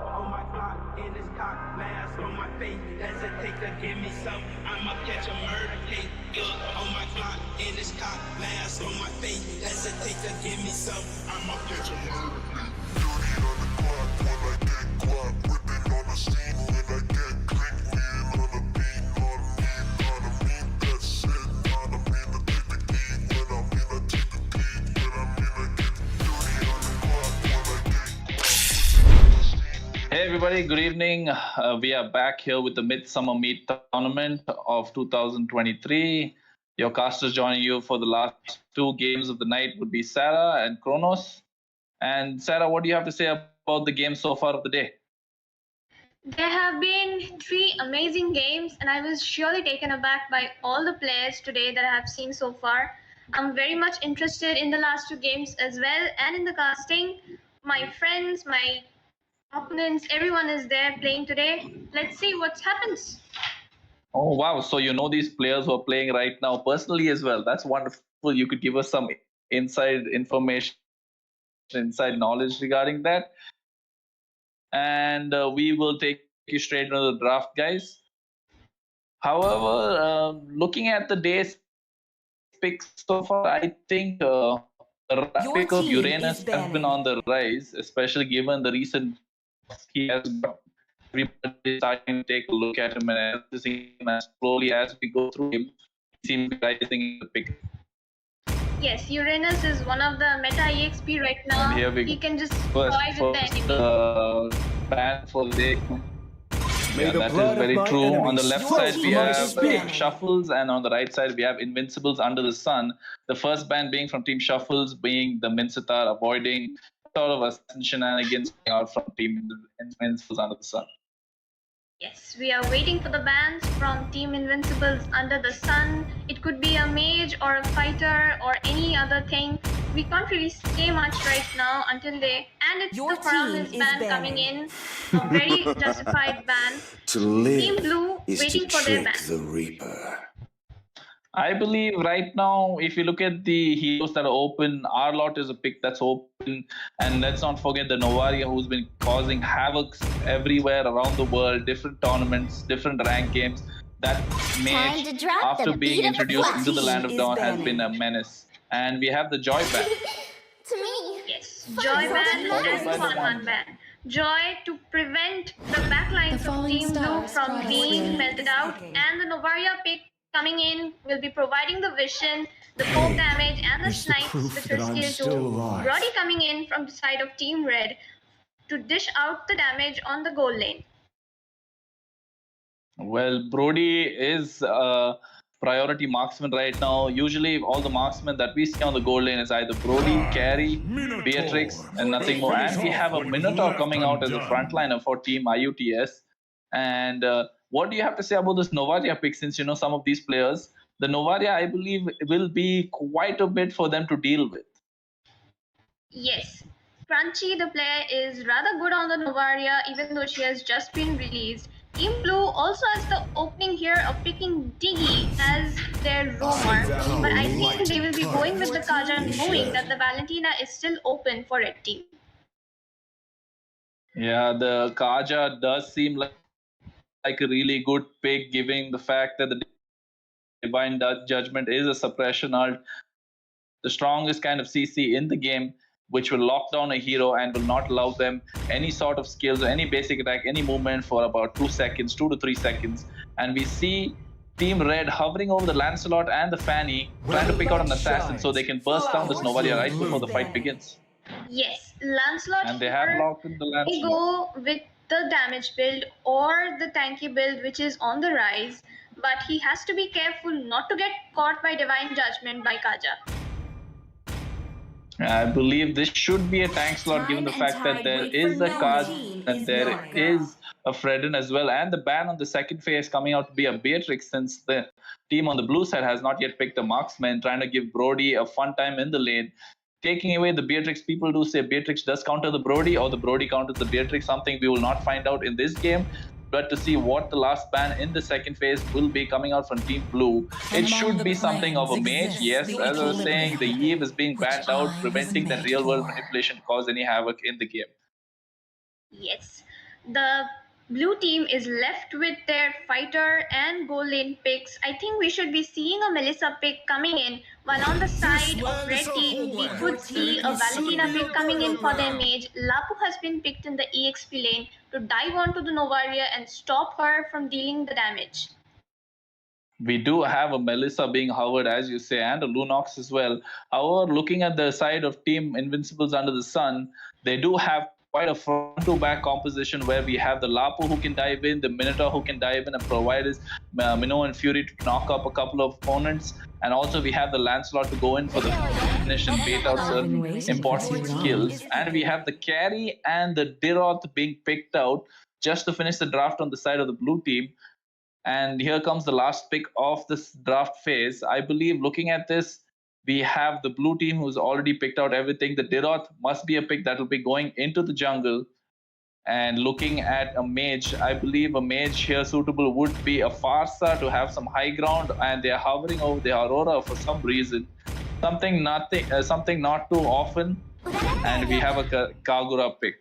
On my clock, in this cock, mask on my face, hesitate to give me some. I'ma catch a murder case. Yeah, on my clock, in this cock, mask on my face, hesitate to give me some. I'ma catch a murder case. dirty on the clock when I get guap. Whipping on the scene when I get clean. Wheel on the beat, on me, that's it. On me, I take the key. When I'm in, I take the key. When I'm in, I get dirty on the clock when I get Hey everybody, good evening. We are back here with the Midsummer Meet tournament of 2023. Your casters joining you for the last two games of the night would be Sara and Kronos. And Sara, what do you have to say about the game so far of the day? There have been 3 amazing games, and I was surely taken aback by all the players today that I have seen so far. I'm very much interested in the last 2 games as well, and in the casting. My friends, my opponents, everyone is there playing today. Let's see what happens. Oh wow, so you know these players who are playing right now personally as well. That's wonderful. You could give us some inside information, inside knowledge regarding that. And we will take you straight into the draft, guys. However, looking at the day's picks so far, I think the pick of team Uranus is has been banning. on the rise, especially given the recent he has got. Everybody starting to take a look at him and analyzing him as slowly as we go through him. He seems to be rising in the pick. Yes, Uranus is one of the meta EXP right now. And here we He go. can just First, fight with the enemy. ban for the day. May Yeah, the that is blood of very my true. On the enemies left flow side, we through my have veins. Team Shuffles, and on the right side, we have Invincibles under the sun. The first ban being from Team Shuffles, being the Minsitar, avoiding sort of a shenanigans out from Team Invincibles under the sun. Yes, we are waiting for the bans from Team Invincibles under the sun. It could be a mage or a fighter or any other thing. We can't really say much right now until they. And it's Your the Kronos team is ban coming in. A very justified ban. To Team live Blue is to waiting for their trick ban. the Reaper. I believe right now, if you look at the heroes that are open, Arlot is a pick that's open. And let's not forget the Novaria, who's been causing havoc everywhere around the world, different tournaments, different rank games. That mage, to drop after them a being beat of the introduced flesh. into the Land of Is Dawn, has banning. been a menace. And we have the Joy ban. To me. Yes, Joy ban Followed and by the Fun one. ban. Joy to prevent the backlines The of falling Team Blue stars from brought us being here. melted out, and the Novaria pick coming in will be providing the vision, the poke damage, and the Where's the snipes proof with that her I'm skill still 2. alive? Brody coming in from the side of Team Red to dish out the damage on the goal lane. Well, Brody is a priority marksman right now. Usually, all the marksmen that we see on the goal lane is either Brody, Carry, Beatrix, and nothing more. And we have a Minotaur coming out as a frontliner for Team IUTS. And what do you have to say about this Novaria pick? Since you know some of these players, the Novaria, I believe, will be quite a bit for them to deal with. Yes, Crunchy, the player, is rather good on the Novaria, even though she has just been released. Team Blue also has the opening here of picking Diggy as their roamer, but I think they will be going with the Kaja, knowing that the Valentina is still open for Red Team. Yeah, the Kaja does seem like a really good pick, given the fact that the Divine Judgment is a suppression ult, the strongest kind of CC in the game. which will lock down a hero and will not allow them any sort of skills or any basic attack, any movement for about 2 seconds, 2 to 3 seconds. And we see Team Red hovering over the Lancelot and the Fanny, trying to pick out an assassin so they can burst down this Novaria right before the fight begins. Yes, Lancelot. And they have locked in the Lancelot. They go with the damage build or the tanky build, which is on the rise, but he has to be careful not to get caught by Divine Judgment by Kaja. I believe this should be a tank slot given the fact that there is a card and there is a Fredrin as well, and the ban on the second phase coming out to be a Beatrix, since the team on the blue side has not yet picked a marksman, trying to give Brody a fun time in the lane. Taking away the Beatrix, people do say Beatrix does counter the Brody or the Brody counters the Beatrix, something we will not find out in this game. But to see what the last ban in the second phase will be coming out from Team Blue, it should be something of a mage. Yes, as I was saying, the Eve is being banned out, preventing that real world manipulation to cause any havoc in the game. Yes, the blue team is left with their fighter and goal lane picks. I think we should be seeing a Melissa pick coming in, while on the side of red team, we could see a Valentina pick coming in for their mage. Lapu has been picked in the EXP lane to dive onto the Novaria and stop her from dealing the damage. We do have a Melissa being hovered, as you say, and a Lunox as well. However, looking at the side of Team Invincibles Under the Sun, they do have quite a front-to-back composition where we have the Lapu who can dive in, the Minotaur who can dive in and provide his Minnow and Fury to knock up a couple of opponents. And also we have the Lancelot to go in for the finish and bait out certain important skills. And we have the carry and the Diroth being picked out just to finish the draft on the side of the blue team. And here comes the last pick of this draft phase. I believe looking at this, we have the blue team who's already picked out everything. The Diroth must be a pick that will be going into the jungle. And looking at a mage, I believe a mage here suitable would be a Farsa to have some high ground, and they're hovering over the Aurora for some reason. Something not too often. And we have a Kagura pick.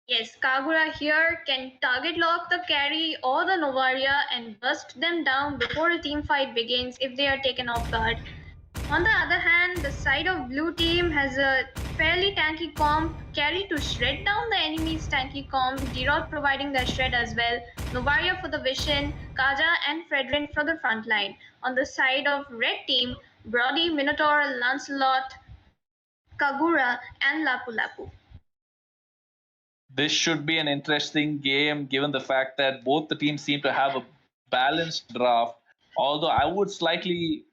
Yes, Kagura here can target lock the carry or the Novaria and burst them down before a team fight begins if they are taken off guard. On the other hand, the side of blue team has a fairly tanky comp, carry to shred down the enemy's tanky comp, Diroth providing the shred as well, Novaria for the vision, Kaja and Fredrin for the front line. On the side of red team, Brody, Minotaur, Lancelot, Kagura and Lapu Lapu. This should be an interesting game given the fact that both the teams seem to have a balanced draft, although I would slightly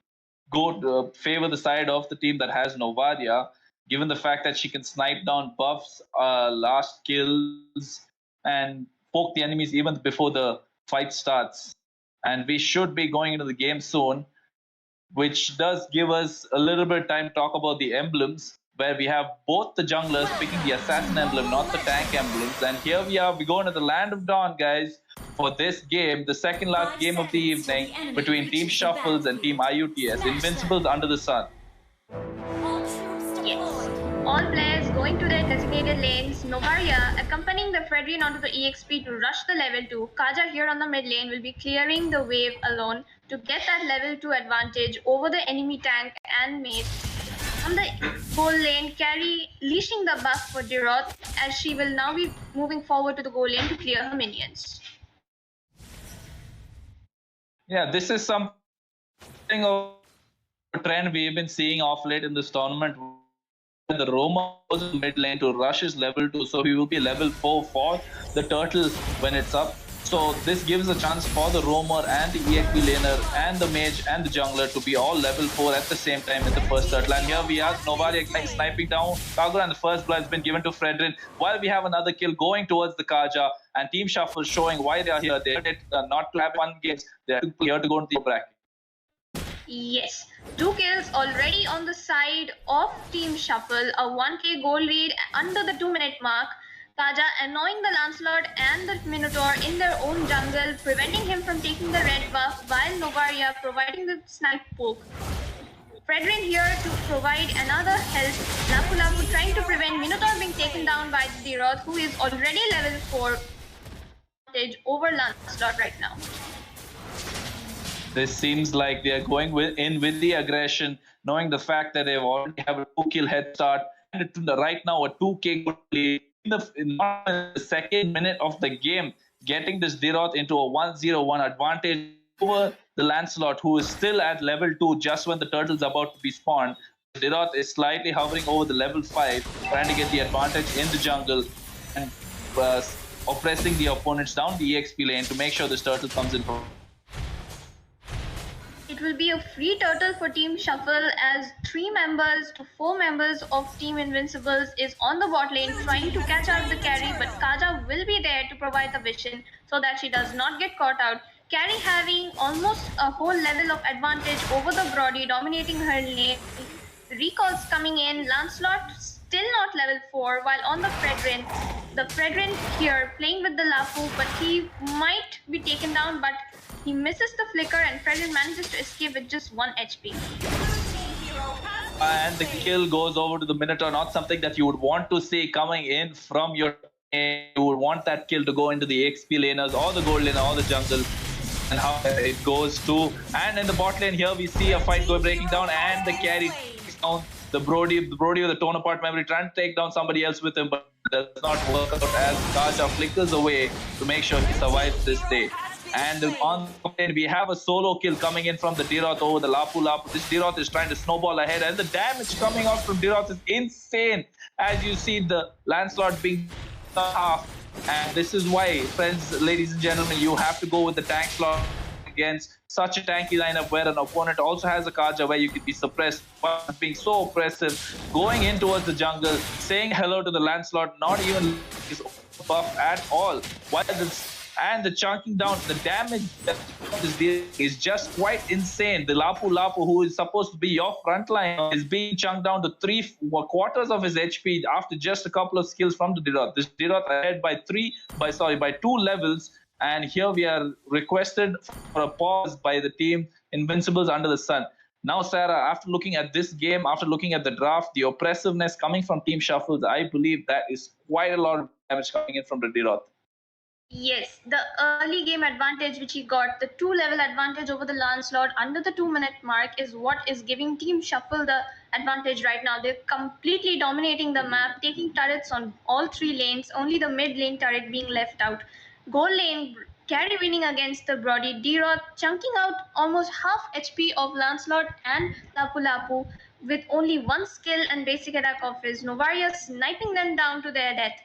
go to favor the side of the team that has Novaria, given the fact that she can snipe down buffs, last kills, and poke the enemies even before the fight starts. And we should be going into the game soon, which does give us a little bit of time to talk about the emblems, where we have both the junglers picking the assassin emblem, not the tank emblems. And here we are, we go into the Land of Dawn, guys, for this game, the second last game of the evening between Team Shuffles and Team IUTS, Invincibles Under the Sun. Yes. All players going to their designated lanes, Novaria accompanying the Fredrin onto the EXP to rush the level 2. Kaja here on the mid lane will be clearing the wave alone to get that level 2 advantage over the enemy tank and mage. On the goal lane, carry leashing the buff for Diroth, as she will now be moving forward to the goal lane to clear her minions. Yeah, this is something of a trend we've been seeing off late in this tournament. The Roma goes in mid lane to rush his level 2, so he will be level 4 for the turtle when it's up. So this gives a chance for the roamer and the EXP laner and the mage and the jungler to be all level 4 at the same time in the first turtle. And here we are, Novaria sniping down Kagura, and the first blood has been given to Fredrin, while we have another kill going towards the Kaja, and Team Shuffle showing why they are here. They did not to have fun games, they are here to go into the bracket. Yes, 2 kills already on the side of Team Shuffle, a 1k goal lead under the 2-minute mark. Kaja annoying the Lancelot and the Minotaur in their own jungle, preventing him from taking the red buff, while Novaria providing the snipe poke. Fredrin here to provide another health. Lapu Lapu trying to prevent Minotaur being taken down by the Diroth, who is already level 4 over Lancelot right now. This seems like they are going in with the aggression, knowing the fact that they've already have a 2-kill head start. right now a 2K gold lead not in the second minute of the game, getting this Diroth into a 1-0-1 advantage over the Lancelot, who is still at level 2 just when the turtle's about to be spawned. Diroth is slightly hovering over the level 5, trying to get the advantage in the jungle and oppressing the opponents down the EXP lane to make sure this turtle comes in. It will be a free turtle for Team Shuffle as 3 members to 4 members of Team Invincibles is on the bot lane trying to catch out the carry, but Kaja will be there to provide the vision so that she does not get caught out. Carry having almost a whole level of advantage over the Brody, dominating her lane. Recalls coming in, Lancelot still not level 4, while on the Fredrin here playing with the Lapu, but he might be taken down, but he misses the flicker and Fredrin manages to escape with just 1 HP. And the kill goes over to the Minotaur, not something that you would want to see coming in from your team. You would want that kill to go into the XP laners or the gold lane or the jungle. And how it goes to, and in the bot lane here we see a fight breaking down, and the carry takes down the Brody with the torn apart memory, trying to take down somebody else with him, but does not work out as Kaja flickers away to make sure he survives this day. And on the lane, we have a solo kill coming in from the Diroth over the Lapu. This Diroth is trying to snowball ahead, and the damage coming out from Diroth is insane. As you see the Lancelot being half. And this is why, friends, ladies and gentlemen, you have to go with the tank slot against such a tanky lineup where an opponent also has a Kaja where you can be suppressed, but being so oppressive, going in towards the jungle, saying hello to the Lancelot, not even is buff at all. And the chunking down, the damage that is just quite insane. The Lapu, who is supposed to be your front line, is being chunked down to 3/4 of his HP after just a couple of skills from the Diroth. This Diroth ahead by 2 levels. And here we are requested for a pause by the team Invincibles under the sun. Now, Sara, after looking at this game, after looking at the draft, the oppressiveness coming from Team Shuffles, I believe that is quite a lot of damage coming in from the Diroth. Yes, the early game advantage which he got, the 2-level advantage over the Lancelot under the 2-minute mark is what is giving Team Shuffle the advantage right now. They're completely dominating the map, taking turrets on all 3 lanes, only the mid lane turret being left out. Gold lane, carry winning against the Brody. Diroth chunking out almost half HP of Lancelot and Lapu with only 1 skill and basic attack of his. Novaria sniping them down to their death.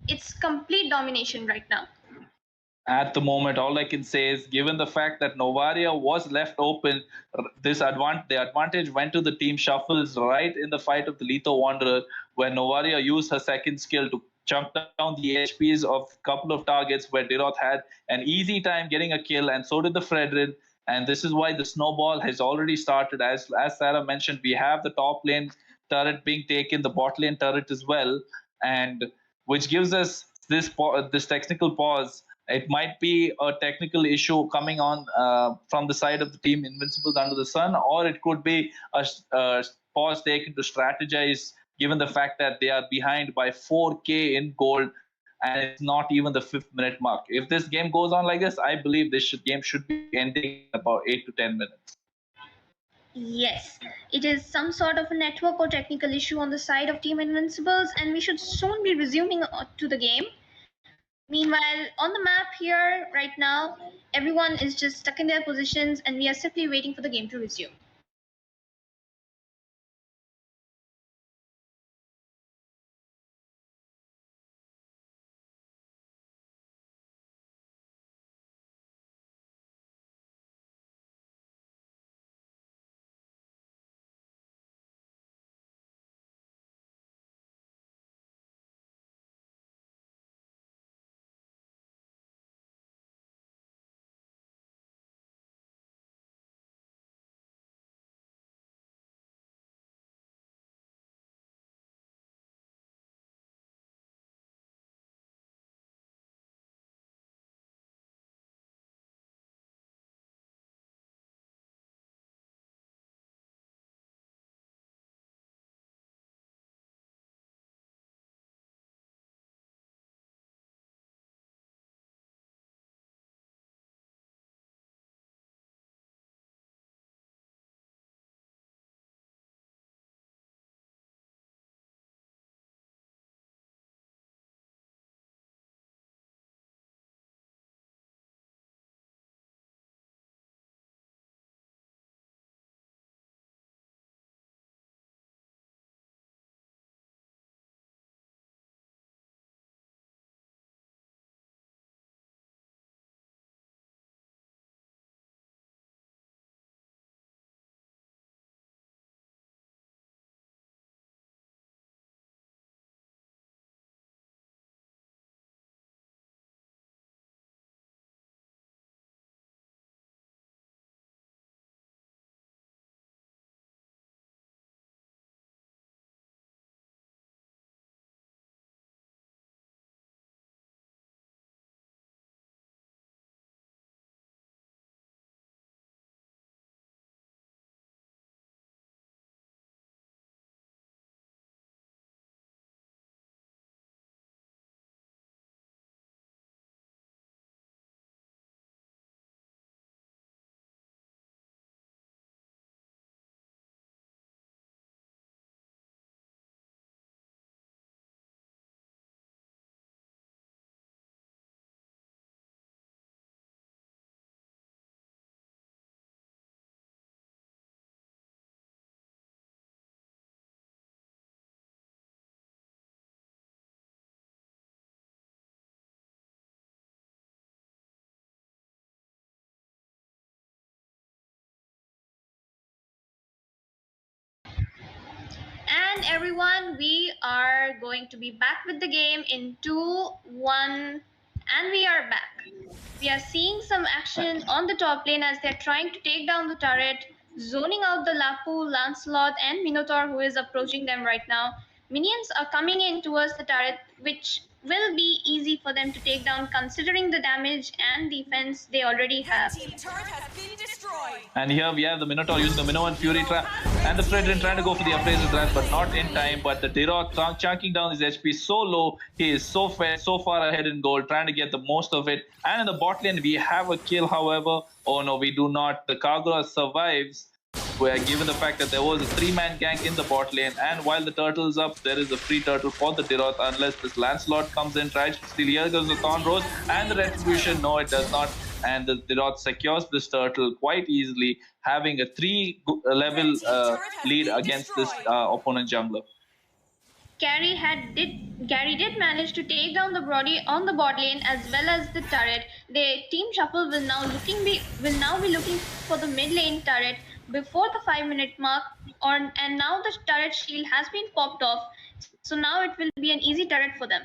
It's complete domination right now. At the moment, all I can say is, given the fact that Novaria was left open, the advantage went to the Team Shuffles right in the fight of the Letho Wanderer, where Novaria used her second skill to chunk down the HPs of a couple of targets where Diroth had an easy time getting a kill, and so did the Fredrin. And this is why the snowball has already started. As Sara mentioned, we have the top lane turret being taken, the bot lane turret as well, and which gives us this technical pause. It might be a technical issue coming on from the side of the team Invincibles under the sun, or it could be a pause taken to strategize, given the fact that they are behind by 4K in gold, and it's not even the 5th minute mark. If this game goes on like this, I believe this game should be ending in about 8 to 10 minutes. Yes, it is some sort of a network or technical issue on the side of Team Invincibles, and we should soon be resuming to the game. Meanwhile, on the map here right now, everyone is just stuck in their positions and we are simply waiting for the game to resume. And everyone, we are going to be back with the game in 2, 1, and we are back. We are seeing some action on the top lane as they're trying to take down the turret, zoning out the Lapu, Lancelot, and Minotaur who is approaching them right now. Minions are coming in towards the turret, which will be easy for them to take down considering the damage and defense they already have. And here we have the Minotaur using the Minnow and Fury trap, and the Fredrin trying to go for the appraisal trap, but not in time. But the Dirot chunking down his HP so low, he is so far ahead in gold, trying to get the most of it. And in the bot lane, we have a kill, however. Oh no, we do not. The Kagura survives. We are given the fact that there was a 3-man gank in the bot lane, and while the turtle's up, there is a free turtle for the Dirot unless this Lancelot comes in, tries to steal. Here goes the Thorn Rose, and the Retribution, no, it does not. And the Dirot secures this turtle quite easily, having a 3-level lead against this opponent jungler. Gary did manage to take down the Brody on the bot lane as well as the turret. The team shuffle will now be looking for the mid lane turret before the 5-minute mark, and now the turret shield has been popped off, so now it will be an easy turret for them.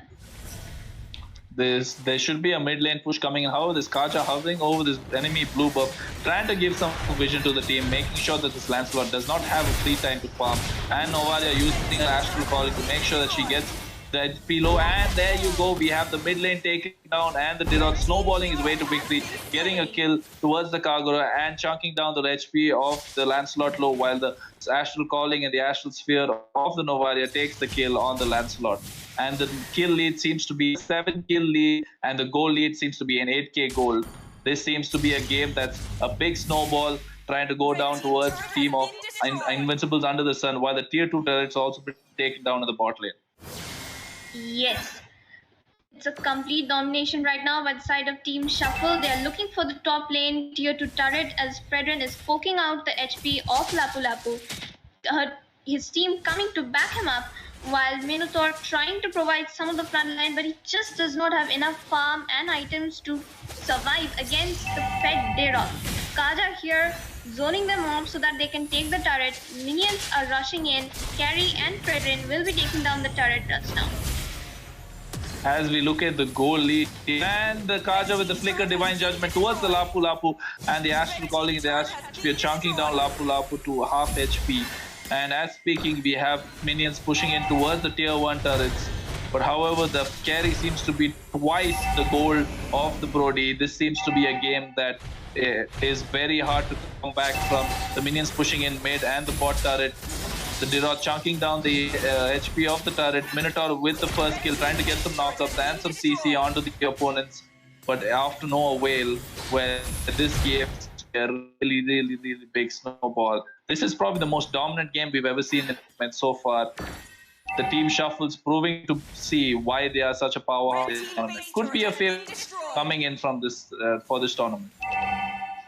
There should be a mid lane push coming in. However, this Kaja hovering over this enemy blue buff, trying to give some vision to the team, making sure that this Lancelot does not have a free time to farm. And Novalia using her Astral Calling to make sure that she gets the HP low. And there you go, we have the mid lane taken down, and the Dirot snowballing his way to victory, getting a kill towards the Kagura and chunking down the HP of the Lancelot low, while the Astral Calling and the Astral Sphere of the Novalia takes the kill on the Lancelot. And the kill lead seems to be 7-kill lead, and the goal lead seems to be an 8k goal. This seems to be a game that's a big snowball trying to go down towards the team of Invincibles under the sun, while the tier 2 turrets also been taken down in the bot lane. Yes, it's a complete domination right now by the side of Team Shuffle. They are looking for the top lane tier 2 turret as Fredrin is poking out the HP of Lapu Lapu. His team coming to back him up, while Minotaur trying to provide some of the front line, but he just does not have enough farm and items to survive against the fed Dirot. Kaja here zoning them off so that they can take the turret. Minions are rushing in. Carry and Fredrin will be taking down the turret just now. As we look at the goal lead, and the Kaja with the flicker Divine Judgment towards the Lapu Lapu, and the Astral Calling, we are chunking down Lapu Lapu to half HP. And as speaking, we have minions pushing in towards the tier 1 turrets. But however, the carry seems to be twice the goal of the Brody. This seems to be a game that is very hard to come back from. The minions pushing in mid and the bot turret. The Dirot chunking down the HP of the turret. Minotaur with the first kill, trying to get some knockups and some CC onto the opponents. But after no avail, where this game a really big snowball. This is probably the most dominant game we've ever seen in so far. The team shuffles proving to see why they are such a powerhouse tournament. Could be a favorite coming in from this for this tournament.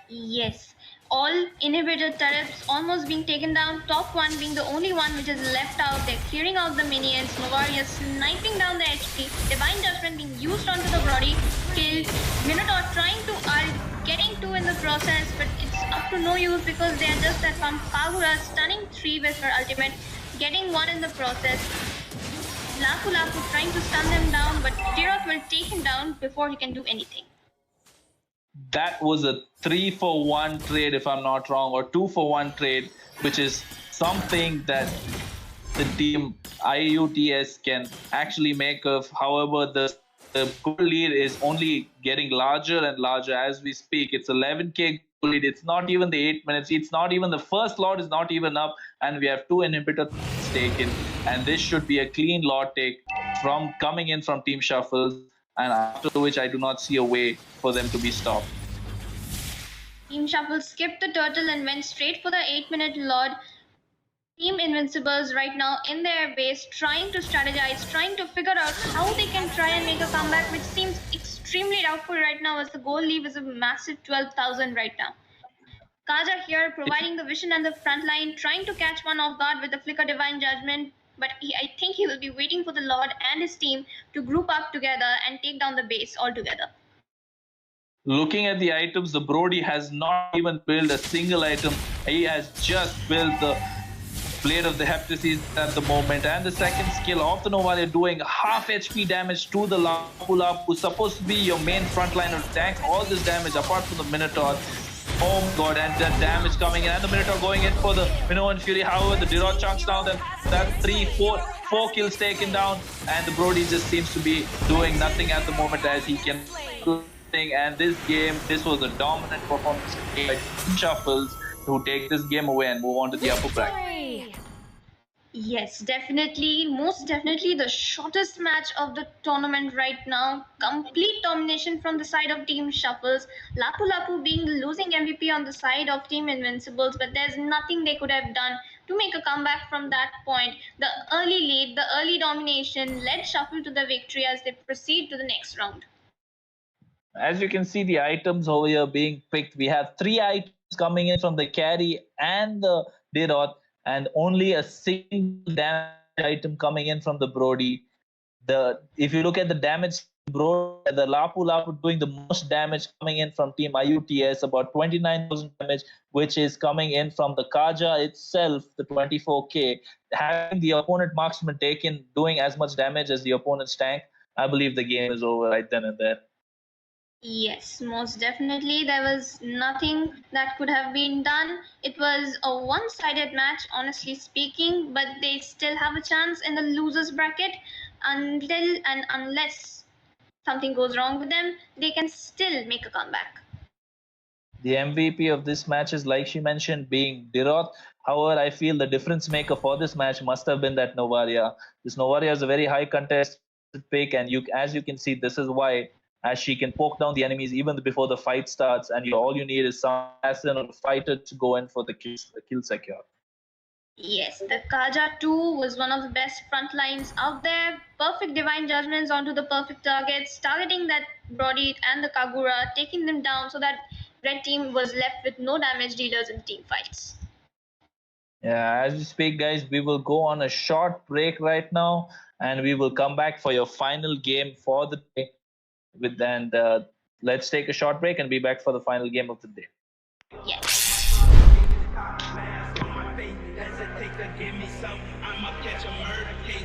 Yes, all inhibitor turrets almost being taken down. Top 1 being the only one which is left out. They're clearing out the minions. Novaria sniping down the HP. Divine Judgment being used onto the Brody. Killed. Minotaur trying to ult, getting 2 in the process, but it's up to no use because they are just at farm. Kagura stunning 3 with her ultimate, getting 1 in the process. Lapu Lapu trying to stun them down, but Dirot will take him down before he can do anything. That was a 3-for-1 trade, if I'm not wrong, or 2-for-1 trade, which is something that the team IUTS can actually make of. However, the goal lead is only getting larger and larger as we speak. It's 11k goal lead. It's not even the 8 minutes. It's not even the first lot is not even up, and we have 2 inhibitors taken. And this should be a clean lot take from coming in from Team Shuffles, and after which I do not see a way for them to be stopped. Team Shuffle skipped the turtle and went straight for the 8-minute Lord. Team Invincibles right now in their base trying to strategize, trying to figure out how they can try and make a comeback, which seems extremely doubtful right now as the goal lead is a massive 12,000 right now. Kaja here providing the vision and the front line, trying to catch one off guard with the flicker Divine Judgment, but I think he will be waiting for the Lord and his team to group up together and take down the base altogether. Looking at the items, the Brody has not even built a single item. He has just built the Blade of the Heptasis at the moment, and the second skill of the Novalia doing half HP damage to the Lapu Lapu, who's supposed to be your main frontliner to tank all this damage apart from the Minotaur. Oh my god, and that damage coming in, and the Minotaur going in for the Minoan Fury. However, the Dirot chunks down, that 4 kills taken down, and the Brody just seems to be doing nothing at the moment as he can. And this game, this was a dominant performance by Shuffles, who take this game away and move on to the upper bracket. Yes, definitely, most definitely the shortest match of the tournament right now. Complete domination from the side of Team Shuffles. Lapu Lapu being the losing MVP on the side of Team Invincibles, but there's nothing they could have done to make a comeback from that point. The early lead, the early domination led Shuffle to the victory as they proceed to the next round. As you can see, the items over here being picked, we have 3 items coming in from the carry and the Dirot, and only a single damage item coming in from the Brody. If you look at the damage, Brody, the Lapu Lapu doing the most damage coming in from Team IUTS, about 29,000 damage, which is coming in from the Kaja itself, the 24k. Having the opponent marksman taken, doing as much damage as the opponent's tank, I believe the game is over right then and there. Yes, most definitely. There was nothing that could have been done. It was a one-sided match, honestly speaking, but they still have a chance in the losers bracket until and unless something goes wrong with them, they can still make a comeback. The MVP of this match is, like she mentioned, being Dirot. However, I feel the difference maker for this match must have been that Novaria. This Novaria is a very high contested pick, and as you can see, this is why, as she can poke down the enemies even before the fight starts, and all you need is some assassin or fighter to go in for the kill secure. Yes, the Kaja 2 was one of the best front lines out there. Perfect divine judgments onto the perfect targets, targeting that Brody and the Kagura, taking them down so that red team was left with no damage dealers in team fights. Yeah, as we speak, guys, we will go on a short break right now, and we will come back for your final game for the day. Let's take a short break and be back for the final game of the day. Yes. Give me some, I'ma catch a murder case.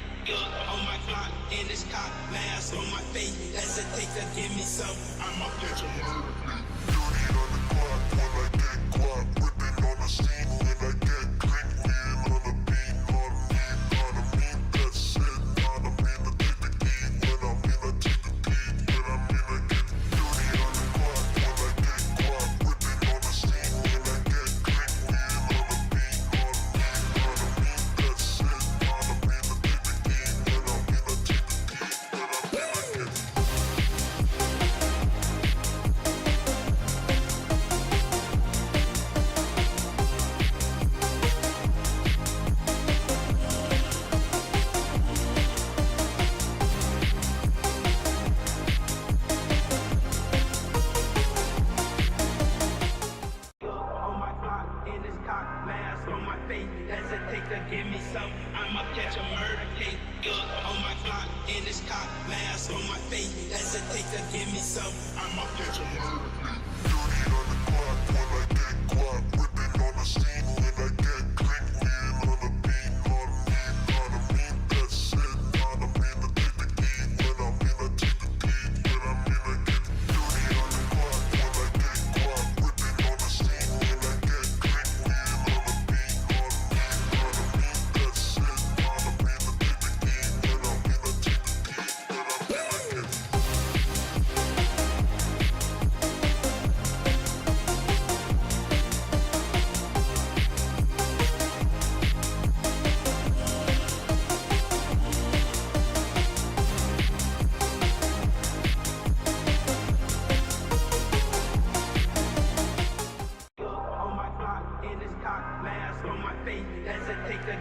On my clock, in this cop, mask on my face. Hesitate to give me some, I'ma catch a murder case. Dirty on the clock when I get guap, whipping on the scene when I get clean, wheel on the beat, on me, that's it. I don't mean to take the key when I'm in a take the key when I'm in a get. Dirty on the clock when I get guap, whipping on the scene when I get clean, wheel on the beat, on me. Give me some, I'ma catch a murder case. On my clock, in this cop, mask on my face. Hesitate to give me some, I'ma catch a murder case. Dirty on the clock when I get guap, whipping on the scene when I get clean, wheel on the beat, on me, that's it. I don't mean to take the key when I'm in a take the key when I'm in a get. Dirty on the clock when I get guap, whipping on the scene when I get clean, wheel on the beat, on me.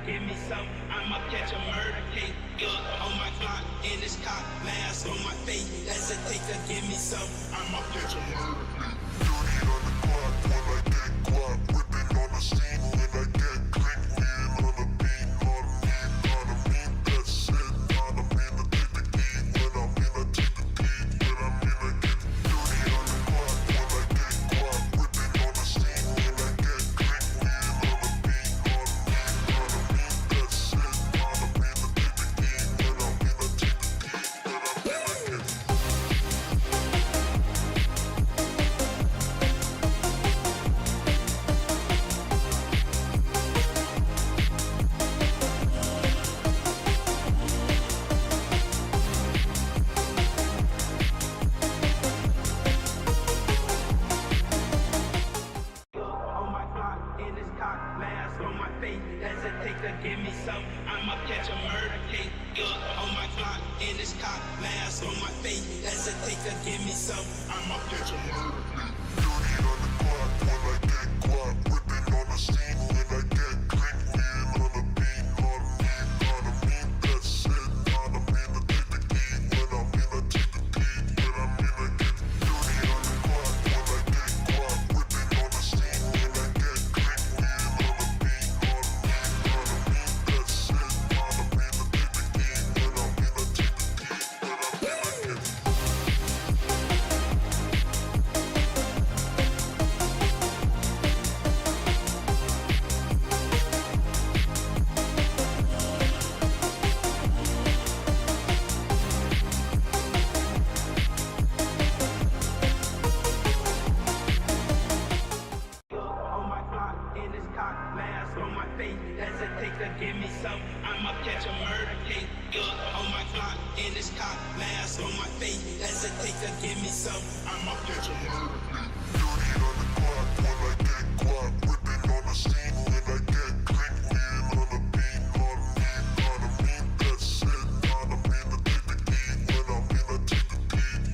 Give me some, I'ma catch a murder case. On my clock, in this cop, mask on my face. Hesitate to give me some, I'ma catch a murder case. Dirty on the clock when I get guap, whipping on the scene when I get clean, wheel on the beat, on me, that's it. I don't mean to take the key when I'm in a take the key when I'm in a get. Dirty on the clock when I get guap, whipping on the scene when I get clean, wheel on the beat, on me. take a give me some. I'ma catch a murder case. On my clock, in this cop, mask on my face. Hesitate to give me some. I'ma catch a murder case. Dirty on the clock when I get guap. Whipping on the scene when I get green. Wheeling on the beat, on me, that's it. On me, I take the key. When I'm in, I take the key. When I'm in, I get dirty on the clock when I get guap. Whipping on the scene when I get green. Wheeling on the beat, on me, that's it. On me, I take the key. When I'm in, I take the key. When I'm in, I get On my clock, in this cock, mask on my face. Hesitate to give me some. I'ma catch a murder case. On my clock, in this cock, mask on my face. Hesitate to give me some. I'ma catch a murder case. dirty on the clock when I get guap. Whipping on the scene when I get green. Wheeling on the beat, on me, that's it. On me, I take the key. When I'm in, I take the key.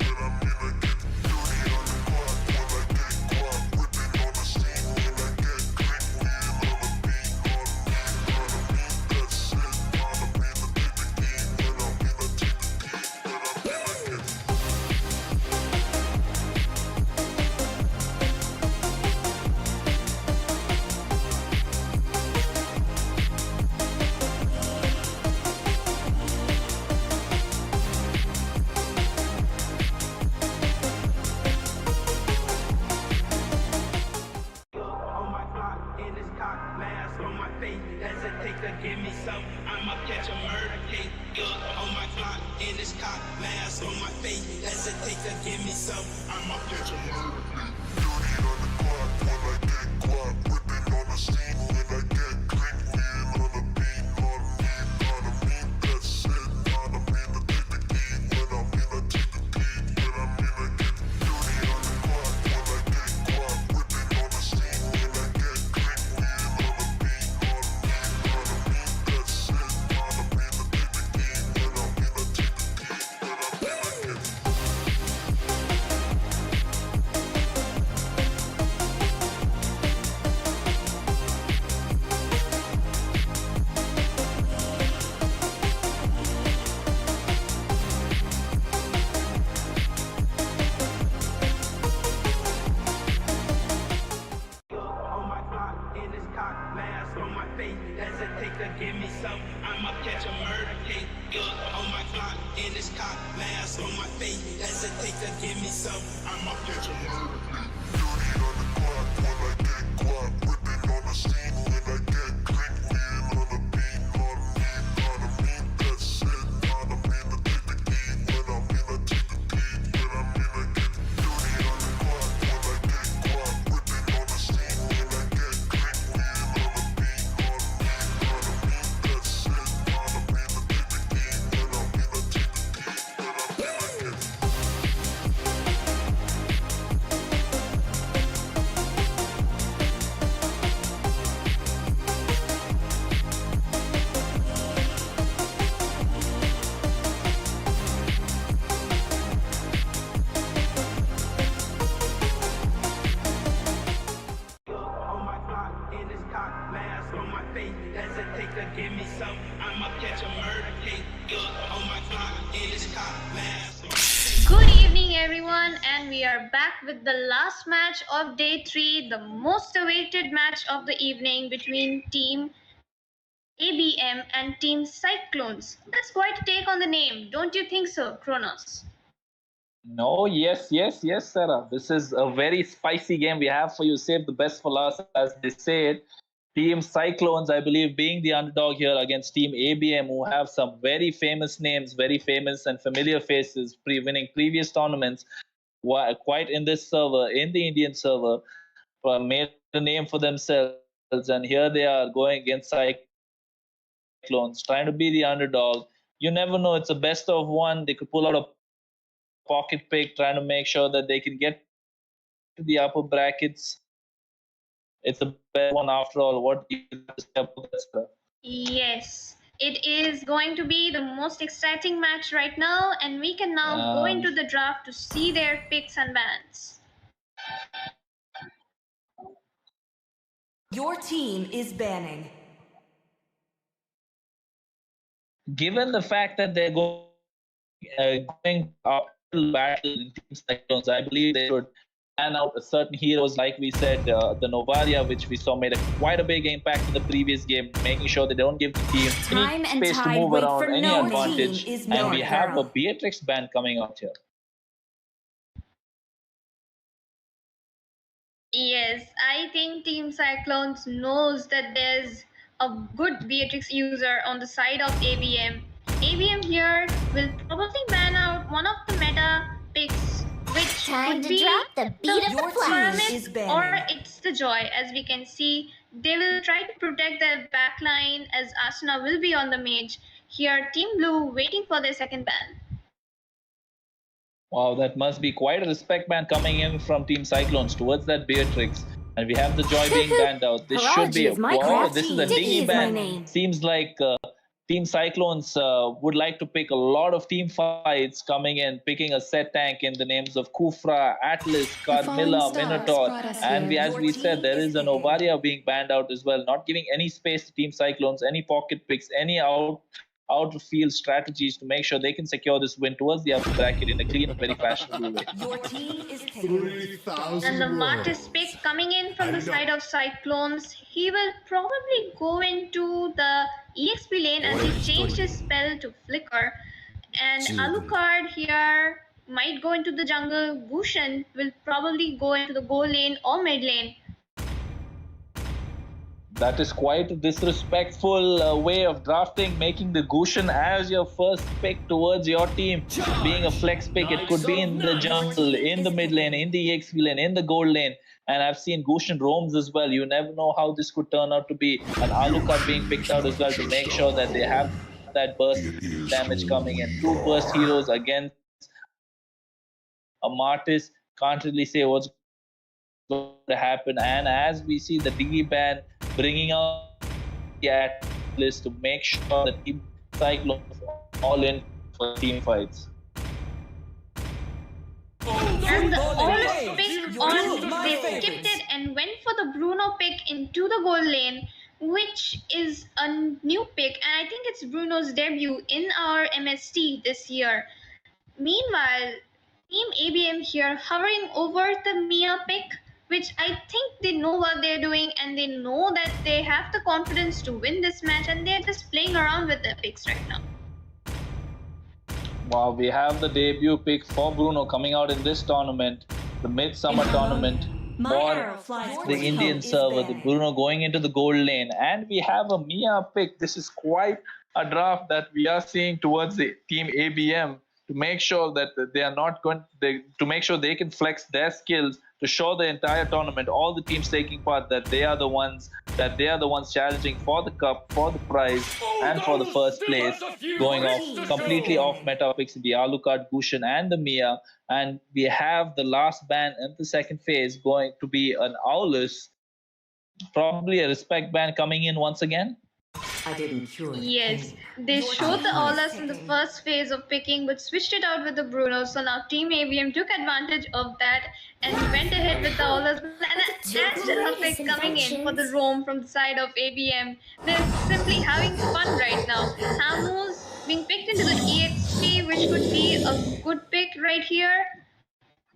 When I'm in, I get dirty on the clock when I get guap. Whipping on the scene when I get green. Wheeling on the beat, on me, that's it. On me, I take the key. When I'm in, I take the key. When I'm in, I get On my clock, in this cock, mask on my face. Hesitate to give me some. I'ma catch a murder case. On my clock, in this cock, mask on my face. Hesitate to give me some. I'ma catch a murder case. dirty on the clock when I get guap. Whipping on the scene when I get green. Wheeling on the beat, on me, that's it. On me, I take the key. When I'm in, I take the key. When I'm in, I get dirty on the clock when I get guap. Whipping on the scene when I get green. Wheeling on the beat, on me, that's it. On me, I take the key. When I'm in, I take the key. When I'm in, I get On my clock, in this cock, mask on my face. Hesitate to give me some. I'ma catch a murder case. On my clock, in this cock, mask on my face. Hesitate to give me some. I'ma catch a murder case. dirty on the clock when I get guap. Whipping on the scene when I get green. Wheeling on the beat, on me, that's it. On me, I take the key. When I'm in, I take the key. When I'm in, I get dirty on the clock when I get guap. Whipping on the scene when I get green. Wheeling on the beat, on me, that's it. On me, I take the key. When I'm in, I take the key. When I'm in, I get On my clock, in this cock, mask on my face. Hesitate to give me some. I'ma catch a murder case. On my clock, in this cock, mask on my face. Good evening, everyone, and we are back with the last match of day 3, the most awaited match of the evening between Team ABM and Team PyschClones. That's quite a take on the name, don't you think so, Kronos? No, yes, Sara. This is a very spicy game we have for you. Save the best for last, as they said. Team PyschClones, I believe, being the underdog here against Team ABM, who have some very famous names, very famous and familiar faces, winning previous tournaments, quite in this server, in the Indian server, made a name for themselves. And here they are going against PyschClones, trying to be the underdog. You never know. It's a best of one. They could pull out a pocket pick, trying to make sure that they can get to the upper brackets. It's a best one after all. What do you have to say about that, sir? Yes, it is going to be the most exciting match right now, and we can now go into the draft to see their picks and bans. Your team is banning. Given the fact that they're going uphill battle in Team Cyclones, I believe they should ban out certain heroes, like we said, the Novaria, which we saw made quite a big impact in the previous game, making sure they don't give the team Time any and space to tide move wait around, for any no advantage. team is And we more have a thorough. Beatrix ban coming out here. Yes, I think Team Cyclones knows that there's a good Beatrix user on the side of ABM. ABM here will probably ban out one of the meta picks, which Time could to be drop the beat of Your the flag. team is Pyramid or banning. it's the Joy. As we can see, they will try to protect their backline as Asuna will be on the mage. Here, Team Blue waiting for their second ban. Wow, that must be quite a respect ban coming in from Team Cyclones towards that Beatrix. And we have the Joy being banned out. This should be Karaji a is my wow. craft. This is a Diggy Diggy is my ban. name. Seems like Team Cyclones would like to pick a lot of team fights coming in, picking a set tank in the names of Kufra, Atlas, Carmilla, Minotaur. And as we said, there is a Novaria being banned out as well, not giving any space to Team Cyclones, any pocket picks, any out of field strategies to make sure they can secure this win towards the upper bracket in a clean, very fashionable way. Your team is taken. 3,000 And the Martis worlds. pick coming in from the And side of Cyclones, he will probably go into the EXP lane as he changed his spell to Flicker. And Alucard here might go into the jungle. Gushan will probably go into the gold lane or mid lane. That is quite a disrespectful way of drafting, making the Gushan as your first pick towards your team. Being a flex pick, it could be in the jungle, in the mid lane, in the EXP lane, in the gold lane. And I've seen Gushan roams as well. You never know how this could turn out to be. And Alucard being picked out as well to make sure that they have that burst damage coming in. Two burst heroes against a Martis. Can't really say what's going to happen. And as we see the Diggy ban bringing out the Atlas to make sure that Team Cyclones all in for team fights. And the Olive pick on, they skipped it and went for the Bruno pick into the gold lane, which is a new pick, and I think it's Bruno's debut in our MST this year. Meanwhile, Team ABM here hovering over the Mia pick, which I think they know what they're doing and they know that they have the confidence to win this match, and they're just playing around with their picks right now. Wow, we have the debut pick for Bruno coming out in this tournament, the Midsummer tournament for the Indian server, the Bruno going into the gold lane. And we have a Mia pick. This is quite a draft that we are seeing towards the Team ABM to make sure that they are not going to make sure they can flex their skills to show the entire tournament, all the teams taking part, that they are the ones challenging for the cup, for the prize, and for the first place, going off completely off meta picks in the Alucard, Gushan, and the Mia. And we have the last ban in the second phase going to be an Aulus, probably a respect ban coming in once again. I didn't cure it. Yes, they showed the Aulas in the first phase of picking but switched it out with the Bruno. So now Team ABM took advantage of that and went ahead with the Aulas. And Angela pick coming in for the roam from the side of ABM. They're simply having fun right now. Hamu's being picked into the EXP, which could be a good pick right here.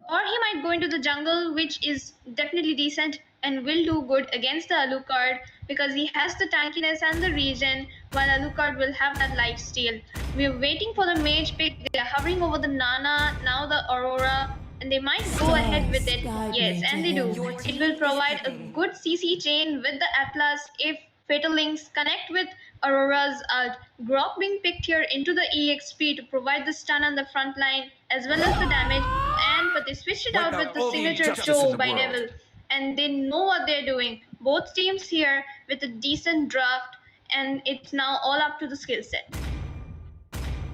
Or he might go into the jungle, which is definitely decent and will do good against the Alucard because he has the tankiness and the regen, while Alucard will have that lifesteal. We're waiting for the mage pick. They're hovering over the Nana, now the Aurora, and they might go ahead with it. Yes, and they do. It will provide a good CC chain with the Atlas if Fatal Links connect with Aurora's ult. Grok being picked here into the EXP to provide the stun on the front line as well as the damage, but they switched it out with the signature Joe by Devil, and they know what they're doing. Both teams here with a decent draft, and it's now all up to the skill set.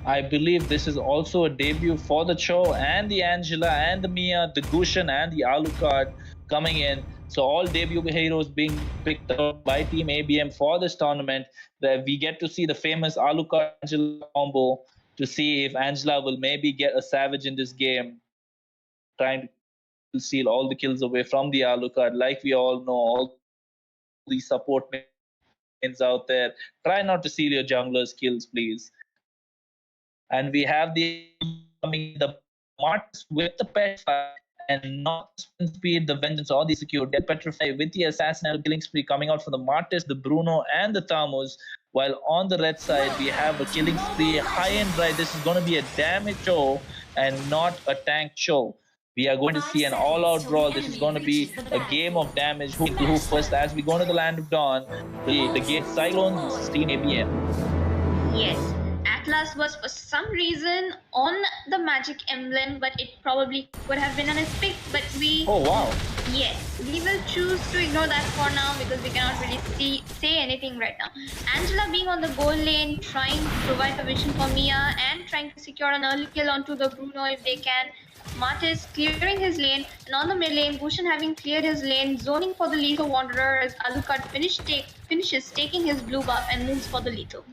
I believe this is also a debut for the Cho and the Angela and the Mia, the Gushan and the Alucard coming in. So all debut heroes being picked up by Team ABM for this tournament. That we get to see the famous Alucard Angela combo to see if Angela will maybe get a savage in this game, trying to steal all the kills away from the Alucard. Like we all know, all the support mains out there, try not to steal your jungler's kills, please. And we have the coming the Martis with the pet fight and not the speed, the vengeance, or the secure. Get petrified with the assassin killing spree coming out for the Martis, the Bruno, and the Thamus. While on the red side, we have a killing spree high and dry. This is going to be a damage show and not a tank show. We are going to see an all-out brawl. This is going to be a game of damage. Who first? As we go to the land of dawn, the gate PyschClones, Team ABM. Yes, Atlas was for some reason on the magic emblem, but it probably could have been on his pick. But we. Oh wow. Yes, we will choose to ignore that for now because we cannot really say anything right now. Angela being on the goal lane, trying to provide the vision for Mia and trying to secure an early kill onto the Bruno if they can. Martis clearing his lane, and on the mid lane, Gushan having cleared his lane, zoning for the lethal wanderer as Alucard finishes taking his blue buff and moves for the lethal.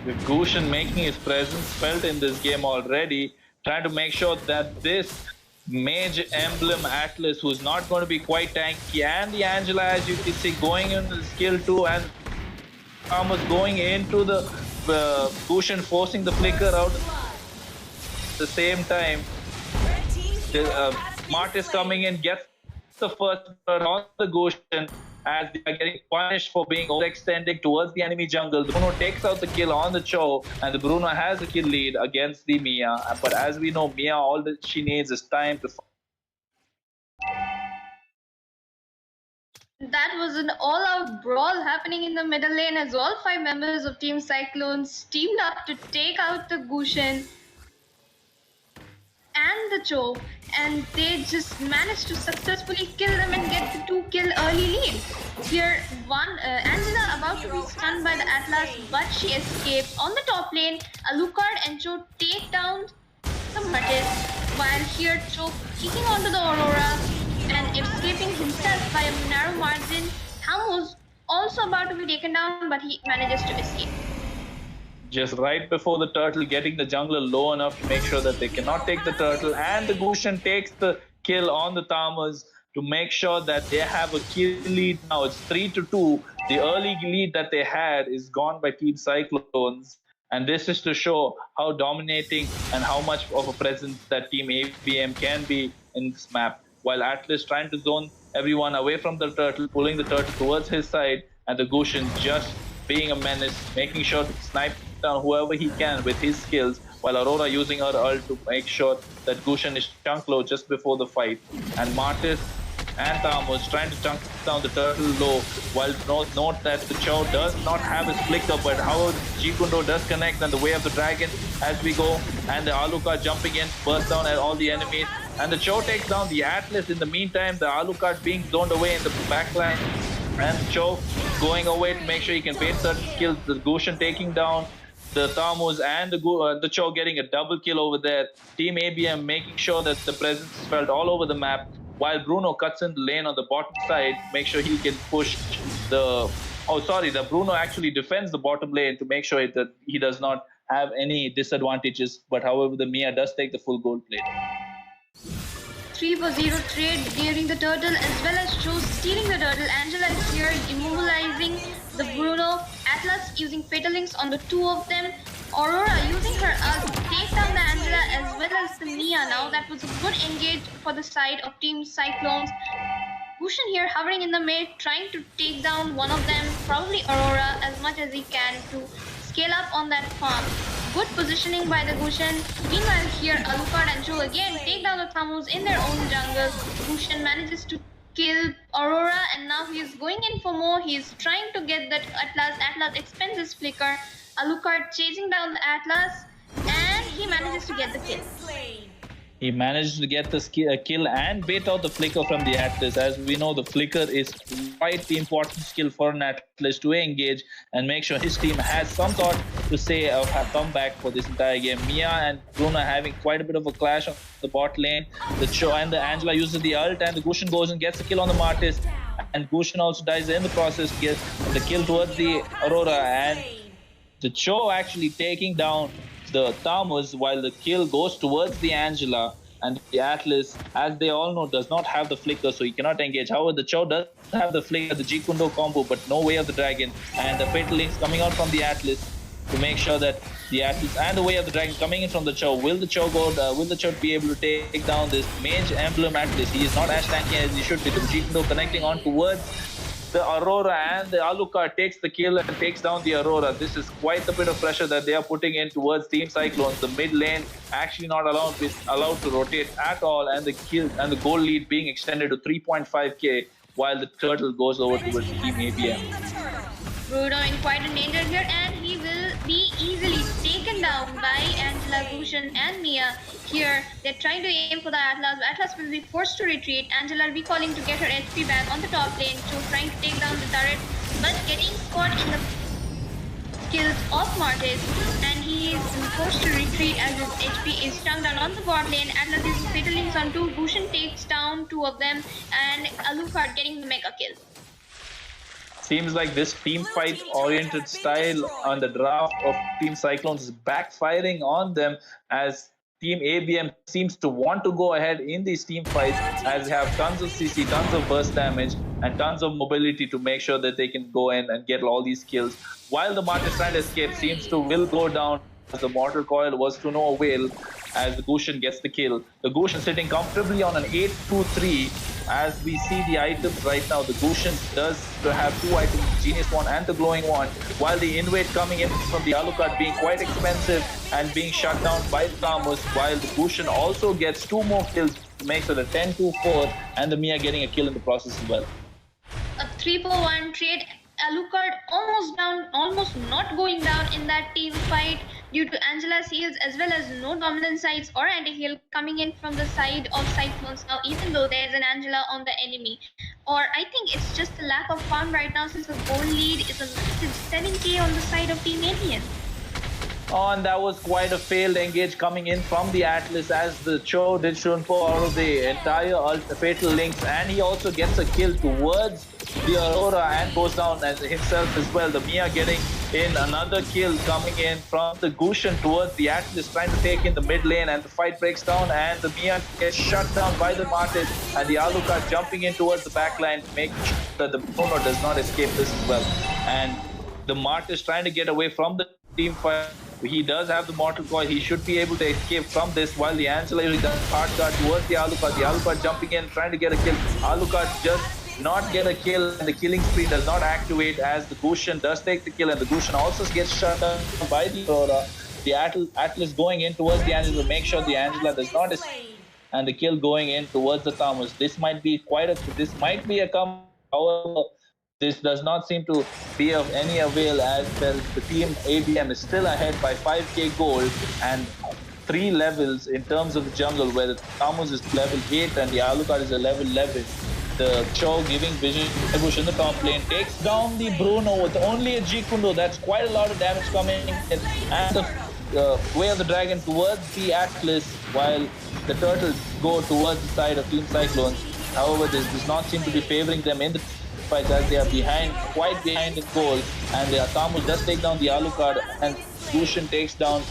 With Gushan making his presence felt in this game already, trying to make sure that this mage emblem Atlas, who's not going to be quite tanky, and the Angela, as you can see, going into the skill 2, and Thomas going into the Gushan, forcing the flicker out at the same time. Martis coming in, gets the first bird on the Gushan as they are getting punished for being overextended towards the enemy jungle. The Bruno takes out the kill on the Cho, and the Bruno has the kill lead against the Mia. But as we know, Mia, all that she needs is time to. That was an all-out brawl happening in the middle lane as all 5 members of Team PyschClones teamed up to take out the Gushan and the Cho, and they just managed to successfully kill them and get the 2-kill early lead. Here, Angela about to be stunned by the Atlas, but she escapes. On the top lane, Alucard and Cho take down the Martis, while here Cho kicking onto the Aurora and escaping himself by a narrow margin. Thamus also about to be taken down, but he manages to escape. Just right before the turtle, getting the jungler low enough to make sure that they cannot take the turtle, and the Gushan takes the kill on the Thamus to make sure that they have a kill lead now. It's 3-2. The early lead that they had is gone by Team PyschClones, and this is to show how dominating and how much of a presence that Team ABM can be in this map. While Atlas trying to zone everyone away from the turtle, pulling the turtle towards his side, and the Gushan just being a menace, making sure to snipe down whoever he can with his skills, while Aurora using her ult to make sure that Gushan is chunk low just before the fight. And Martis and Thamus trying to chunk down the turtle low, while note that the Cho does not have his flicker, but however G-Kundo does connect and the way of the dragon as we go, and the Alucard jumping in, burst down at all the enemies, and the Cho takes down the Atlas. In the meantime, the Alucard being zoned away in the backline, and Cho going away to make sure he can bait certain skills. The Gushan taking down the Thamus, and the Cho getting a double kill over there. Team ABM making sure that the presence is felt all over the map, while Bruno cuts in the lane on the bottom side, make sure he can push the... Oh, sorry, the Bruno actually defends the bottom lane to make sure that he does not have any disadvantages, but however, the Mia does take the full gold plate. 3-for-0 trade nearing the turtle, as well as Cho stealing the turtle. Angela is here immobilizing the Bruno. Atlas using Fatal Links on the 2 of them. Aurora using her ult to take down the Angela as well as the Mia. Now that was a good engage for the side of Team PyschClones. Gushan here hovering in the mid, trying to take down one of them, probably Aurora, as much as he can to scale up on that farm. Good positioning by the Gushan. Meanwhile here, Alucard and Cho again take down the Thamus in their own jungle. Gushan manages to kill Aurora, and now he is going in for more. He is trying to get that Atlas. Atlas expends his flicker. Alucard chasing down the Atlas, and he manages to get the kill. He managed to get the kill and bait out the flicker from the Atlas. As we know, the flicker is quite the important skill for an Atlas to engage and make sure his team has some thought to say of a comeback for this entire game. Mia and Bruno having quite a bit of a clash on the bot lane. The Cho and the Angela uses the ult, and the Gushin goes and gets the kill on the Martis. And Gushin also dies in the process, gets the kill towards the Aurora, and the Cho actually taking down the Tamus while the kill goes towards the Angela. And the Atlas, as they all know, does not have the flicker, so he cannot engage. However, the Cho does have the flicker, the G-Kundo combo, but no way of the dragon. And the Fatal Links coming out from the Atlas to make sure that the Atlas and the way of the dragon coming in from the Cho. Will the Cho be able to take down this Mage Emblem Atlas? He is not as tanky as he should be. The G-Kundo connecting on towards the Aurora, and the Alucard takes the kill and takes down the Aurora. This is quite a bit of pressure that they are putting in towards Team Cyclones. The mid lane actually not allowed to rotate at all, and the kill and the goal lead being extended to 3.5k, while the turtle goes over towards Team ABM. Bruno in quite a danger here, and he will be easily taken down by Angela, Gushin, and Mia. Here, they're trying to aim for the Atlas, but Atlas will be forced to retreat. Angela recalling to get her HP back on the top lane, so trying to take down the turret, but getting caught in the kills of Martis, and he is forced to retreat as his HP is stung down on the bot lane. Atlas is Fatal Links on 2, Gushin takes down 2 of them, and Alucard getting the mega kill. Seems like this team fight oriented style on the draft of Team Cyclones is backfiring on them, as Team ABM seems to want to go ahead in these team fights, as they have tons of CC, tons of burst damage, and tons of mobility to make sure that they can go in and get all these kills. While the Martis trying to escape seems to will go down, as the Mortal Coil was to no avail, as the Gushin gets the kill. The Gushin sitting comfortably on an 8-2-3. As we see the items right now, the Gushin does have 2 items, the Genius Wand and the Glowing Wand, while the Invade coming in from the Alucard being quite expensive and being shut down by the Tamus, while the Gushin also gets 2 more kills to make it a 10-2-4, and the Mia getting a kill in the process as well. A 3-4-1 trade. Alucard almost down, almost not going down in that team fight due to Angela's heals, as well as no dominant sides or anti-heal coming in from the side of Cyclones now, even though there's an Angela on the enemy. Or I think it's just the lack of farm right now, since the goal lead is a massive 7k on the side of Team Alien. Oh, and that was quite a failed engage coming in from the Atlas, as the Cho did Shunpo out of the entire Fatal Links, and he also gets a kill towards the Aurora and goes down as himself as well. The Mia getting in another kill coming in from the Gushin towards the Atlas, trying to take in the mid lane, and the fight breaks down, and the Mia gets shut down by the Martis, and the Alucard jumping in towards the backline to make sure that the Bruno does not escape this as well. And the Martis trying to get away from the team fight. He does have the Mortal Coil. He should be able to escape from this, while the Angela usually does hard guard towards the Alucard. The Alucard jumping in, trying to get a kill. Alucard just not get a kill, and the killing spree does not activate, as the Gushin does take the kill, and the Gushin also gets shut down by the Aurora. The Atlas going in towards the Angela to make sure the Angela does not escape, and the kill going in towards the Tamus. This might be a come. However, this does not seem to be of any avail, as the team ABM is still ahead by 5k gold and 3 levels in terms of the jungle, where the Tamus is level 8 and the Alucard is a level 11. The Cho giving vision push in the top lane, takes down the Bruno with only a G-Kundo. That's quite a lot of damage coming in. And the way of the dragon towards the Atlas, while the turtles go towards the side of Team Cyclones. However, this does not seem to be favoring them in the fight, as they are quite behind in goal, and the Tamus does take down the Alucard, and Gushin takes down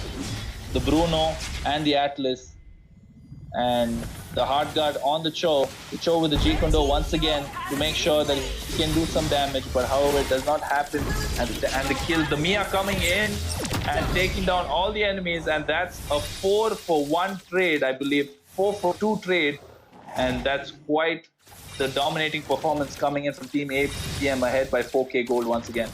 the Bruno and the Atlas, and the hard guard on the Cho with the G-Kundo once again to make sure that he can do some damage, but however it does not happen, and the kill, the Mia coming in and taking down all the enemies, and that's a 4-for-1 trade, I believe, 4-for-2 trade, and that's quite the dominating performance coming in from Team ABM, ahead by 4k gold once again.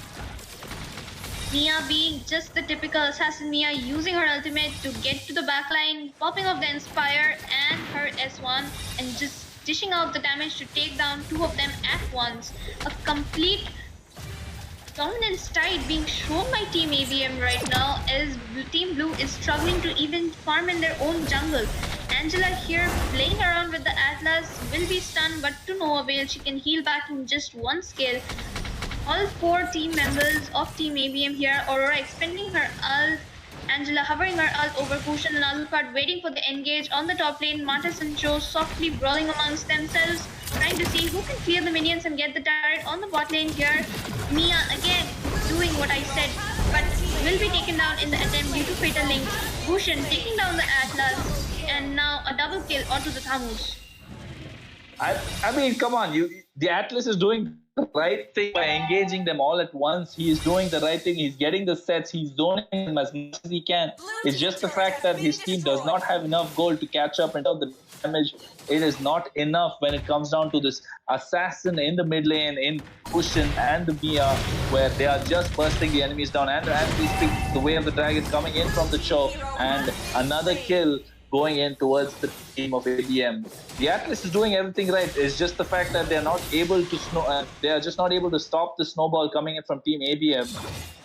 Mia being just the typical assassin Mia, using her ultimate to get to the backline, popping off the Inspire and her S1, and just dishing out the damage to take down 2 of them at once. A complete dominance tide being shown by Team ABM right now, as Team Blue is struggling to even farm in their own jungle. Angela here playing around with the Atlas will be stunned, but to no avail. She can heal back in just one skill. All 4 team members of Team ABM here. Aurora expending her ult. Angela hovering her ult over Kushan and Alucard, waiting for the engage on the top lane. Martis and Cho softly brawling amongst themselves, trying to see who can clear the minions and get the turret on the bot lane here. Mia again doing what I said, but will be taken down in the attempt due to fatal links. Kushan taking down the Atlas, and now a double kill onto the Thamus. I mean, come on, the Atlas is doing the right thing by engaging them all at once. He is doing the right thing. He's getting the sets. He's zoning them as much as he can. It's just the fact that his team does not have enough gold to catch up and the damage. It is not enough when it comes down to this assassin in the mid lane, in Kushan and the Mia, where they are just bursting the enemies down. And as we speak, the way of the dragon coming in from the show, and another kill going in towards the team of ABM. The Atlas is doing everything right. It's just the fact that they are not able to they are just not able to stop the snowball coming in from Team ABM.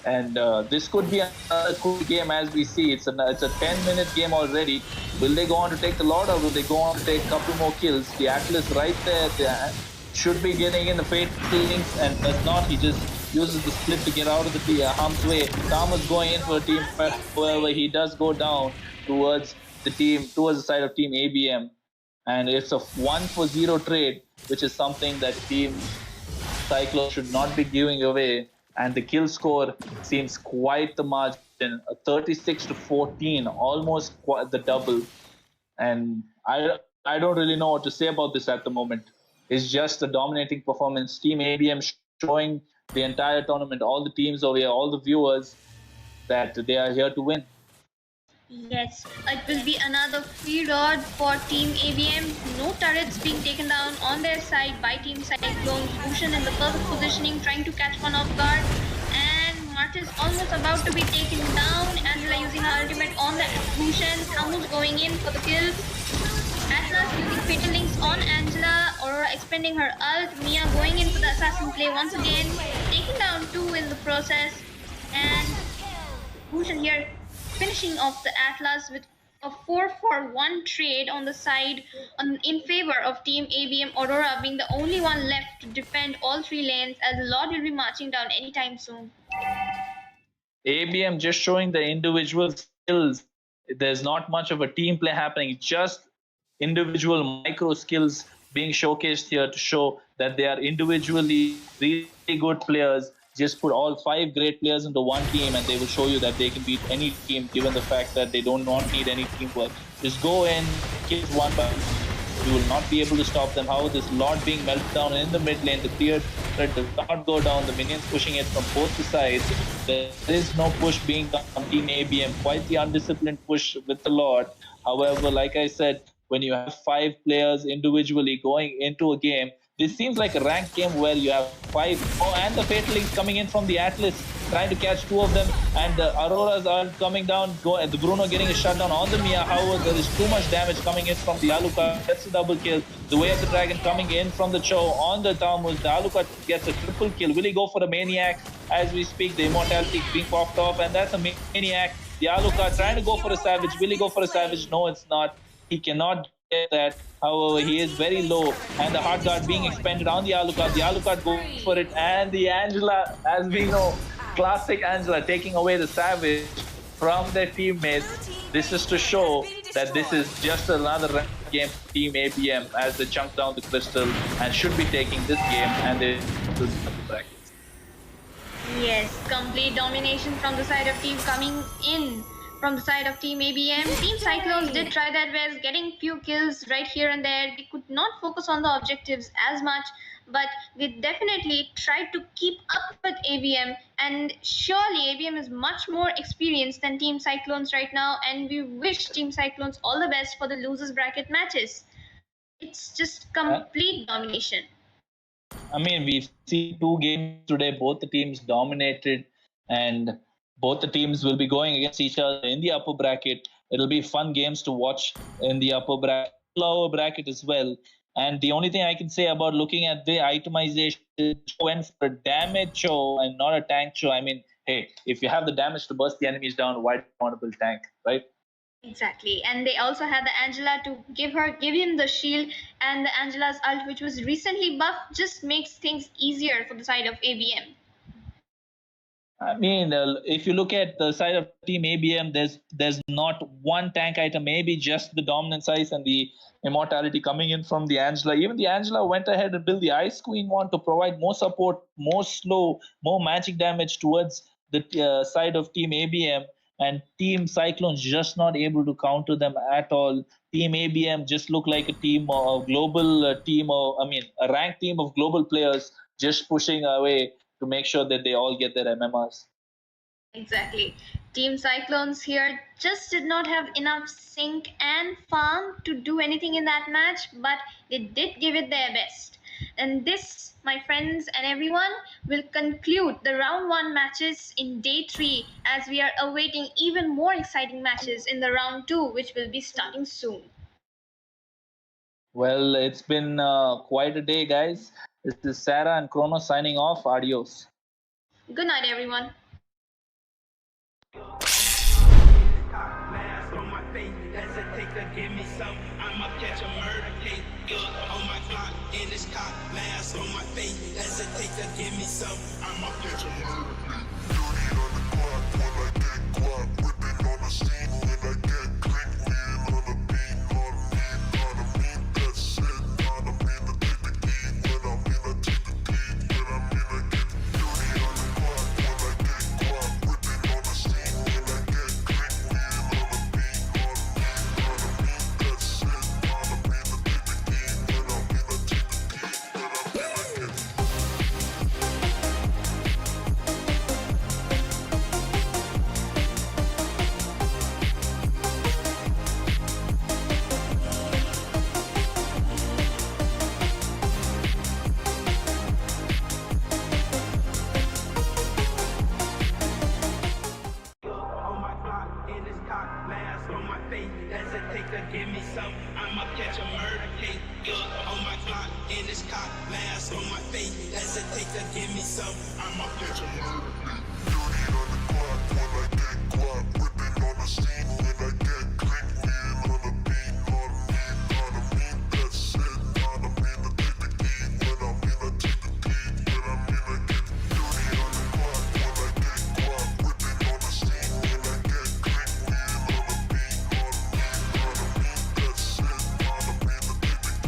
And this could be another cool game as we see. It's a 10-minute game already. Will they go on to take the Lord, or will they go on to take a couple more kills? The Atlas right there, they should be getting in the fate links, and does not. He just uses the split to get out of the harm's way. Thomas going in for a team, however, he does go down towards the side of Team ABM, and it's a 1-for-0 trade, which is something that Team PyschClones should not be giving away. And the kill score seems quite the margin, 36-14, almost the double. And I don't really know what to say about this at the moment. It's just a dominating performance. Team ABM showing the entire tournament, all the teams over here, all the viewers, that they are here to win. Yes, it will be another free rod for Team ABM. No turrets being taken down on their side by Team PyschClones. Kushan in the perfect positioning, trying to catch one off guard. And Martis almost about to be taken down. Angela using her ultimate on the Kushan. Thamus going in for the kill. Atlas using fatal links on Angela. Aurora expending her ult. Mia going in for the assassin play once again. Taking down 2 in the process. And Kushan here finishing off the Atlas with a 4-for-1 trade on the side in favor of Team ABM. Aurora being the only one left to defend all 3 lanes, as Lord will be marching down anytime soon. ABM just showing the individual skills. There's not much of a team play happening, just individual micro skills being showcased here to show that they are individually really good players. Just put all 5 great players into one team and they will show you that they can beat any team, given the fact that they do not need any teamwork. Just go in, kill one by you will not be able to stop them. How this Lord being melted down in the mid lane, the clear threat does not go down, the minions pushing it from both the sides. There is no push being done from Team ABM, quite the undisciplined push with the Lord. However, like I said, when you have 5 players individually going into a game, this seems like a ranked game where you have 5. Oh, and the Fatal Links coming in from the Atlas, trying to catch 2 of them, and the Auroras are coming down. The Bruno getting a shutdown on the Mia. However, there is too much damage coming in from the Alucard. That's a double kill. The Way of the Dragon coming in from the Cho on the Tamus. The Alucard gets a triple kill. Will he go for a Maniac? As we speak, the Immortality being popped off, and that's a Maniac. The Alucard trying to go for a Savage. Will he go for a Savage? No, it's not. He cannot get that. However, he is very low, and the Heart Guard being expended on the Alucard. The Alucard goes for it, and the Angela, as we know, classic Angela taking away the Savage from their teammates. This is to show that this is just another game for Team ABM as they chunk down the crystal and should be taking this game, and they will be the brackets. Yes, complete domination from the side of team coming in. From the side of Team ABM, Team PyschClones did try their best, getting few kills right here and there. They could not focus on the objectives as much, but they definitely tried to keep up with ABM. And surely ABM is much more experienced than Team PyschClones right now, and we wish Team PyschClones all the best for the losers bracket matches. It's just complete domination. I mean, we've seen 2 games today. Both the teams dominated, and both the teams will be going against each other in the upper bracket. It'll be fun games to watch in the upper bracket, lower bracket as well. And the only thing I can say about looking at the itemization, went for a damage show and not a tank show. I mean, hey, if you have the damage to burst the enemies down, why do you want to build tank, right? Exactly. And they also had the Angela to give him the shield, and the Angela's ult, which was recently buffed, just makes things easier for the side of ABM. I mean, if you look at the side of Team ABM, there's not one tank item, maybe just the Dominance Ice and the Immortality coming in from the Angela. Even the Angela went ahead and built the Ice Queen one to provide more support, more slow, more magic damage towards the side of Team ABM. And Team Cyclones just not able to counter them at all. Team ABM just looked like a team, a global team, a ranked team of global players just pushing away to make sure that they all get their MMRs. Exactly. Team Cyclones here just did not have enough sync and farm to do anything in that match, but they did give it their best. And this, my friends and everyone, will conclude the round 1 matches in day 3, as we are awaiting even more exciting matches in the round 2, which will be starting soon. Well, it's been quite a day, guys. This is Sara and Kronos signing off. Adios. Good night, everyone. Mask on my face, hesitate to give me some. I'ma catch a murder case. On my clock in this cock, mask on my face, hesitate to give me some. I'ma catch a murder case. 30 on the clock when I get guap, whipping on the scene when I get clean, wheel on the beat, on me, that's it, on me, the take the key, when I'm in, I take the key, when I'm in, I get 30 on the clock when I get guap, whipping on the scene when I get clean, wheel on the beat, on me, that's it, on me, the take the key, when I'm in, I take the key, when I'm in, I get On my clock in this cock, mask on my face, hesitate to give me some. I'ma catch a murder case. On my clock in this cock, mask on my face, hesitate to give me some. I'ma catch a murder case. 30 on the clock when I get guap, whipping on the scene when I get clean, wheel on the beat, on me, that's it, on me, the take the key, when I'm in, I take the key, when I'm in, I get 30 on the clock when I get guap, whipping on the scene when I get clean, wheel on the beat, on me, that's it, on me,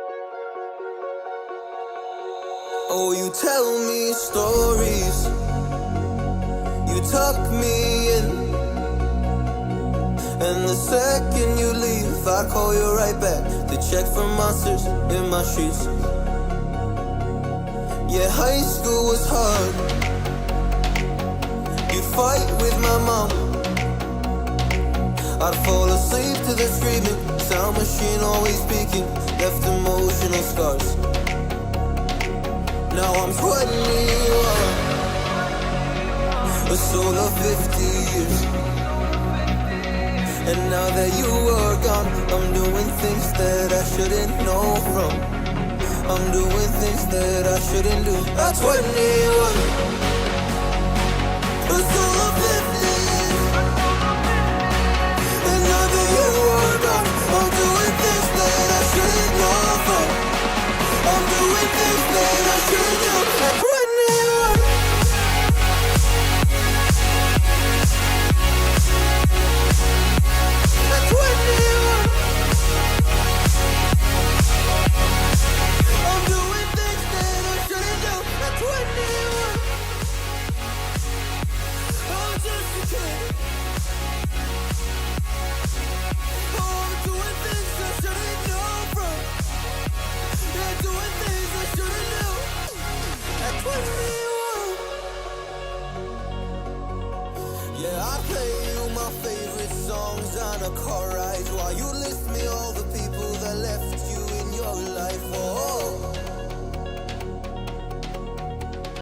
the take the key, when I'm in, I take the key, when I'm in, I get Oh, you tell me stories, you tuck me in, and the second you leave, I call you right back to check for monsters in my streets. Yeah, high school was hard. You'd fight with my mom, I'd fall asleep to the screaming, sound machine always speaking, left emotional scars. Now I'm 21, a soul of 50 years. And now that you are gone, I'm doing things that I shouldn't know from. I'm doing things that I shouldn't do. At 21, a soul of 50 years. And now that you are gone, I'm doing things that I shouldn't know from. I'm doing things that I shouldn't do. At 21. At 21. I'm doing things that I shouldn't do. At 21. I'm just a kid. Oh, I'm doing things I shouldn't know from. Yeah, doing things I shouldn't do. At 21. Yeah, I play you my favorite songs on a car ride while you list me all the people that left you in your life.